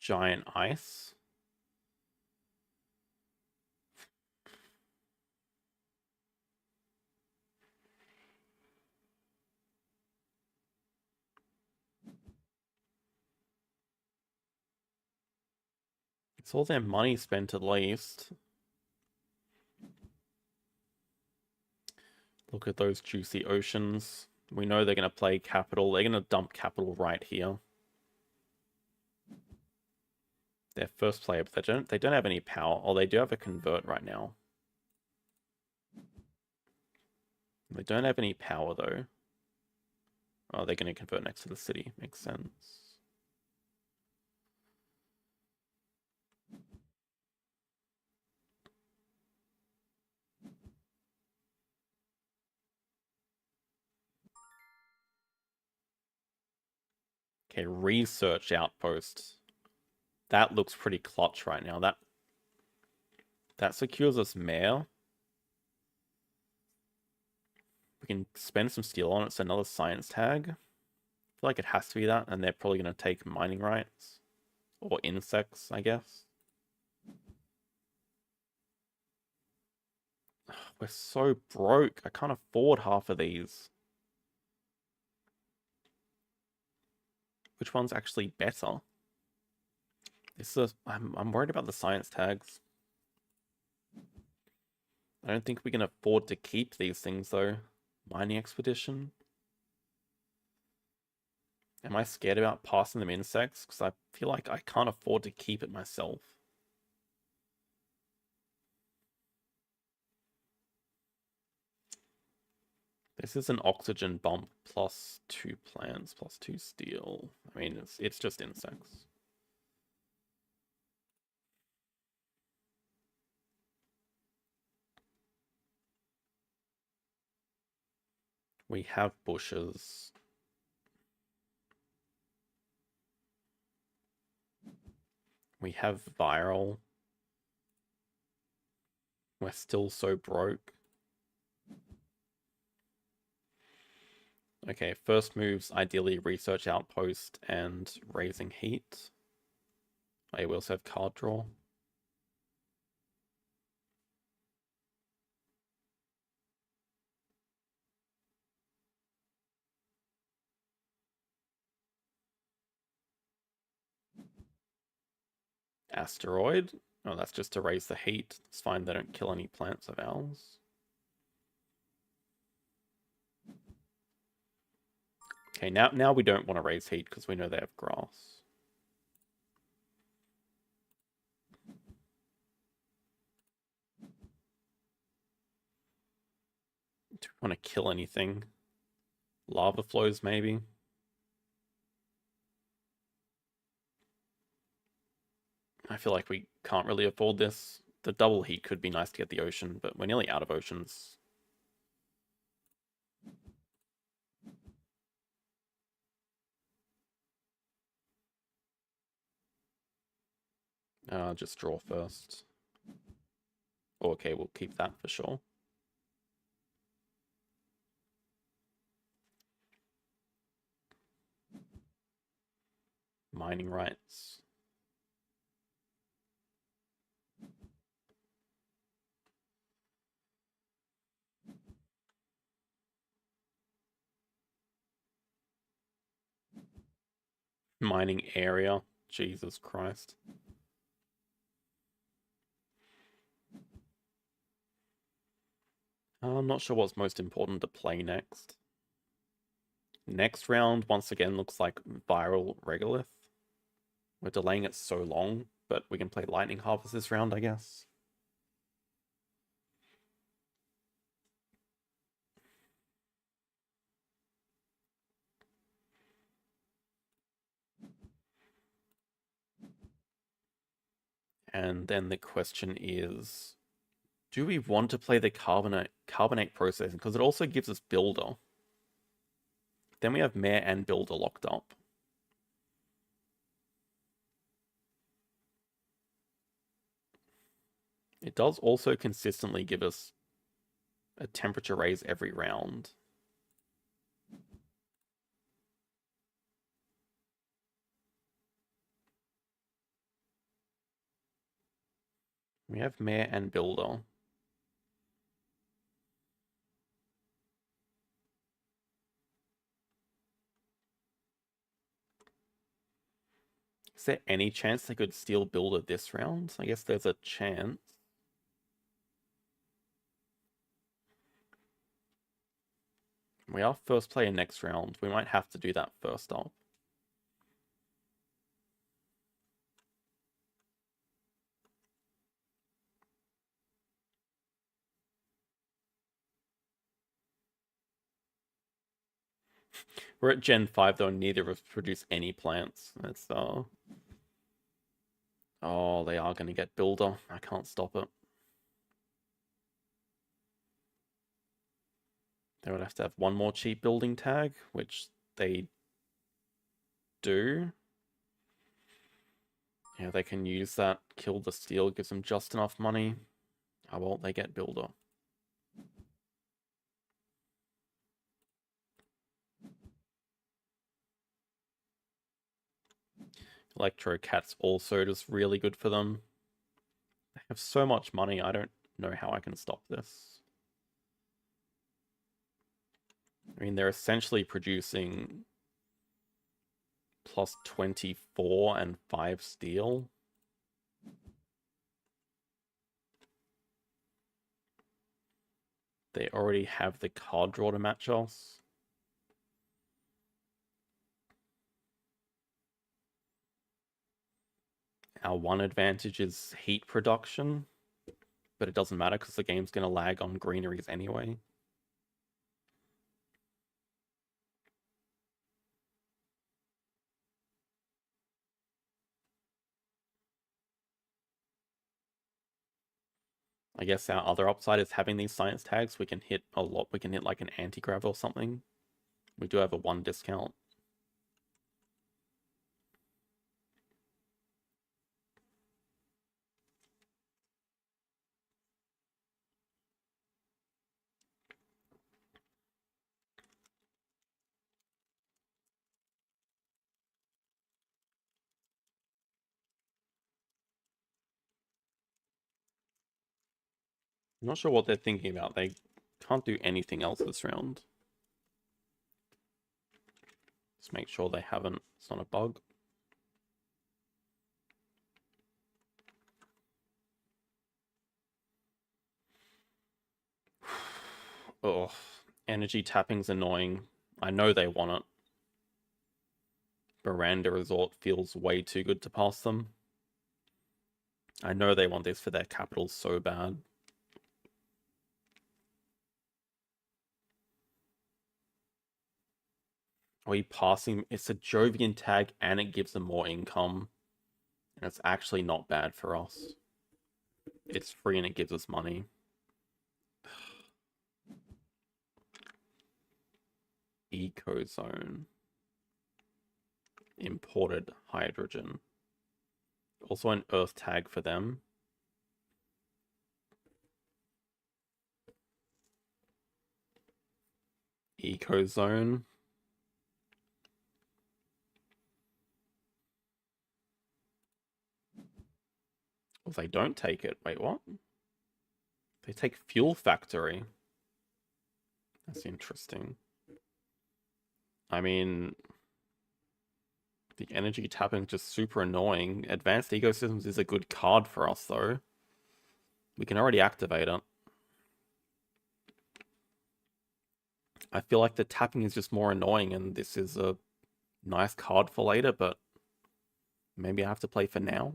Giant ice. It's all their money spent at least. Look at those juicy oceans. We know they're going to play capital. They're going to dump capital right here. Their first player, but they don't have any power. Oh, they do have a convert right now. They don't have any power though. Oh, they're going to convert next to the city. Makes sense. Okay, research outpost. That looks pretty clutch right now. That secures us mayor. We can spend some steel on it. It's another science tag. I feel like it has to be that, and they're probably going to take mining rights. Or insects, I guess. We're so broke. I can't afford half of these. Which one's actually better? I'm worried about the science tags. I don't think we can afford to keep these things though. Mining expedition. Am I scared about passing them insects? Because I feel like I can't afford to keep it myself. This is an oxygen bump plus 2 plants plus 2 steel. I mean, it's just insects. We have bushes. We have viral. We're still so broke. Okay, first moves, ideally research outpost and raising heat. I will also have card draw. Asteroid. Oh, that's just to raise the heat. It's fine, they don't kill any plants of ours. Okay, now we don't want to raise heat because we know they have grass. Do we want to kill anything? Lava flows, maybe? I feel like we can't really afford this. The double heat could be nice to get the ocean, but we're nearly out of oceans. Just draw first. Oh, okay, we'll keep that for sure. Mining rights. Mining area. Jesus Christ. I'm not sure what's most important to play next. Next round, once again, looks like viral regolith. We're delaying it so long, but we can play Lightning Harvest this round, I guess. And then the question is, do we want to play the carbonate processing? Because it also gives us builder. Then we have Mare and builder locked up. It does also consistently give us a temperature raise every round. We have Mare and builder. Is there any chance they could steal builder this round? I guess there's a chance. We are first player next round. We might have to do that first up. We're at Gen 5 though, neither of us produce any plants. That's oh, they are gonna get builder. I can't stop it. They would have to have one more cheap building tag, which they do. Yeah, they can use that, kill the steel, gives them just enough money. Oh well, they get builder. Electro Cat's also just really good for them. They have so much money, I don't know how I can stop this. I mean, they're essentially producing plus 24 and 5 steel. They already have the card draw to match us. Our one advantage is heat production, but it doesn't matter because the game's going to lag on greeneries anyway. I guess our other upside is having these science tags. We can hit a lot. We can hit like an anti-grav or something. We do have a 1 discount. I'm not sure what they're thinking about. They can't do anything else this round. Just make sure they haven't. It's not a bug. Ugh. Energy tapping's annoying. I know they want it. Veranda Resort feels way too good to pass them. I know they want this for their capital so bad. Are we passing? It's a Jovian tag and it gives them more income. And it's actually not bad for us. It's free and it gives us money. Ecozone. Imported hydrogen. Also an earth tag for them. Ecozone. Well, they don't take it. Wait, what? They take Fuel Factory. That's interesting. I mean, the energy tapping just super annoying. Advanced Ecosystems is a good card for us, though. We can already activate it. I feel like the tapping is just more annoying, and this is a nice card for later, but maybe I have to play for now.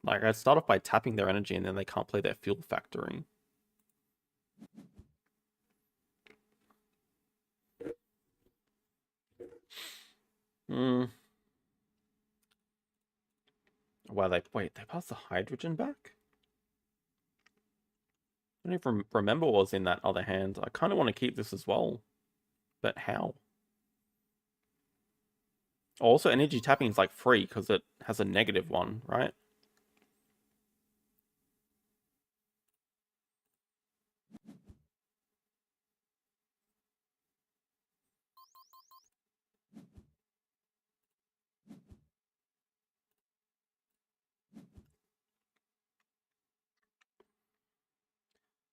Like, I start off by tapping their energy, and then they can't play their Fuel Factory. Hmm. Wow, they passed the hydrogen back? I don't even remember what was in that other hand. I kind of want to keep this as well. But how? Also, energy tapping is like free because it has a -1, right?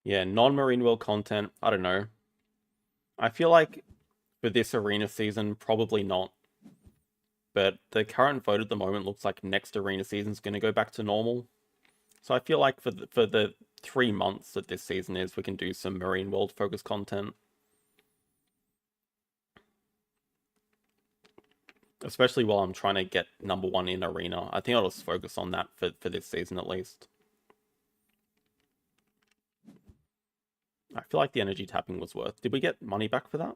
Yeah, non-marine world content. I don't know. I feel like for this arena season, probably not. But the current vote at the moment looks like next arena season is going to go back to normal. So I feel like for the 3 months that this season is, we can do some marine world focused content. Especially while I'm trying to get #1 in arena. I think I'll just focus on that for this season at least. I feel like the energy tapping was worth. Did we get money back for that?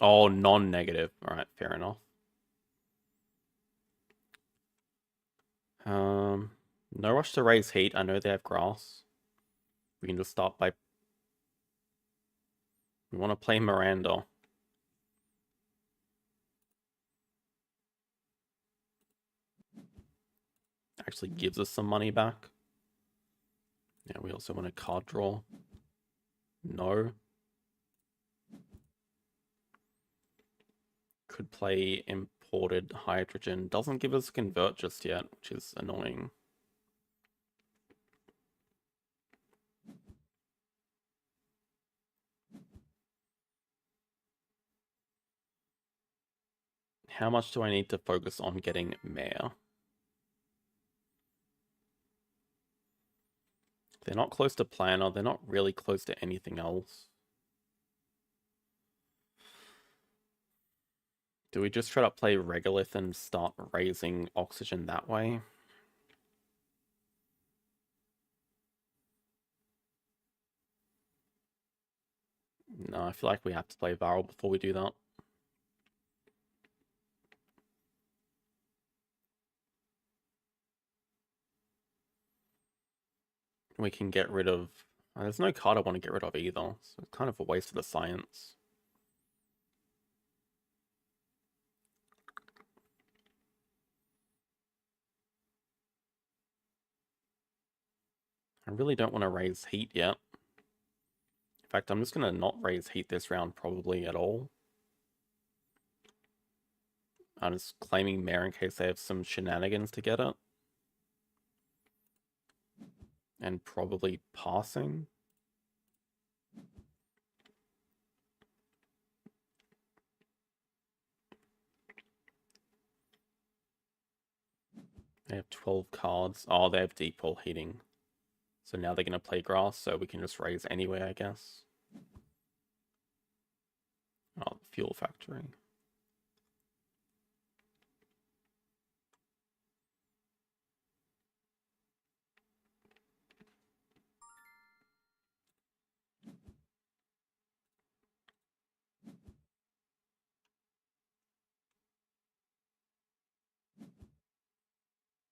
Oh, non-negative. All right, fair enough. No rush to raise heat. I know they have grass. We can just start by... We want to play Miranda. Actually gives us some money back. Yeah, we also want a card draw. No. Could play imported hydrogen. Doesn't give us convert just yet, which is annoying. How much do I need to focus on getting mayor? They're not close to planner. They're not really close to anything else. Do we just try to play Regolith and start raising oxygen that way? No, I feel like we have to play Varel before we do that. we can get rid of... there's no card I want to get rid of either, so it's kind of a waste of the science. I really don't want to raise heat yet. In fact, I'm just going to not raise heat this round probably at all. I'm just claiming Mare in case they have some shenanigans to get it. And probably passing. They have 12 cards. Oh, they have deep wall heating. So now they're going to play grass, so we can just raise anyway, I guess. Oh, fuel factory.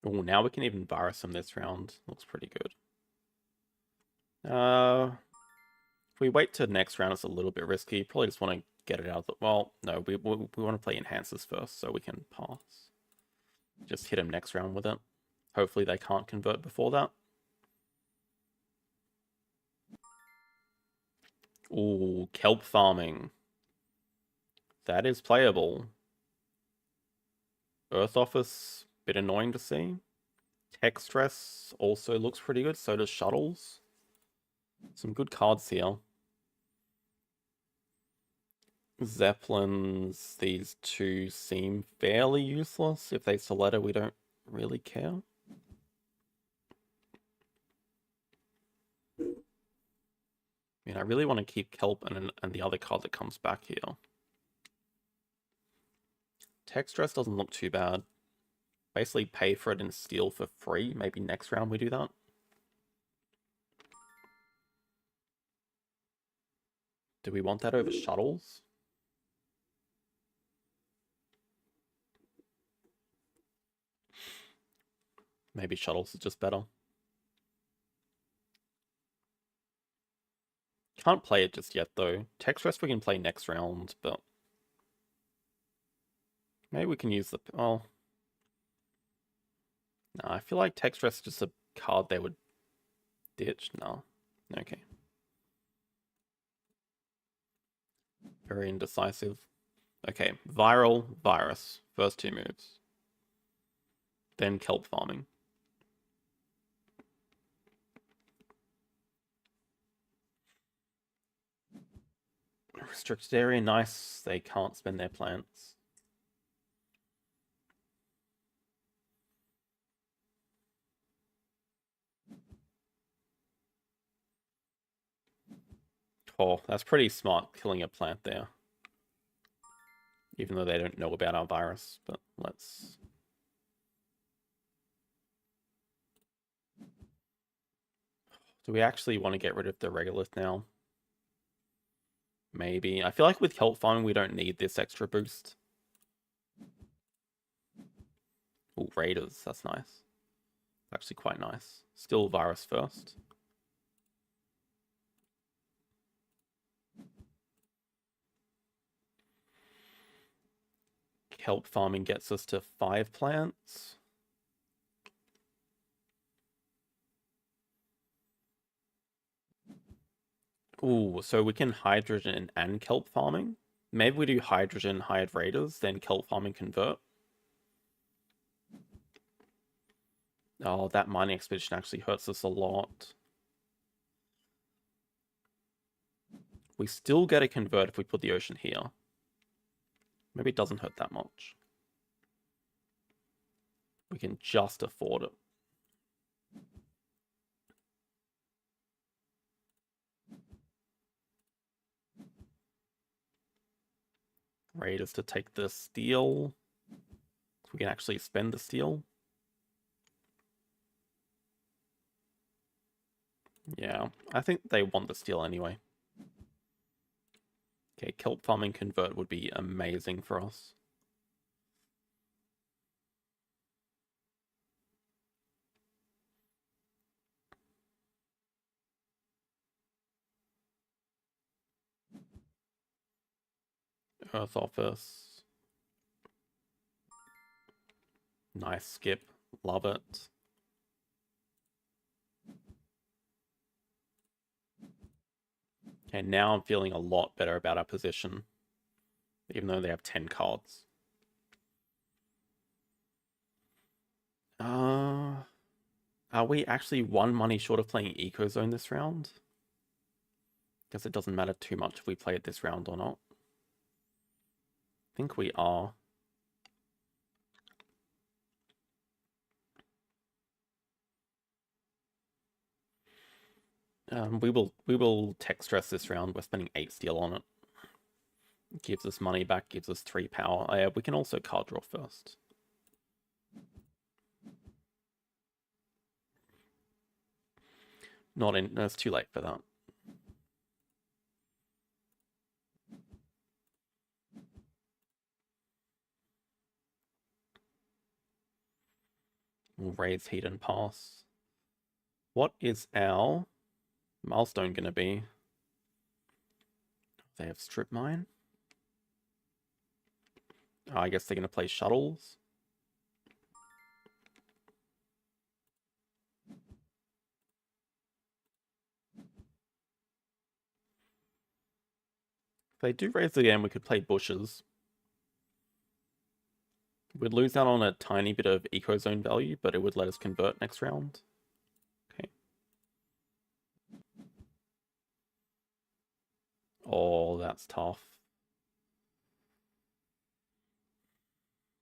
Oh, now we can even virus them this round. Looks pretty good. If we wait to next round, it's a little bit risky. Probably just want to get it out of the... Well, no, we want to play enhancers first so we can pass. Just hit them next round with it. Hopefully they can't convert before that. Ooh, kelp farming. That is playable. Earth Office, bit annoying to see. Tech Stress also looks pretty good, so does Shuttles. Some good cards here. Zeppelins, these two seem fairly useless. If they Soletta, we don't really care. I mean, I really want to keep Kelp and the other card that comes back here. Tech Stress doesn't look too bad. Basically pay for it and steal for free. Maybe next round we do that. Do we want that over Shuttles? Maybe Shuttles is just better. Can't play it just yet, though. Tech Stress we can play next round, but... maybe we can use the... well... no, I feel like Tech Stress is just a card they would ditch. No. Okay. Very indecisive. Okay, Viral, Virus. First two moves. Then Kelp farming. Restricted area, nice. They can't spend their plants. Oh, that's pretty smart, killing a plant there. Even though they don't know about our virus, but let's... do we actually want to get rid of the Regolith now? Maybe. I feel like with Kelp farming, we don't need this extra boost. Oh, Raiders, that's nice. Actually quite nice. Still virus first. Kelp farming gets us to 5 plants. Ooh, so we can hydrogen and kelp farming. Maybe we do hydrogen, hide raiders, then kelp farming convert. Oh, that mining expedition actually hurts us a lot. We still get a convert if we put the ocean here. Maybe it doesn't hurt that much. We can just afford it. Raiders to take the steel. We can actually spend the steel. Yeah, I think they want the steel anyway. Okay, kelp farming convert would be amazing for us. Earth Office. Nice skip. Love it. Okay, now I'm feeling a lot better about our position. Even though they have 10 cards. Are we actually one money short of playing Ecozone this round? Guess it doesn't matter too much if we play it this round or not. I think we are. We will tech stress this round. We're spending 8 steel on it. Gives us money back, gives us 3 power. We can also card draw first. Not in. No, it's too late for that. We'll raise, heat, and pass. What is our milestone going to be? They have strip mine. Oh, I guess they're going to play shuttles. If they do raise the game, we could play bushes. We'd lose out on a tiny bit of Ecozone value, but it would let us convert next round. Okay. Oh, that's tough.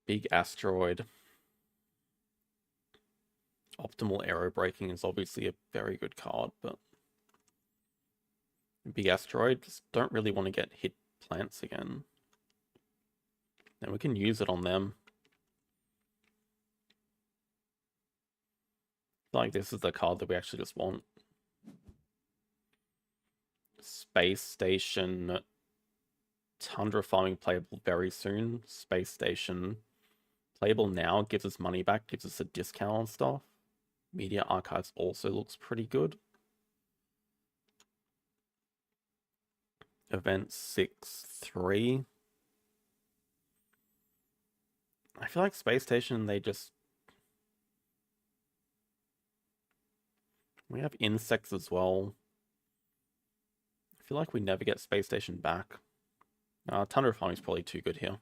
Big asteroid. Optimal arrow braking is obviously a very good card, but big asteroid, just don't really want to get hit plants again. And we can use it on them. Like this is the card that we actually just want. Space Station. Tundra farming playable very soon. Space Station playable now, gives us money back, gives us a discount on stuff. Media Archives also looks pretty good. Event 6-3. I feel like Space Station, they just... We have insects as well. I feel like we never get Space Station back. Tundra farming is probably too good here.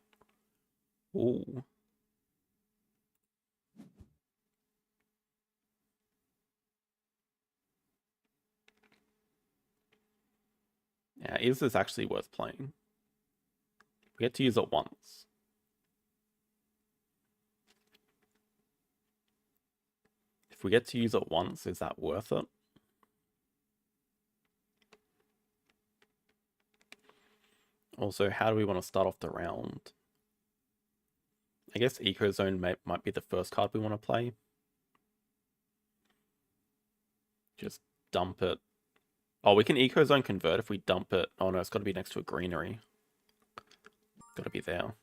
Ooh. Yeah, is this actually worth playing? We get to use it once. If we get to use it once, is that worth it? Also, how do we want to start off the round? I guess Ecozone might be the first card we want to play. Just dump it. Oh, we can Ecozone convert if we dump it. Oh no, it's got to be next to a greenery. Got to be there.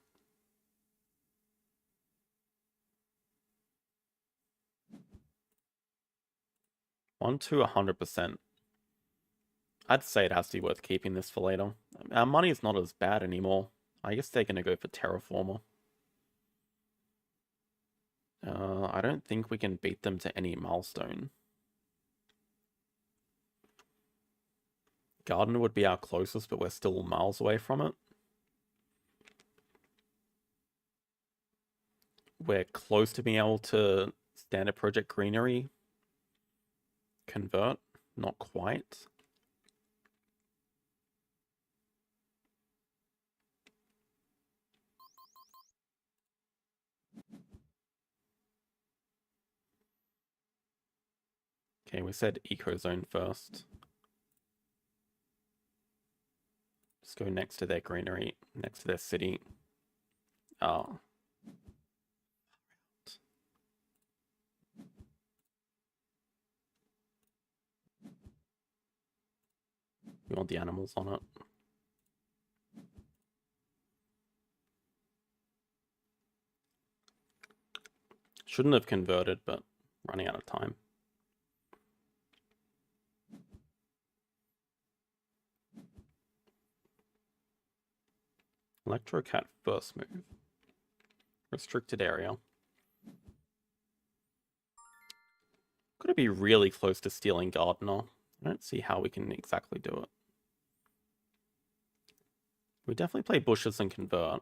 One to 100%. I'd say it has to be worth keeping this for later. Our money is not as bad anymore. I guess they're going to go for Terraformer. I don't think we can beat them to any milestone. Gardener would be our closest, but we're still miles away from it. We're close to being able to standard project greenery convert. Not quite. Okay, we said Ecozone first. Just go next to their greenery, next to their city. Oh. We want the animals on it. Shouldn't have converted, but running out of time. Electrocat first move. Restricted area. Could it be really close to stealing Gardener? I don't see how we can exactly do it. We definitely play bushes and convert.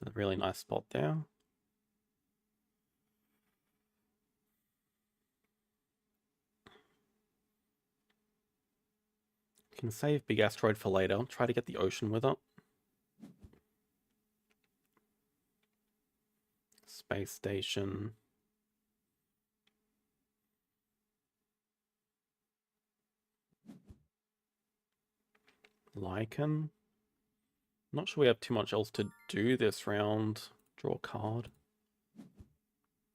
A really nice spot there. Can save Big Asteroid for later. Try to get the ocean with it. Space Station. Lycan. Not sure we have too much else to do this round. Draw a card.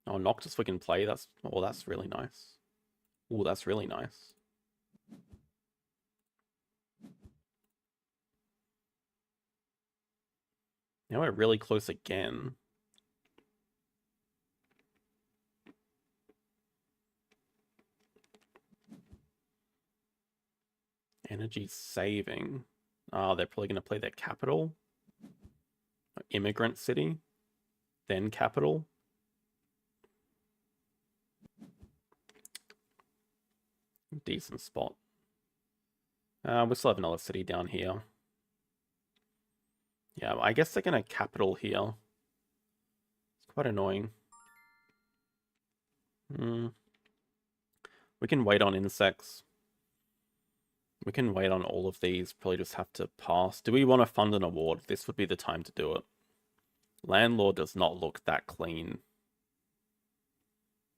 Oh, Noctis we can play. That's really nice. Oh, that's really nice. Now we're really close again. Energy saving. Ah, they're probably going to play their capital. Immigrant city. Then capital. Decent spot. We still have another city down here. Yeah, I guess they're going to capital here. It's quite annoying. We can wait on insects. We can wait on all of these. Probably just have to pass. Do we want to fund an award? This would be the time to do it. Landlord does not look that clean.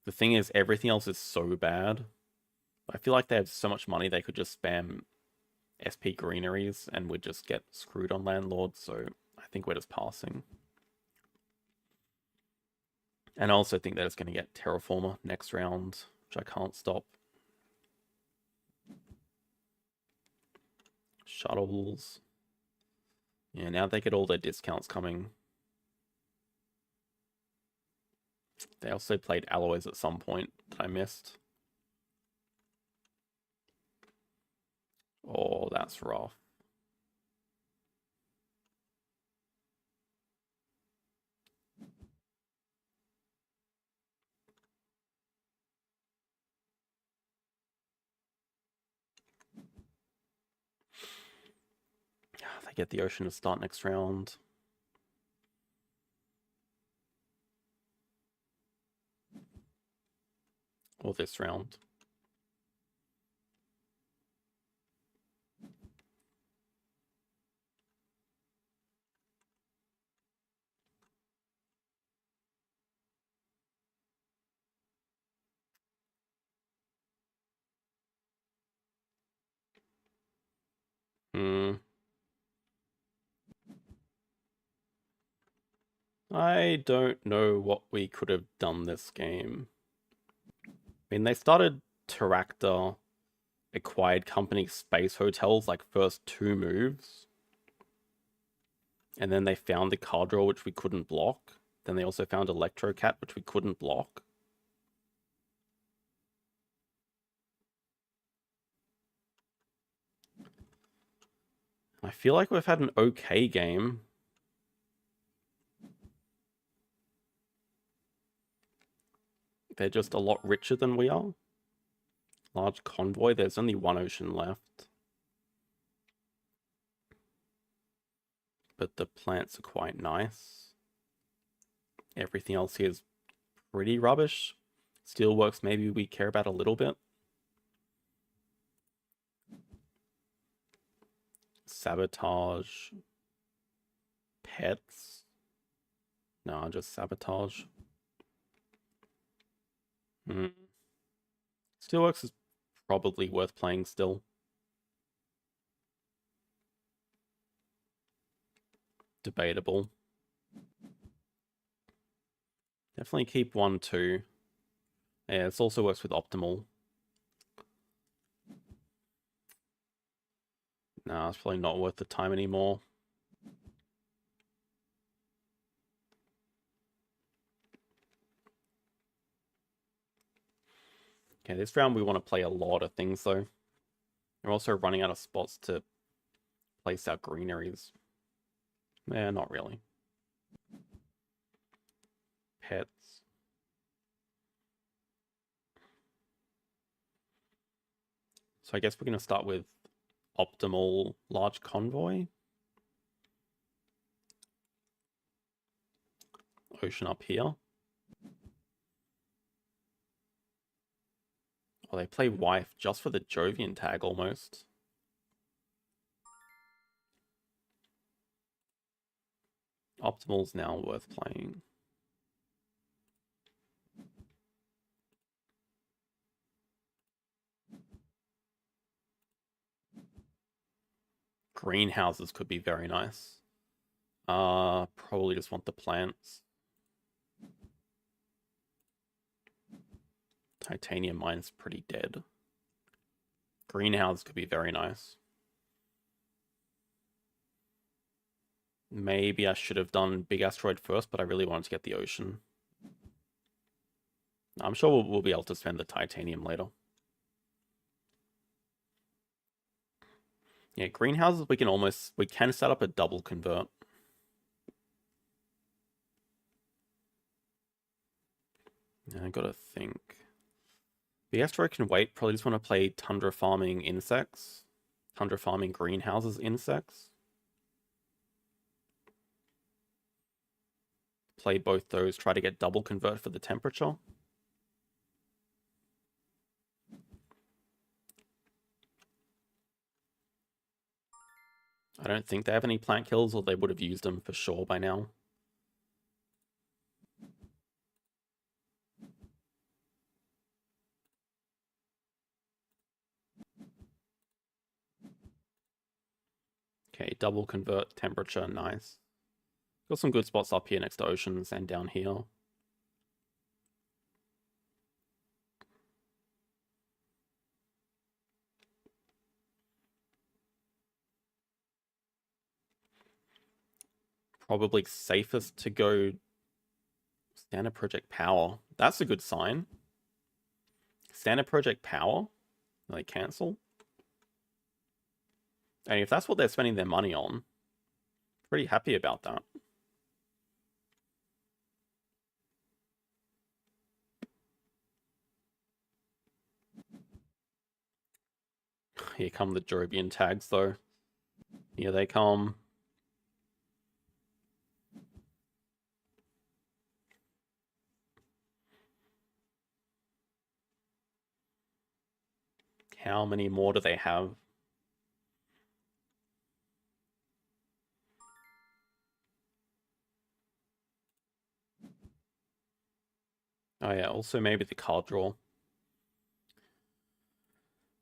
The thing is, everything else is so bad. I feel like they have so much money they could just spam SP greeneries and we'd just get screwed on Landlord, so I think we're just passing. And I also think they're just going to get Terraformer next round, which I can't stop. Shuttles. Yeah, now they get all their discounts coming. They also played alloys at some point that I missed. Oh, that's rough. They get the ocean to start next round. Or this round. I don't know what we could have done this game. I mean, they started Terractor, acquired company Space Hotels like first 2 moves. And then they found the card draw, which we couldn't block. Then they also found Electrocat, which we couldn't block. I feel like we've had an okay game. They're just a lot richer than we are. Large convoy. There's only 1 ocean left. But the plants are quite nice. Everything else here is pretty rubbish. Steelworks maybe we care about a little bit. Sabotage. Pets. No, just sabotage. Steelworks is probably worth playing still. Debatable. Definitely keep 1, 2. Yeah, this also works with optimal. Nah, it's probably not worth the time anymore. Okay, this round we want to play a lot of things though. We're also running out of spots to place our greeneries. Not really. Pets. So I guess we're going to start with optimal large convoy. Ocean up here. Oh, they play wife just for the Jovian tag almost. Optimal's now worth playing. Greenhouses could be very nice. Probably just want the plants. Titanium mine's pretty dead. Greenhouse could be very nice. Maybe I should have done big asteroid first, but I really wanted to get the ocean. I'm sure we'll be able to spend the titanium later. Yeah, greenhouses we can set up a double convert. I gotta think. The asteroid can wait. Probably just want to play tundra farming insects. Tundra farming greenhouses insects. Play both those. Try to get double convert for the temperature. I don't think they have any plant kills, or they would have used them for sure by now. Okay, double convert, temperature, nice. Got some good spots up here next to oceans and down here. Probably safest to go standard project power. That's a good sign. Standard project power? They cancel? And if that's what they're spending their money on, pretty happy about that. Here come the Jovian tags, though. Here they come. How many more do they have? Oh yeah, also maybe the card draw.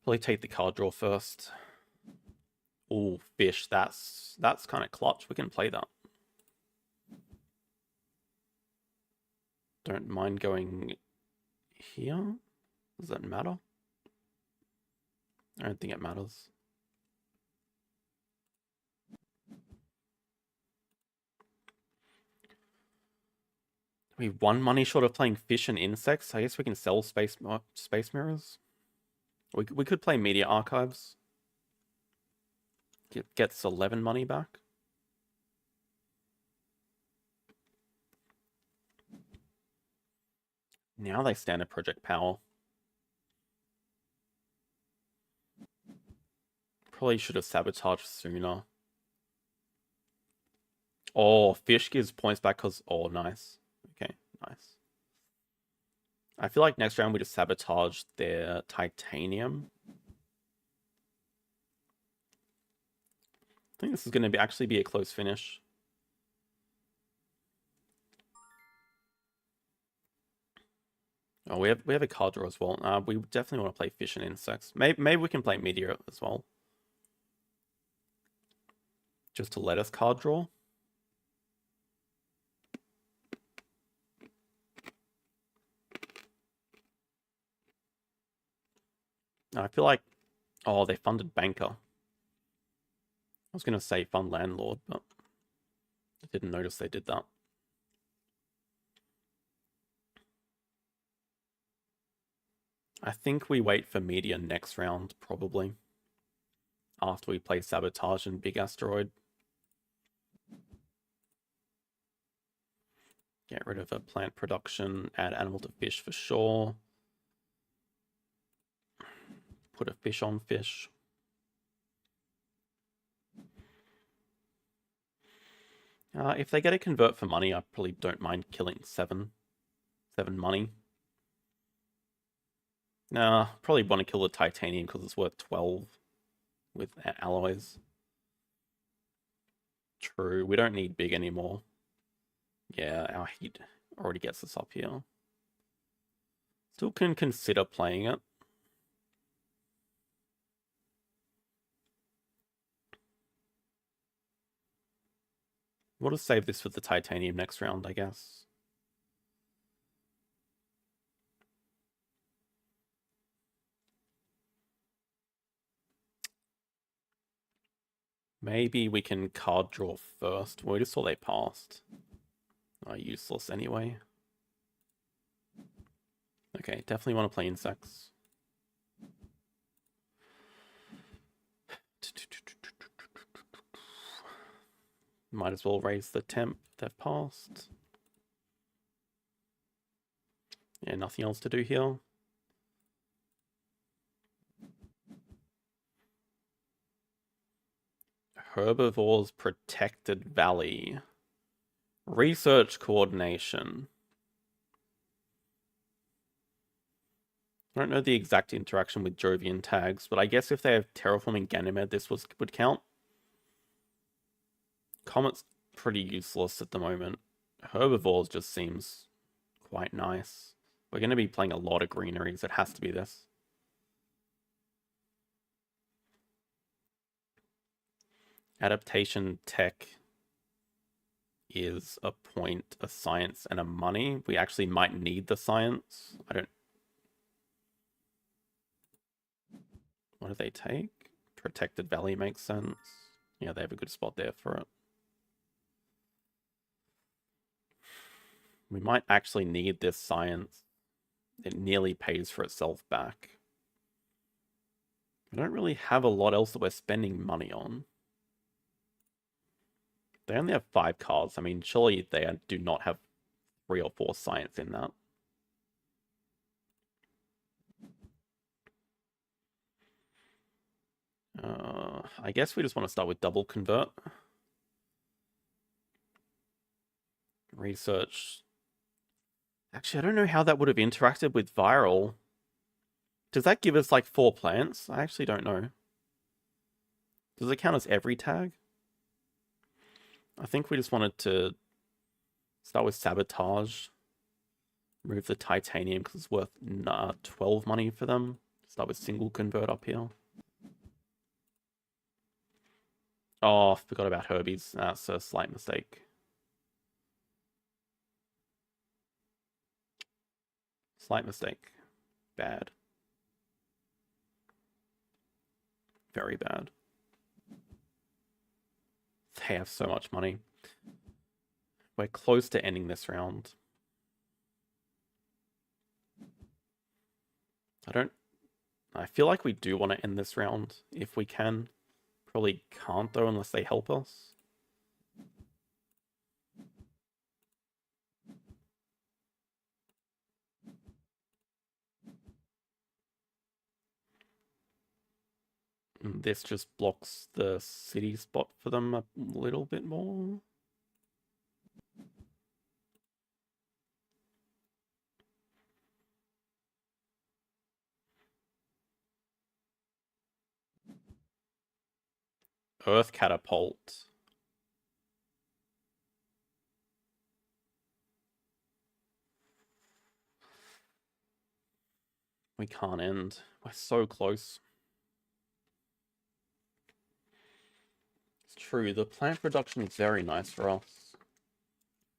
Probably take the card draw first. Ooh, fish. That's kind of clutch. We can play that. Don't mind going here. Does that matter? I don't think it matters. We have one money short of playing fish and insects. I guess we can sell space mirrors. We could play media archives. Gets 11 money back. Now they stand a project power. Probably should have sabotaged sooner. Oh, fish gives points back because... Oh, nice. Okay, nice. I feel like next round we just sabotage their titanium. I think this is going to actually be a close finish. Oh, we have a card draw as well. We definitely want to play fish and insects. Maybe we can play meteor as well. Just to let us card draw. I feel like... Oh, they funded banker. I was going to say fund landlord, but I didn't notice they did that. I think we wait for Meteor next round, probably. After we play Sabotage and Big Asteroid. Get rid of a plant production, add animal to fish for sure. Put a fish on fish. If they get a convert for money, I probably don't mind killing 7. 7 money. Nah, probably want to kill the titanium because it's worth 12 with alloys. True, we don't need big anymore. Yeah, our heat already gets us up here. Still can consider playing it. We'll just save this for the titanium next round, I guess. Maybe we can card draw first. Well, we just saw they passed. Oh, useless anyway. Okay, definitely want to play insects. Might as well raise the temp. They've passed. Yeah, nothing else to do here. Herbivores Protected Valley. Research Coordination. I don't know the exact interaction with Jovian tags, but I guess if they have Terraforming Ganymede, this would count. Comet's pretty useless at the moment. Herbivores just seems quite nice. We're going to be playing a lot of greeneries. It has to be this. Adaptation tech is a point, a science, and a money. We actually might need the science. I don't... What do they take? Protected Valley makes sense. Yeah, they have a good spot there for it. We might actually need this science. It nearly pays for itself back. We don't really have a lot else that we're spending money on. They only have 5 cards. I mean, surely they do not have 3 or 4 science in that. I guess we just want to start with double convert. Research. Actually, I don't know how that would have interacted with viral. Does that give us like 4 plants? I actually don't know. Does it count as every tag? I think we just wanted to start with Sabotage. Remove the titanium because it's worth 12 money for them. Start with single convert up here. Oh, forgot about Herbies. That's a slight mistake. Slight mistake. Bad. Very bad. They have so much money. We're close to ending this round. I feel like we do want to end this round if we can. Probably can't though unless they help us. And this just blocks the city spot for them a little bit more. Earth Catapult. We can't end. We're so close. It's true, the plant production is very nice for us.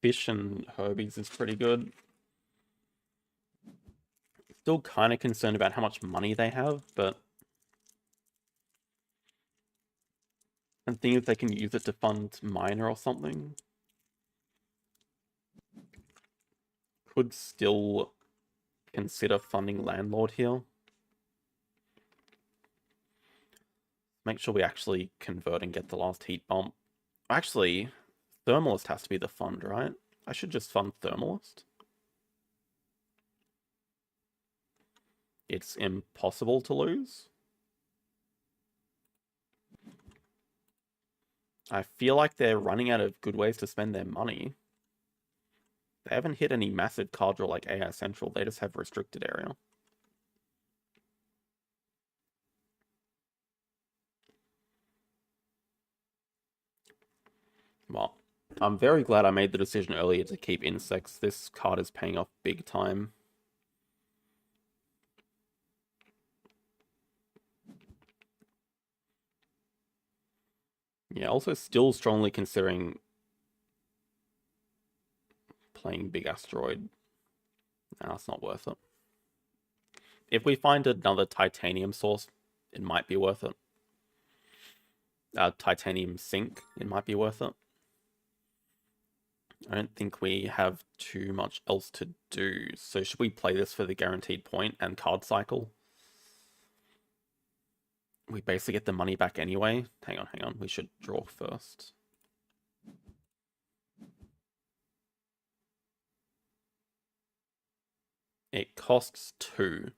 Fish and Herbies is pretty good. Still kind of concerned about how much money they have, but I'm thinking if they can use it to fund Miner or something. Could still consider funding Landlord here. Make sure we actually convert and get the last heat bump. Actually, Thermalist has to be the fund, right? I should just fund Thermalist. It's impossible to lose. I feel like they're running out of good ways to spend their money. They haven't hit any massive card draw like AI Central. They just have restricted area. Well, I'm very glad I made the decision earlier to keep insects. This card is paying off big time. Yeah, also still strongly considering playing Big Asteroid. Nah, it's not worth it. If we find another titanium source, it might be worth it. Titanium sink, it might be worth it. I don't think we have too much else to do. So should we play this for the guaranteed point and card cycle? We basically get the money back anyway. Hang on. We should draw first. It costs 2.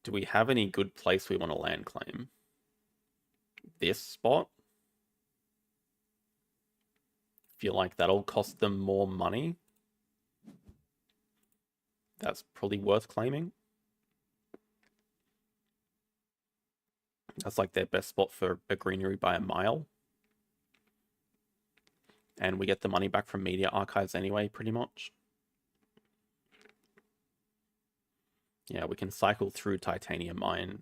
Do we have any good place we want to land claim? This spot? Feel like that'll cost them more money. That's probably worth claiming. That's like their best spot for a greenery by a mile. And we get the money back from media archives anyway, pretty much. Yeah, we can cycle through Titanium Mine.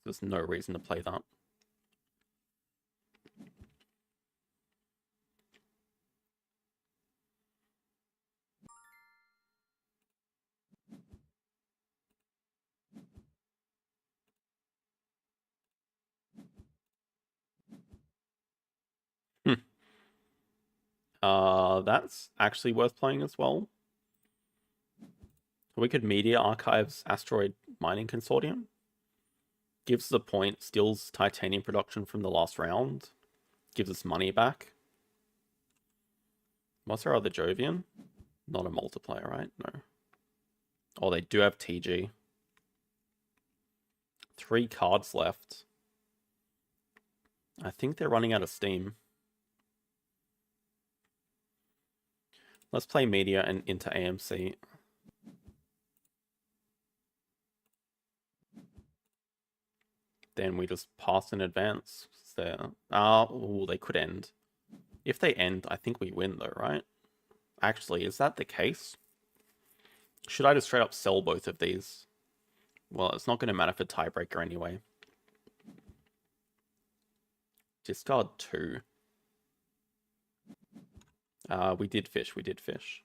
There's no reason to play that. That's actually worth playing as well. We could media archives Asteroid Mining Consortium. Gives us a point, steals titanium production from the last round. Gives us money back. What's our other Jovian? Not a multiplayer, right? No. Oh, they do have TG. 3 cards left. I think they're running out of steam. Let's play media and into AMC. Then we just pass in advance. There. Oh, they could end. If they end, I think we win though, right? Actually, is that the case? Should I just straight up sell both of these? Well, it's not going to matter for tiebreaker anyway. Discard 2. We did fish.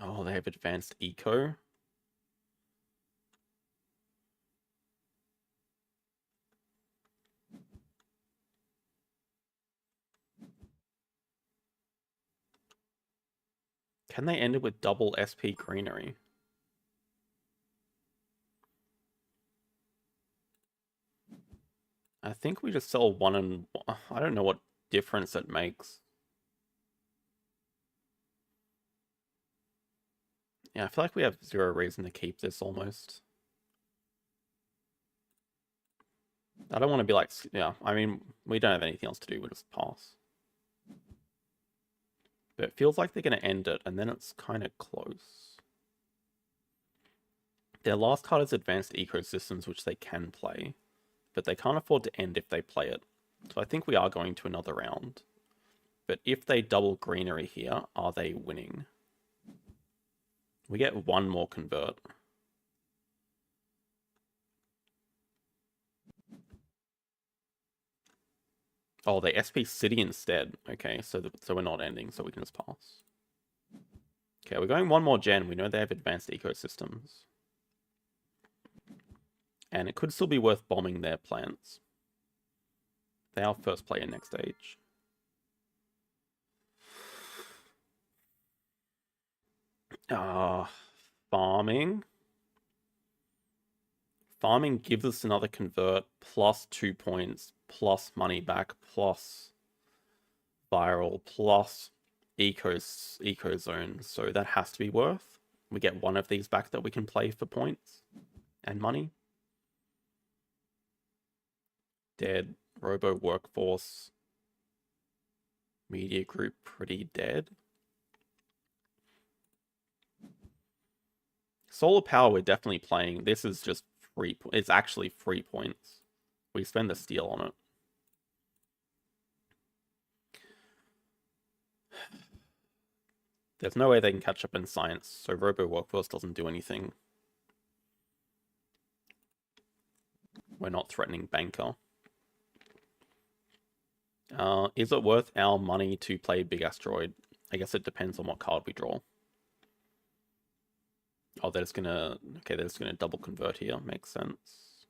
Oh, they have advanced eco. Can they end it with double SP greenery? I think we just sell 1 and... I don't know what difference it makes. Yeah, I feel like we have 0 reason to keep this almost. I don't want to be like... Yeah, I mean, we don't have anything else to do. We'll just pass. But it feels like they're going to end it, and then it's kind of close. Their last card is Advanced Ecosystems, which they can play. But they can't afford to end if they play it. So I think we are going to another round. But if they double greenery here, are they winning? We get 1 more convert. Oh, they SP City instead. Okay, so we're not ending, so we can just pass. Okay, we're going 1 more gen. We know they have advanced ecosystems. And it could still be worth bombing their plants. They are first player next stage. Farming. Farming gives us another convert, plus 2 points, plus money back, plus viral, plus eco zone. So that has to be worth. We get one of these back that we can play for points and money. Dead. Robo Workforce. Media Group, pretty dead. Solar Power, we're definitely playing. This is just free. It's actually 3 points. We spend the steel on it. There's no way they can catch up in science, so Robo Workforce doesn't do anything. We're not threatening Banker. Is it worth our money to play Big Asteroid? I guess it depends on what card we draw. Oh, they're just gonna... Okay, they're just gonna double convert here. Makes sense.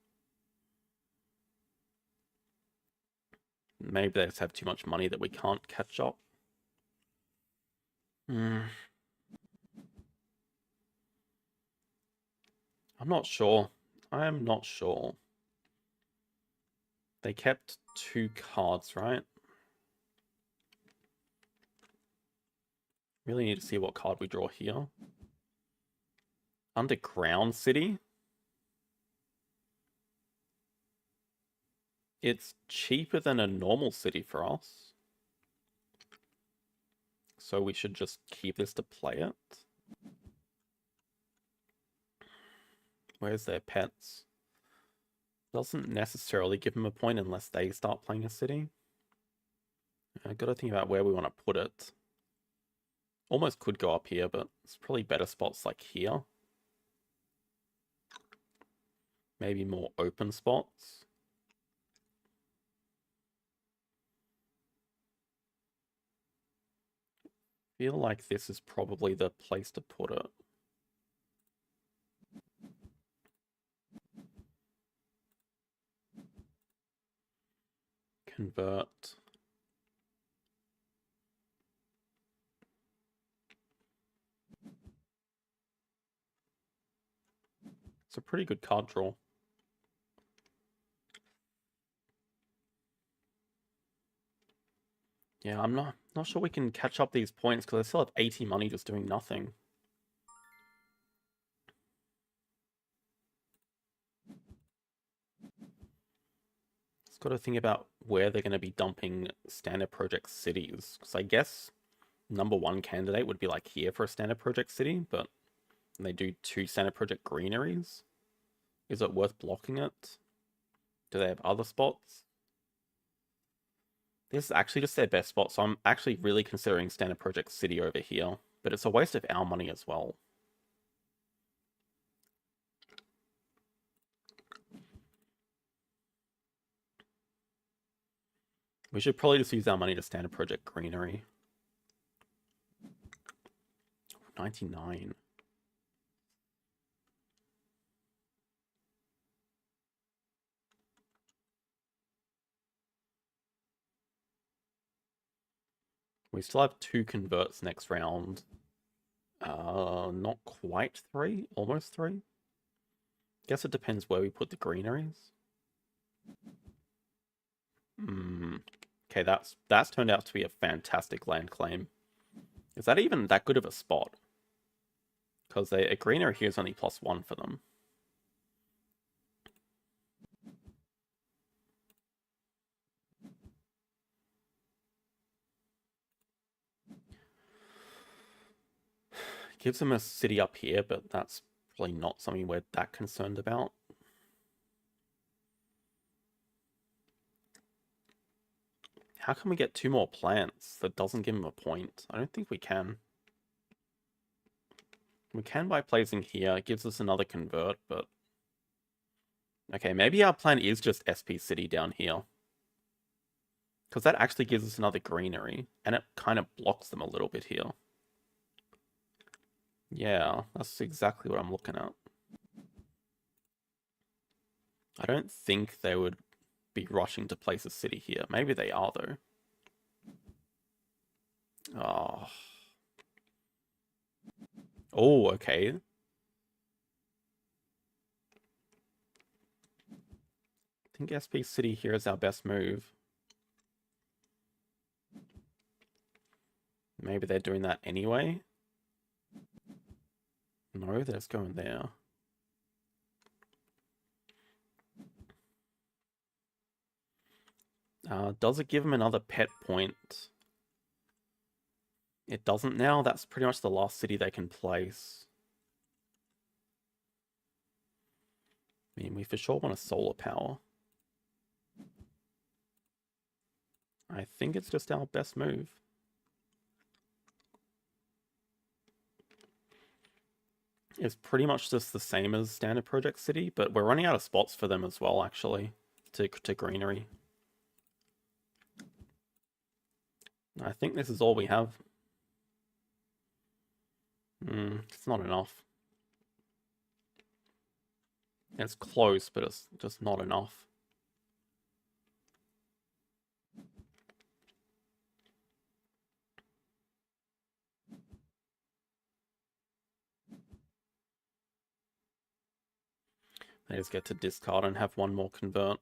Maybe they just have too much money that we can't catch up. I'm not sure. I am not sure. They kept 2 cards, right? Really need to see what card we draw here. Underground City. It's cheaper than a normal city for us. So we should just keep this to play it. Where's their pets? Doesn't necessarily give them a point unless they start playing a city. I gotta think about where we want to put it. Almost could go up here, but it's probably better spots like here. Maybe more open spots. Feel like this is probably the place to put it. Convert. It's a pretty good card draw. Yeah, I'm not sure we can catch up these points because I still have 80 money just doing nothing. Just got to think about where they're going to be dumping standard project cities. Because I guess number 1 candidate would be like here for a standard project city, but they do 2 standard project greeneries. Is it worth blocking it? Do they have other spots? This is actually just their best spot, so I'm actually really considering standard project city over here. But it's a waste of our money as well. We should probably just use our money to standard project greenery. 99. We still have 2 converts next round. Not quite 3, almost 3. Guess it depends where we put the greeneries. Okay, that's turned out to be a fantastic land claim. Is that even that good of a spot? Because a greenery here is only +1 for them. Gives them a city up here, but that's probably not something we're that concerned about. How can we get 2 more plants that doesn't give them a point? I don't think we can. We can by placing here. It gives us another convert, but... Okay, maybe our plan is just SP City down here. Because that actually gives us another greenery, and it kind of blocks them a little bit here. Yeah, that's exactly what I'm looking at. I don't think they would be rushing to place a city here. Maybe they are, though. Oh. Oh, okay. I think SP City here is our best move. Maybe they're doing that anyway. No, they're just going there. Does it give them another pet point? It doesn't now. That's pretty much the last city they can place. I mean, we for sure want a solar power. I think it's just our best move. It's pretty much just the same as standard Project City, but we're running out of spots for them as well, actually, to greenery. I think this is all we have. It's not enough. It's close, but it's just not enough. They just get to discard and have one more convert.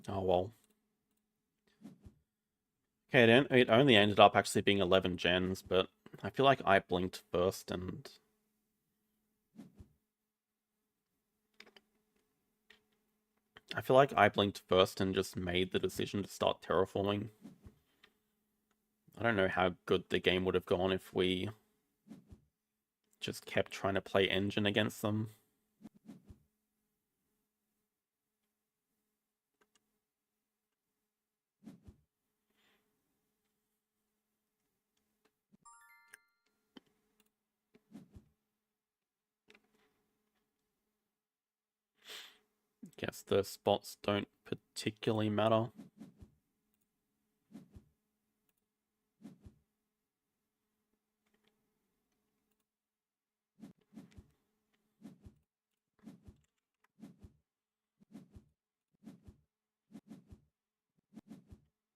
Oh well. Okay, it only ended up actually being 11 gens, but I feel like I blinked first and... I feel like I blinked first and just made the decision to start terraforming. I don't know how good the game would have gone if we just kept trying to play engine against them. Guess the spots don't particularly matter.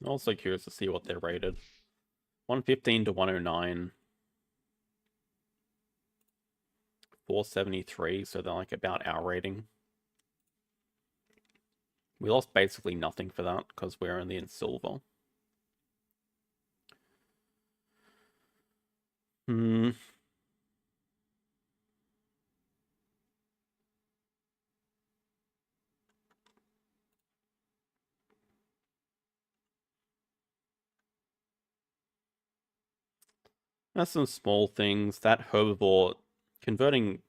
I'm also curious to see what they're rated. 115 to 109. 473, so they're like about our rating. We lost basically nothing for that because we're only in silver. That's some small things. That herbivore converting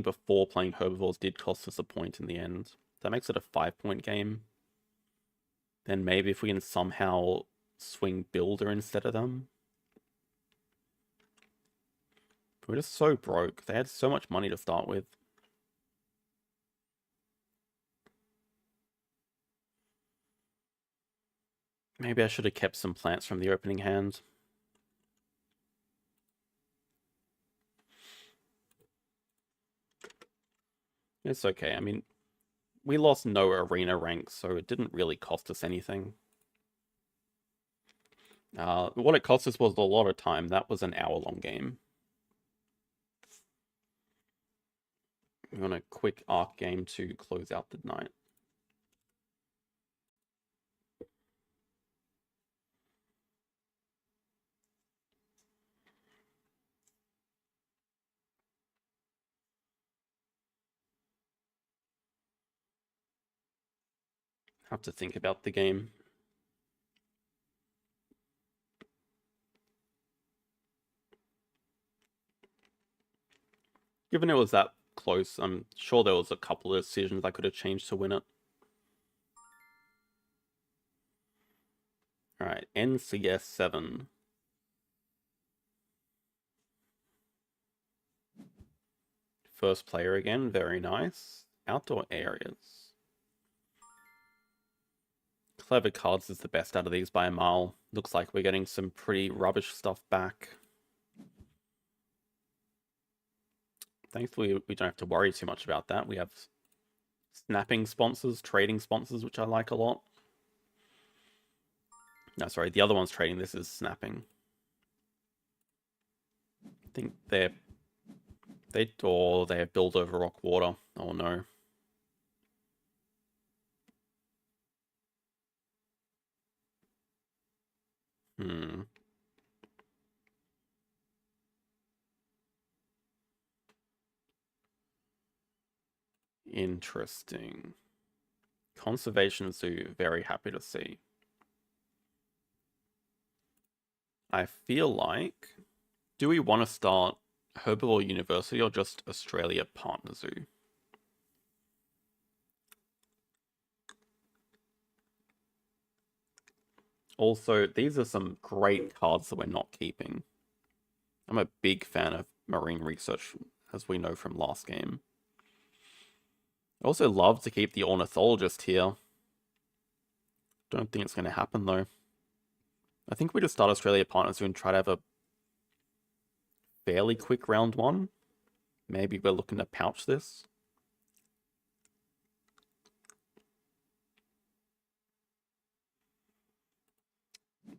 before playing herbivores did cost us a point in the end. That makes it a 5-point game. Then maybe if we can somehow swing builder instead of them. We're just so broke. They had so much money to start with. Maybe I should have kept some plants from the opening hand. It's okay. I mean, we lost no arena ranks, so it didn't really cost us anything. What it cost us was a lot of time. That was an hour-long game. We're on a quick Ark game to close out the night. Have to think about the game. Given it was that close, I'm sure there was a couple of decisions I could have changed to win it. Alright, NCS 7. First player again, very nice. Outdoor areas. Clever cards is the best out of these by a mile. Looks like we're getting some pretty rubbish stuff back. Thankfully, we don't have to worry too much about that. We have snapping sponsors, trading sponsors, which I like a lot. No, sorry, the other one's trading. This is snapping. I think they're They have build over rock water. Oh no. Hmm. Interesting. Conservation Zoo, very happy to see. I feel like, do we want to start Herbivore University or just Australia Partner Zoo? Also, these are some great cards that we're not keeping. I'm a big fan of marine research, as we know from last game. I also love to keep the ornithologist here. Don't think it's going to happen though. I think we just start Australia Partners and try to have a fairly quick round one. Maybe we're looking to pouch this.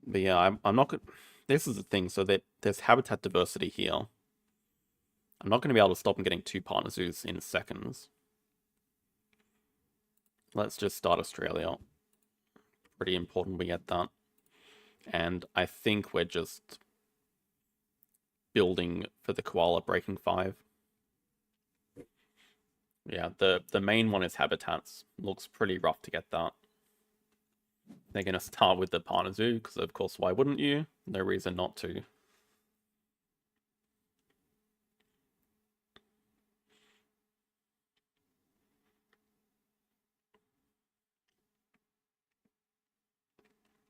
But yeah, I'm not good. This is the thing, so that there's habitat diversity here. I'm not going to be able to stop them getting 2 partner zoos in seconds. Let's just start Australia. Pretty important we get that. And I think we're just building for the koala breaking 5. Yeah, the main one is habitats. Looks pretty rough to get that. They're going to start with the partner zoo, because of course, why wouldn't you? No reason not to.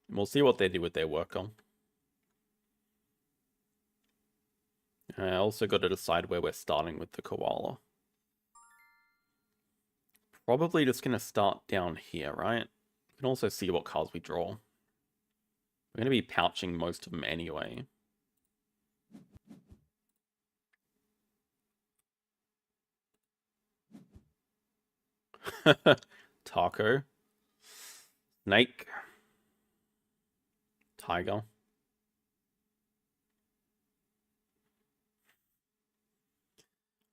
We'll see what they do with their worker. I also got to decide where we're starting with the koala. Probably just going to start down here, right? We can also see what cards we draw. We're going to be pouching most of them anyway. Taco. Snake. Tiger.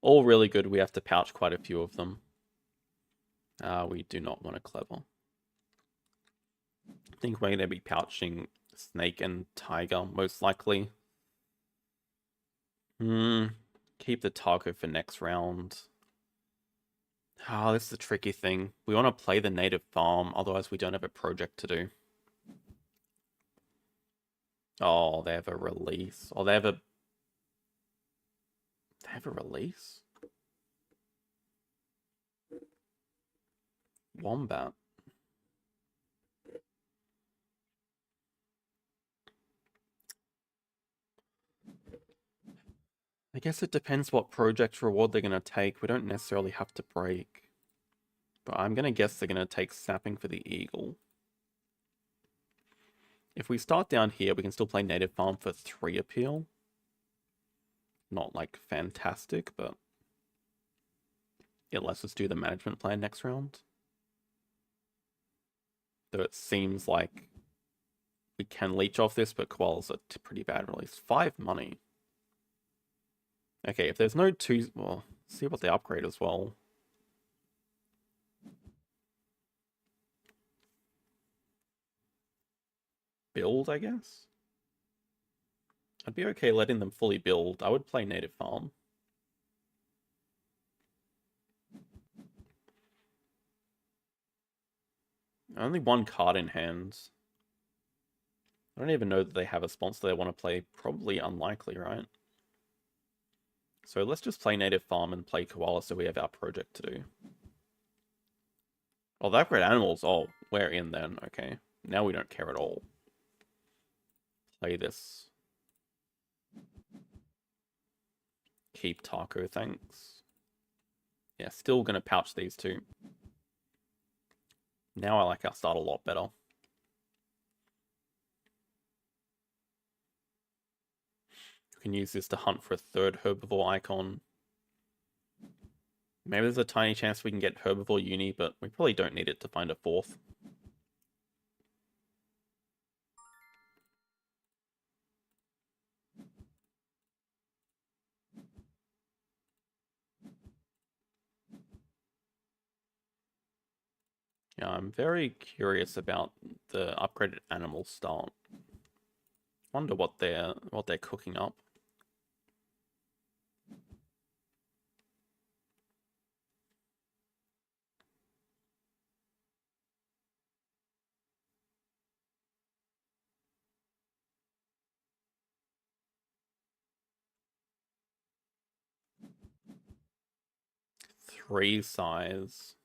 All really good. We have to pouch quite a few of them. We do not want a clever. I think we're going to be pouching snake and tiger, most likely. Keep the taco for next round. Oh, this is a tricky thing. We want to play the native farm, otherwise we don't have a project to do. Oh, they have a release. Oh, they have a release? Wombat. I guess it depends what project reward they're going to take. We don't necessarily have to break. But I'm going to guess they're going to take sapping for the eagle. If we start down here, we can still play native farm for 3 appeal. Not like fantastic, but it lets us do the management plan next round. Though it seems like we can leech off this, but koalas are pretty bad release. 5 money. Okay, if there's no 2... Well, see what they upgrade as well. Build, I guess? I'd be okay letting them fully build. I would play native farm. Only 1 card in hand. I don't even know that they have a sponsor they want to play. Probably unlikely, right? So let's just play native farm and play koala so we have our project to do. Oh, the upgrade animals. Oh, we're in then. Okay. Now we don't care at all. Play this. Keep taco, thanks. Yeah, still going to pouch these 2. Now I like our start a lot better. We can use this to hunt for a 3rd herbivore icon. Maybe there's a tiny chance we can get herbivore uni, but we probably don't need it to find a 4th. Yeah, I'm very curious about the upgraded animal start. Wonder what they're cooking up. Three size.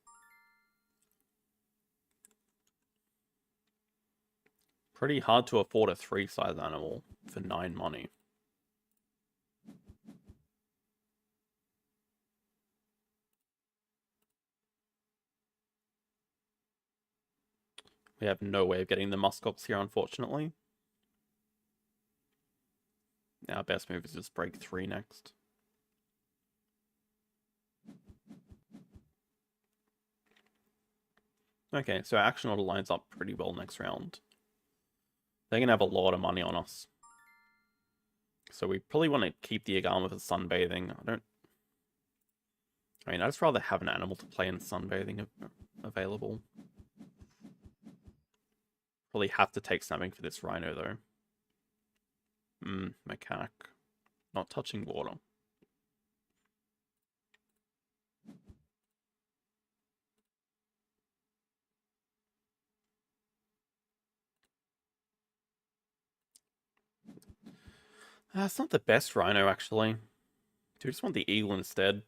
Pretty hard to afford a 3 size animal for 9 money. We have no way of getting the muskox here, unfortunately. Our best move is just break 3 next. Okay, so our action order lines up pretty well next round. They're going to have a lot of money on us. So we probably want to keep the Agama for sunbathing. I mean, I'd just rather have an animal to play in sunbathing available. Probably have to take snapping for this rhino, though. Macaque. Not touching water. It's not the best rhino, actually. Do we just want the eagle instead?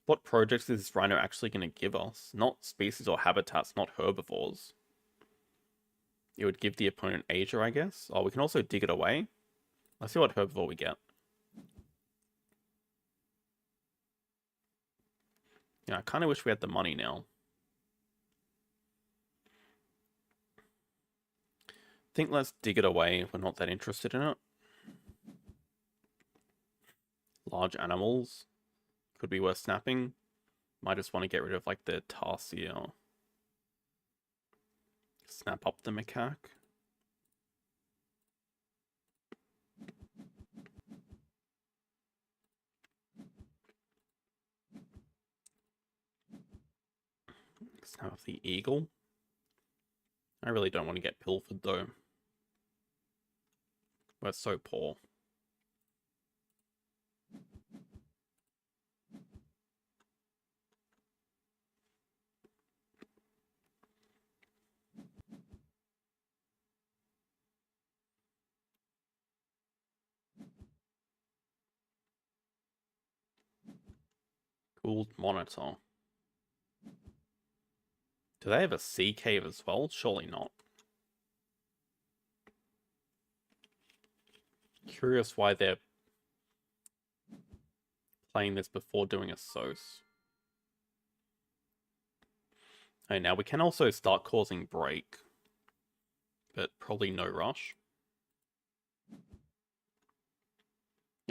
What projects is this rhino actually going to give us? Not species or habitats, not herbivores. It would give the opponent Asia, I guess. Oh, we can also dig it away. Let's see what herbivore we get. Yeah, I kind of wish we had the money now. I think let's dig it away. We're not that interested in it. Large animals. Could be worth snapping. Might just want to get rid of like the tarsier. Snap up the macaque. Snap up the eagle. I really don't want to get pilfered though. We're so poor. Cooled monitor. Do they have a sea cave as well? Surely not. Curious why they're playing this before doing a SOS. Okay, now we can also start causing break, but probably no rush.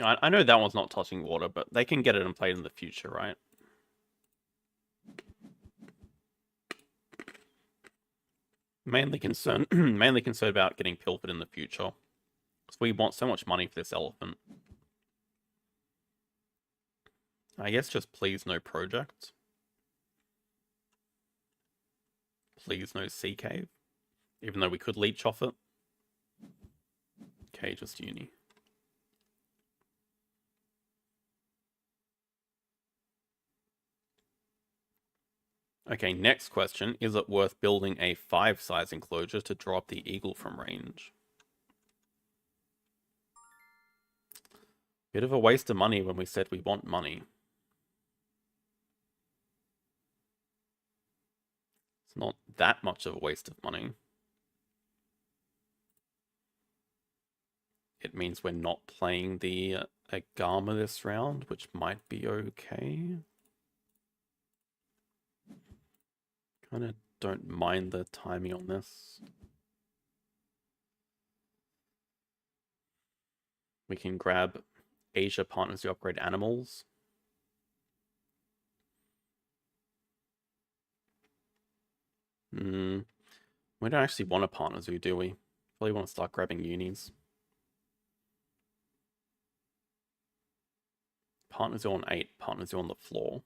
I know that one's not touching water, but they can get it and play it in the future, right? Mainly concerned about getting pilfered in the future. Because we want so much money for this elephant. I guess just please no project. Please no sea cave. Even though we could leech off it. Okay, just uni. Okay, next question. Is it worth building a 5-size enclosure to drop the eagle from range? Bit of a waste of money when we said we want money. It's not that much of a waste of money. It means we're not playing the Agama this round, which might be okay. Kind of don't mind the timing on this. We can grab Asia partners to upgrade animals. We don't actually want a partner zoo, do we? Probably want to start grabbing unis. Partners on 8, partners on the floor.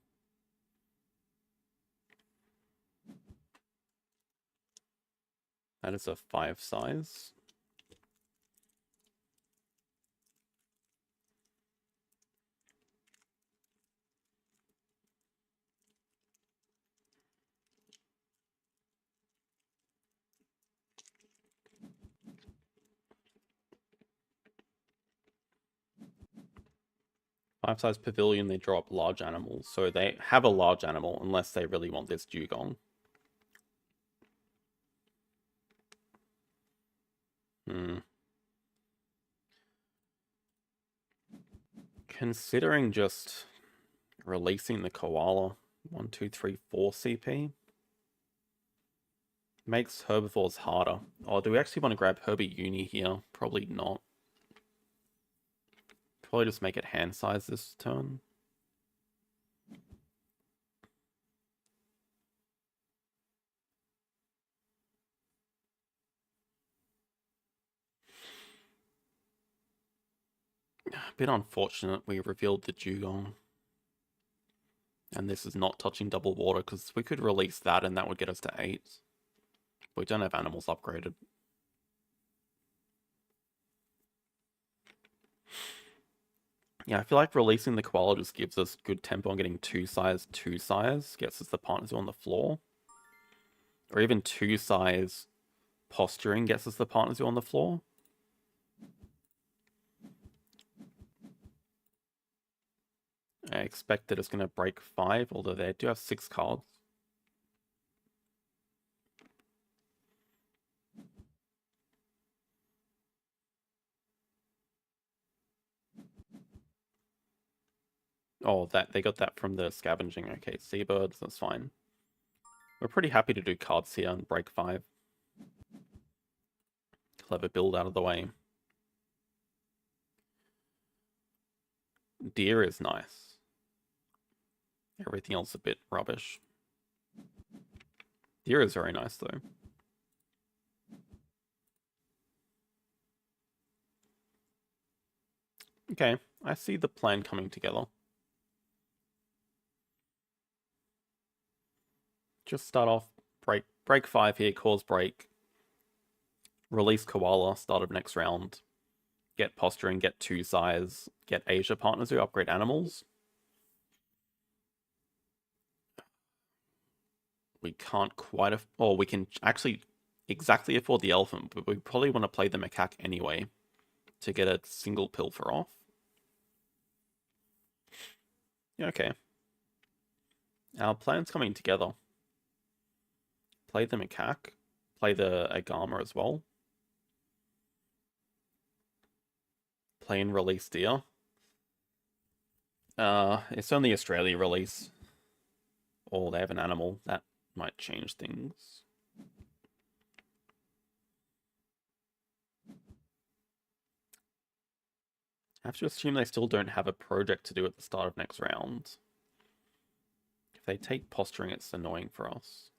That is a 5 size. Five-size pavilion, they drop large animals. So they have a large animal unless they really want this dugong. Considering just releasing the koala, 1, 2, 3, 4 CP makes herbivores harder. Oh, do we actually want to grab Herbie Uni here? Probably not. Probably just make it hand size this turn. A bit unfortunate we revealed the dugong. And this is not touching double water, because we could release that and that would get us to 8. But we don't have animals upgraded. Yeah, I feel like releasing the koala just gives us good tempo on getting 2 size, 2 size. Gets us the partners on the floor. Or even 2 size posturing gets us the partners on the floor. I expect that it's going to break 5, although they do have 6 cards. Oh, that they got that from the scavenging. Okay, seabirds, that's fine. We're pretty happy to do cards here and break 5. Clever build out of the way. Deer is nice. Everything else a bit rubbish. Deer is very nice though. Okay, I see the plan coming together. Just start off, break 5 here, cause break. Release koala, start of next round. Get posturing, get 2 size, get Asia partners who upgrade animals. We can't quite or we can actually exactly afford the elephant, but we probably want to play the macaque anyway to get a single pilfer off. Yeah, okay. Our plan's coming together. Play the macaque, play the agama as well. Play and release deer. It's only Australia release. Or they have an animal. That might change things. I have to assume they still don't have a project to do at the start of next round. If they take posturing, it's annoying for us.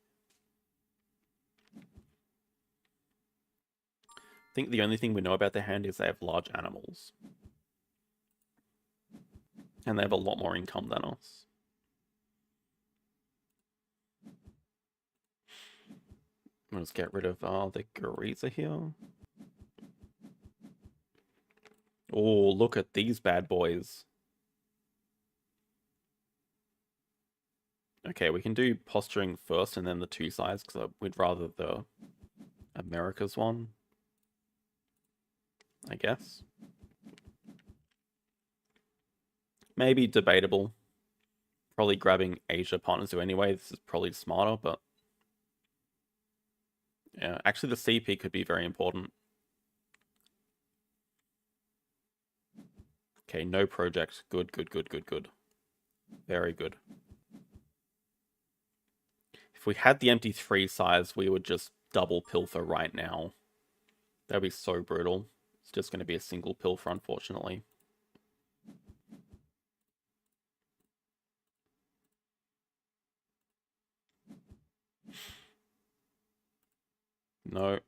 I think the only thing we know about their hand is they have large animals. And they have a lot more income than us. Let's get rid of the Gariza here. Oh, look at these bad boys. Okay, we can do posturing first and then the 2 sides, because we'd rather the America's one, I guess. Maybe debatable. Probably grabbing Asia partners do anyway. This is probably smarter, but yeah, actually the CP could be very important. Okay, no project. Good, good, good, good, good. Very good. If we had the empty 3 size, we would just double pilfer right now. That'd be so brutal. It's just going to be a single pilfer, unfortunately. No.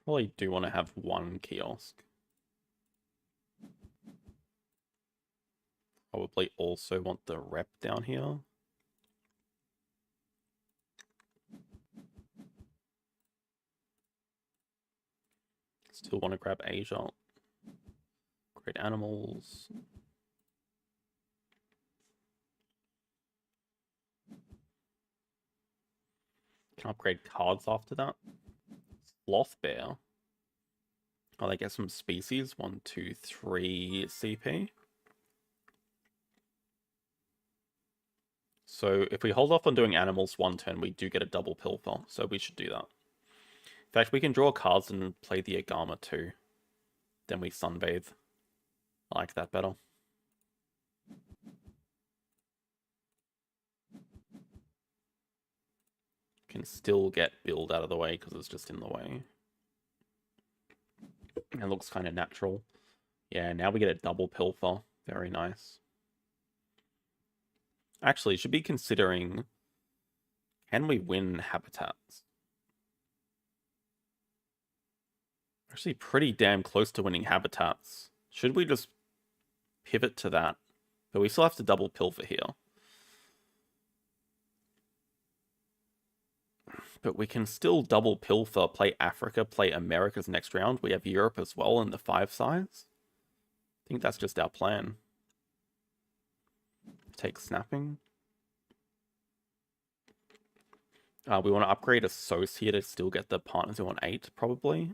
Probably do want to have 1 kiosk. Probably also want the rep down here. Still want to grab Asia. Great animals. Can upgrade cards after that. Sloth Bear. Oh, they get some species. 1, 2, 3 CP. So if we hold off on doing animals one turn, we do get a double Pilfer. So we should do that. In fact, we can draw cards and play the Agama too. Then we Sunbathe. I like that better. Can still get build out of the way because it's just in the way. It looks kind of natural. Yeah, now we get a double Pilfer. Very nice. Actually, should be considering, can we win habitats? Actually, pretty damn close to winning habitats. Should we just pivot to that? But we still have to double Pilfer here. But we can still double Pilfer, play Africa, play America's next round. We have Europe as well in the 5 sides. I think that's just our plan. Take snapping. We want to upgrade Associate to still get the partners who want 8, probably.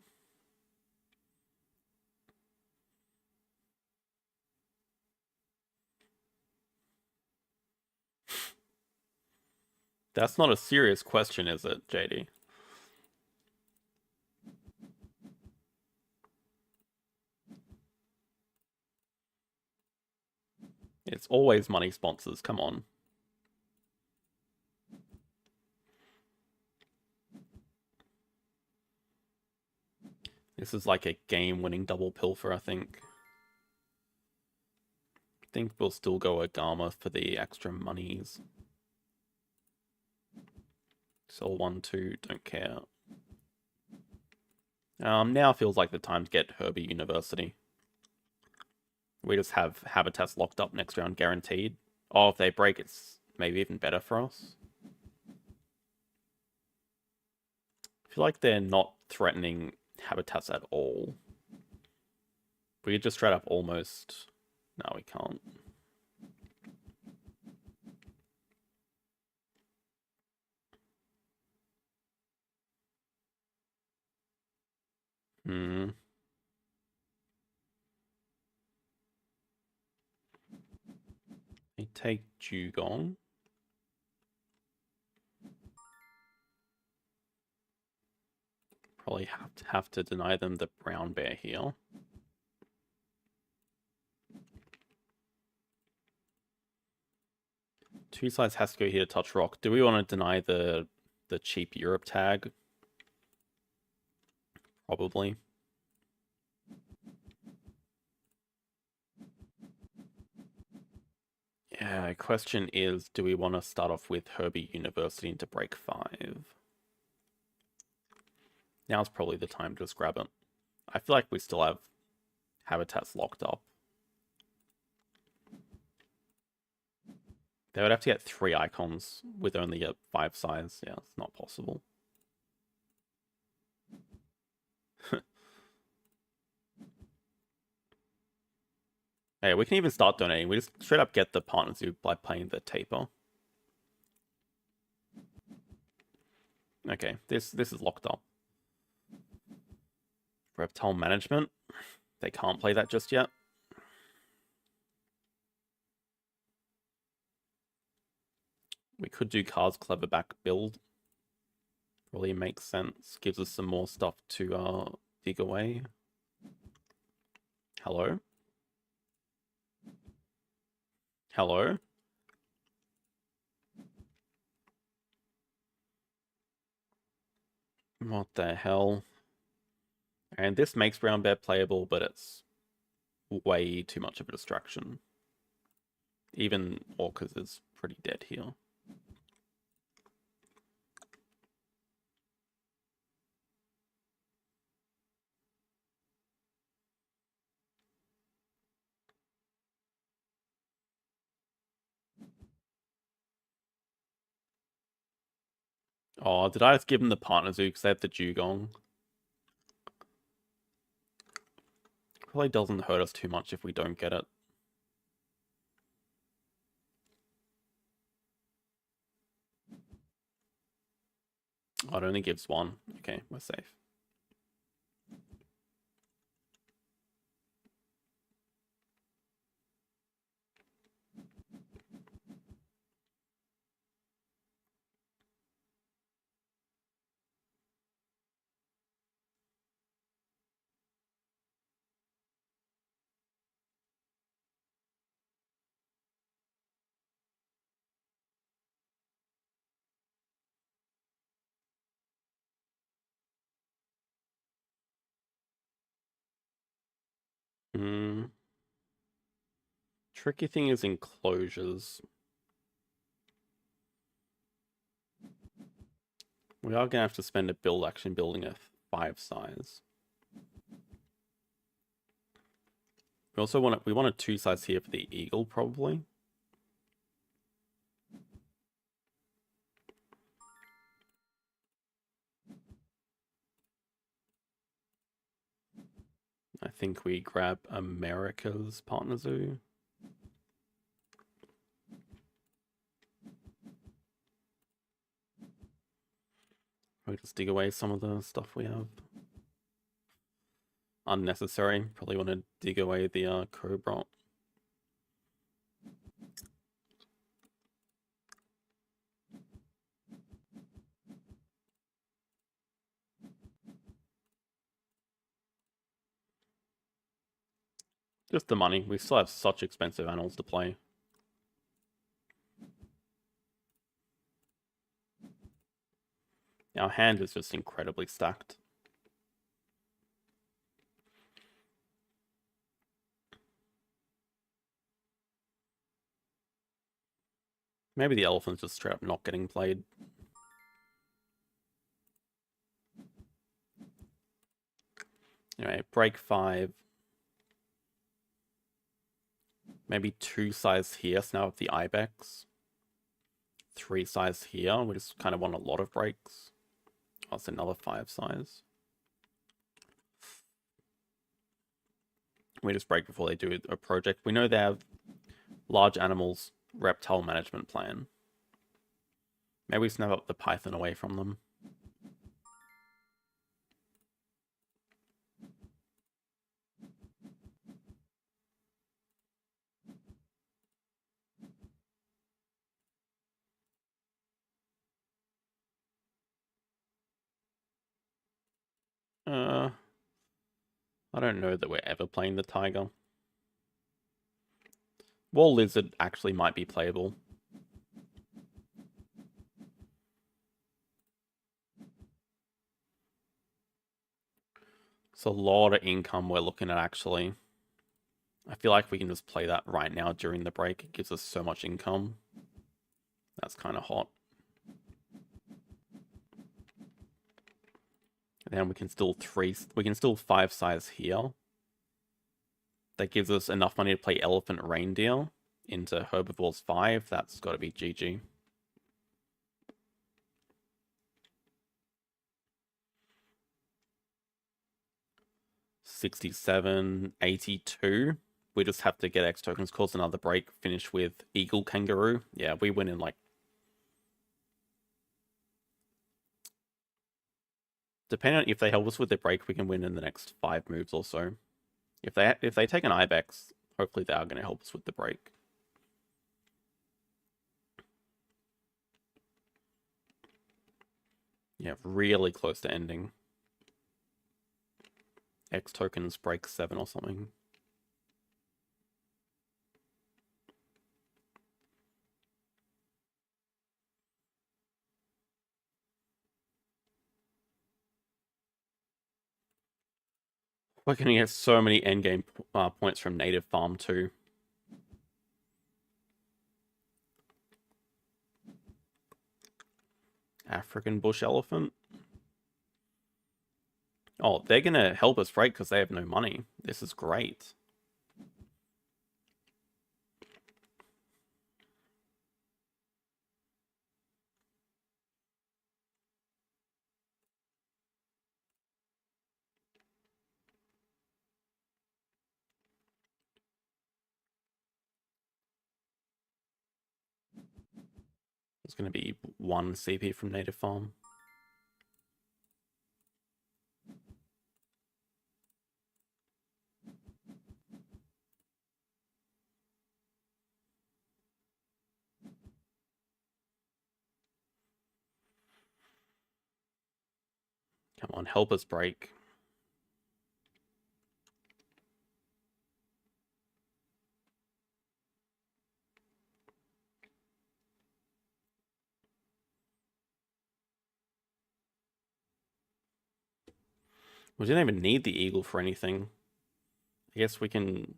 That's not a serious question, is it, JD? It's always money sponsors, come on. This is like a game-winning double Pilfer, I think. I think we'll still go Agama for the extra monies. Sell 1, 2, don't care. Now feels like the time to get Herbie University. We just have habitats locked up next round, guaranteed. Oh, if they break, it's maybe even better for us. I feel like they're not threatening habitats at all. We could just straight up almost... No, we can't. I take Dugong. Probably have to deny them the brown bear here. Two sides has to go here to touch rock. Do we want to deny the cheap Europe tag? Probably. Yeah, question is, do we want to start off with Herbie University into break 5? Now's probably the time to just grab it. I feel like we still have habitats locked up. They would have to get 3 icons with only a 5 size. Yeah, it's not possible. Hey, we can even start donating. We just straight up get the partners who by playing the taper. Okay, this is locked up. Reptile management. They can't play that just yet. We could do Car's Clever back build. Probably makes sense. Gives us some more stuff to dig away. Hello? Hello? What the hell? And this makes brown bear playable, but it's way too much of a distraction. Even Orcas is pretty dead here. Oh, did I just give them the partner zoo because they have the dugong? Probably doesn't hurt us too much if we don't get it. Oh, it only gives one. Okay, we're safe. Hmm. Tricky thing is enclosures. We are gonna have to spend a build action building a 5 size. We also want a 2 size here for the eagle, probably. I think we grab America's partner zoo. Probably just dig away some of the stuff we have. Unnecessary. Probably want to dig away the Cobra. Just the money. We still have such expensive animals to play. Our hand is just incredibly stacked. Maybe the elephant's just straight up not getting played. Anyway, break 5. Maybe 2 size here, so now with the Ibex. 3 size here, we just kind of want a lot of breaks. Oh, it's another 5 size. We just break before they do a project. We know they have large animals reptile management plan. Maybe we snap up the python away from them. I don't know that we're ever playing the tiger. Wall lizard actually might be playable. It's a lot of income we're looking at, actually. I feel like we can just play that right now during the break. It gives us so much income. That's kind of hot. And then we can still 5 size here. That gives us enough money to play elephant reindeer into herbivores 5. That's got to be GG. $67, $82. We just have to get X tokens, cause another break, finish with eagle kangaroo. Yeah, we win in like... Depending on if they help us with their break, we can win in the next 5 moves or so. If they take an Ibex, hopefully they are going to help us with the break. Yeah, really close to ending. X tokens break 7 or something. We're going to get so many endgame points from native farm too. African bush elephant. Oh, they're going to help us break because they have no money. This is great. It's going to be 1 CP from native farm. Come on, help us break. We didn't even need the eagle for anything. I guess we can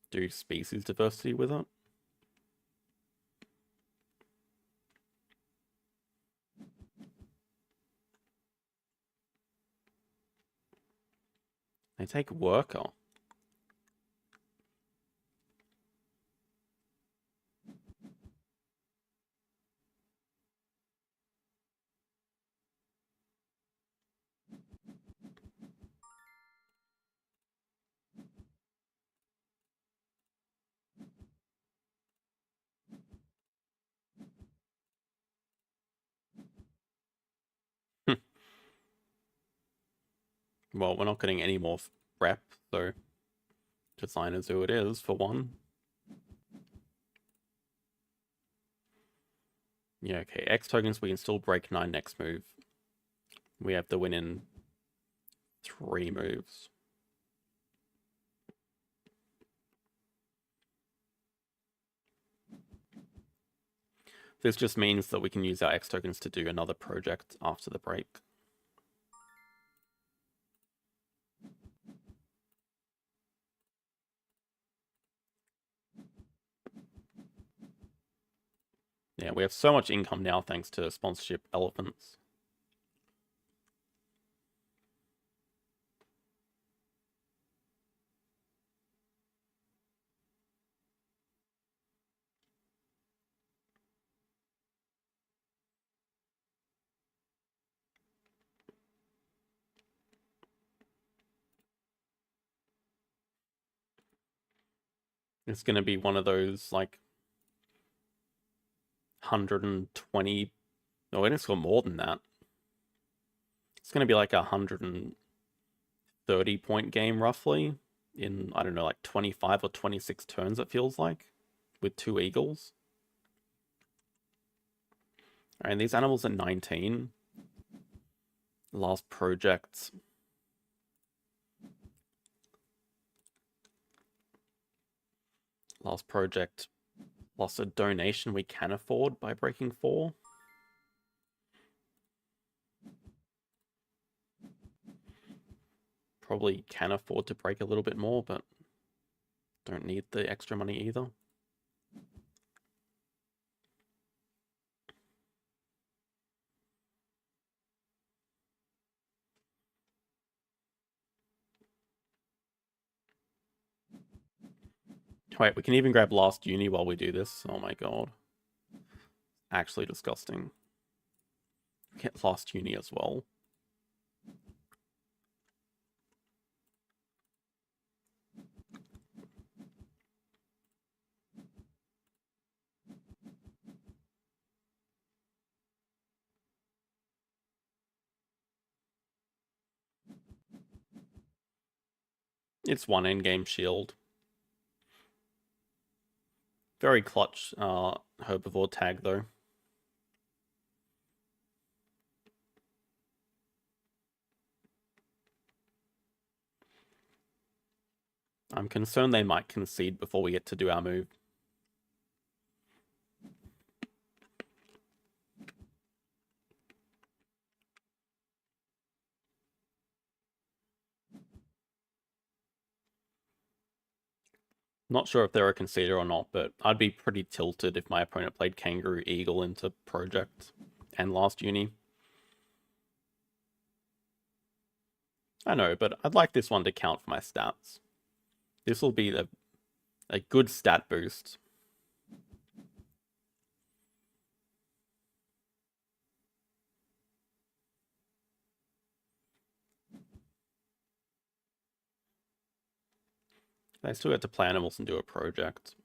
do species diversity with it. They take worker. Well, we're not getting any more rep, so design Azul it is for 1. Yeah, okay. X tokens, we can still break 9 next move. We have to win in 3 moves. This just means that we can use our X tokens to do another project after the break. Yeah, we have so much income now thanks to sponsorship elephants. It's going to be one of those, like, 120... No, it's got more than that. It's going to be like a 130-point game, roughly, in, I don't know, like 25 or 26 turns, it feels like, with 2 eagles. And these animals at 19. Last project. Last project lost a donation we can afford by breaking 4. Probably can afford to break a little bit more, but don't need the extra money either. Wait, we can even grab last uni while we do this. Oh my god. Actually disgusting. Get last uni as well. It's 1 in-game shield. Very clutch herbivore tag though. I'm concerned they might concede before we get to do our move. Not sure if they're a conceder or not, but I'd be pretty tilted if my opponent played Kangaroo Eagle into Project and last uni. I know, but I'd like this one to count for my stats. This will be a good stat boost. I still get to play animals and do a project.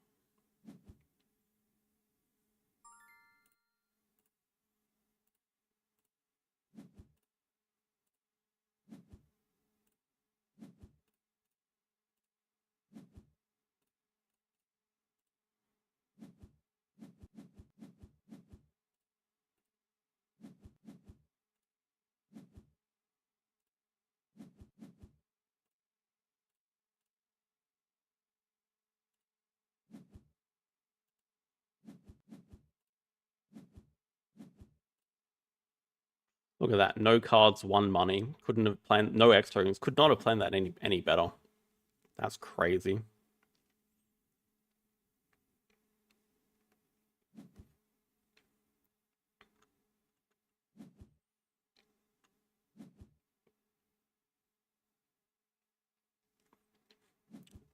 Look at that. No cards, 1 money. Couldn't have planned... No X tokens. Could not have planned that any better. That's crazy.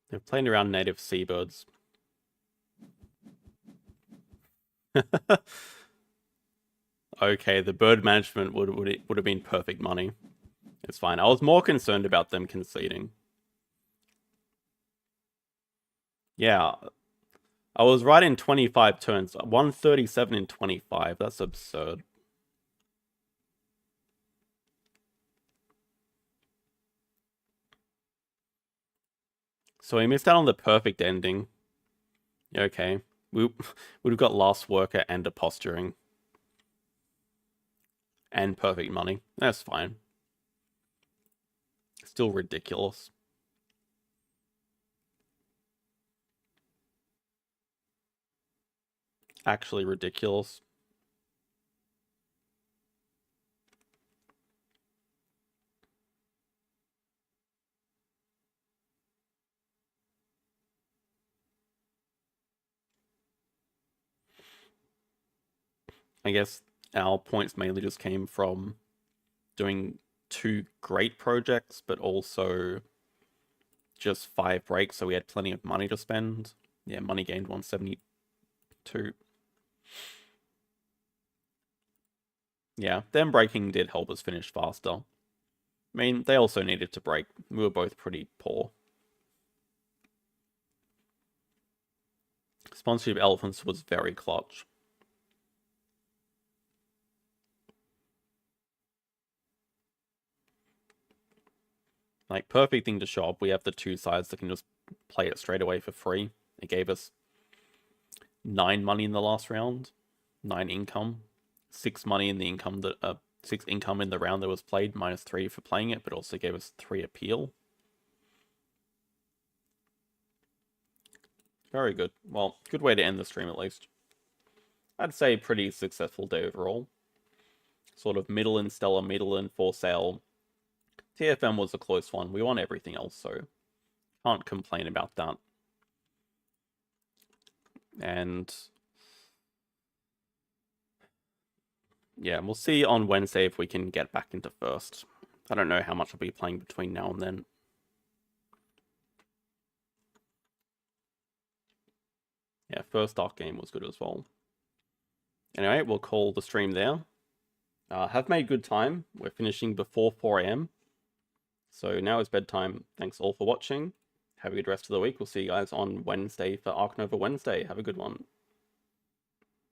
They're playing around native seabirds. Okay, the bird management would have been perfect money. It's fine. I was more concerned about them conceding. Yeah. I was right in 25 turns. 137 in 25. That's absurd. So we missed out on the perfect ending. Okay. We would have got last worker and a posturing. And perfect money. That's fine. Still ridiculous. Actually ridiculous. I guess our points mainly just came from doing 2 great projects, but also just 5 breaks, so we had plenty of money to spend. Yeah, money gained 172. Yeah, them breaking did help us finish faster. I mean, they also needed to break. We were both pretty poor. Sponsorship Elephants was very clutch. Like, perfect thing to show up. We have the 2 sides that can just play it straight away for free. It gave us 9 money in the last round. 9 income. 6 money in the income that 6 income in the round that was played, -3 for playing it, but also gave us 3 appeal. Very good. Well, good way to end the stream at least. I'd say pretty successful day overall. Sort of middle in Stella, middle in For Sale. TFM was a close one. We won everything else, so can't complain about that. And yeah, we'll see on Wednesday if we can get back into first. I don't know how much I'll be playing between now and then. Yeah, first Ark game was good as well. Anyway, we'll call the stream there. Have made good time. We're finishing before 4 AM. So now is bedtime. Thanks all for watching. Have a good rest of the week. We'll see you guys on Wednesday for Ark Nova Wednesday. Have a good one.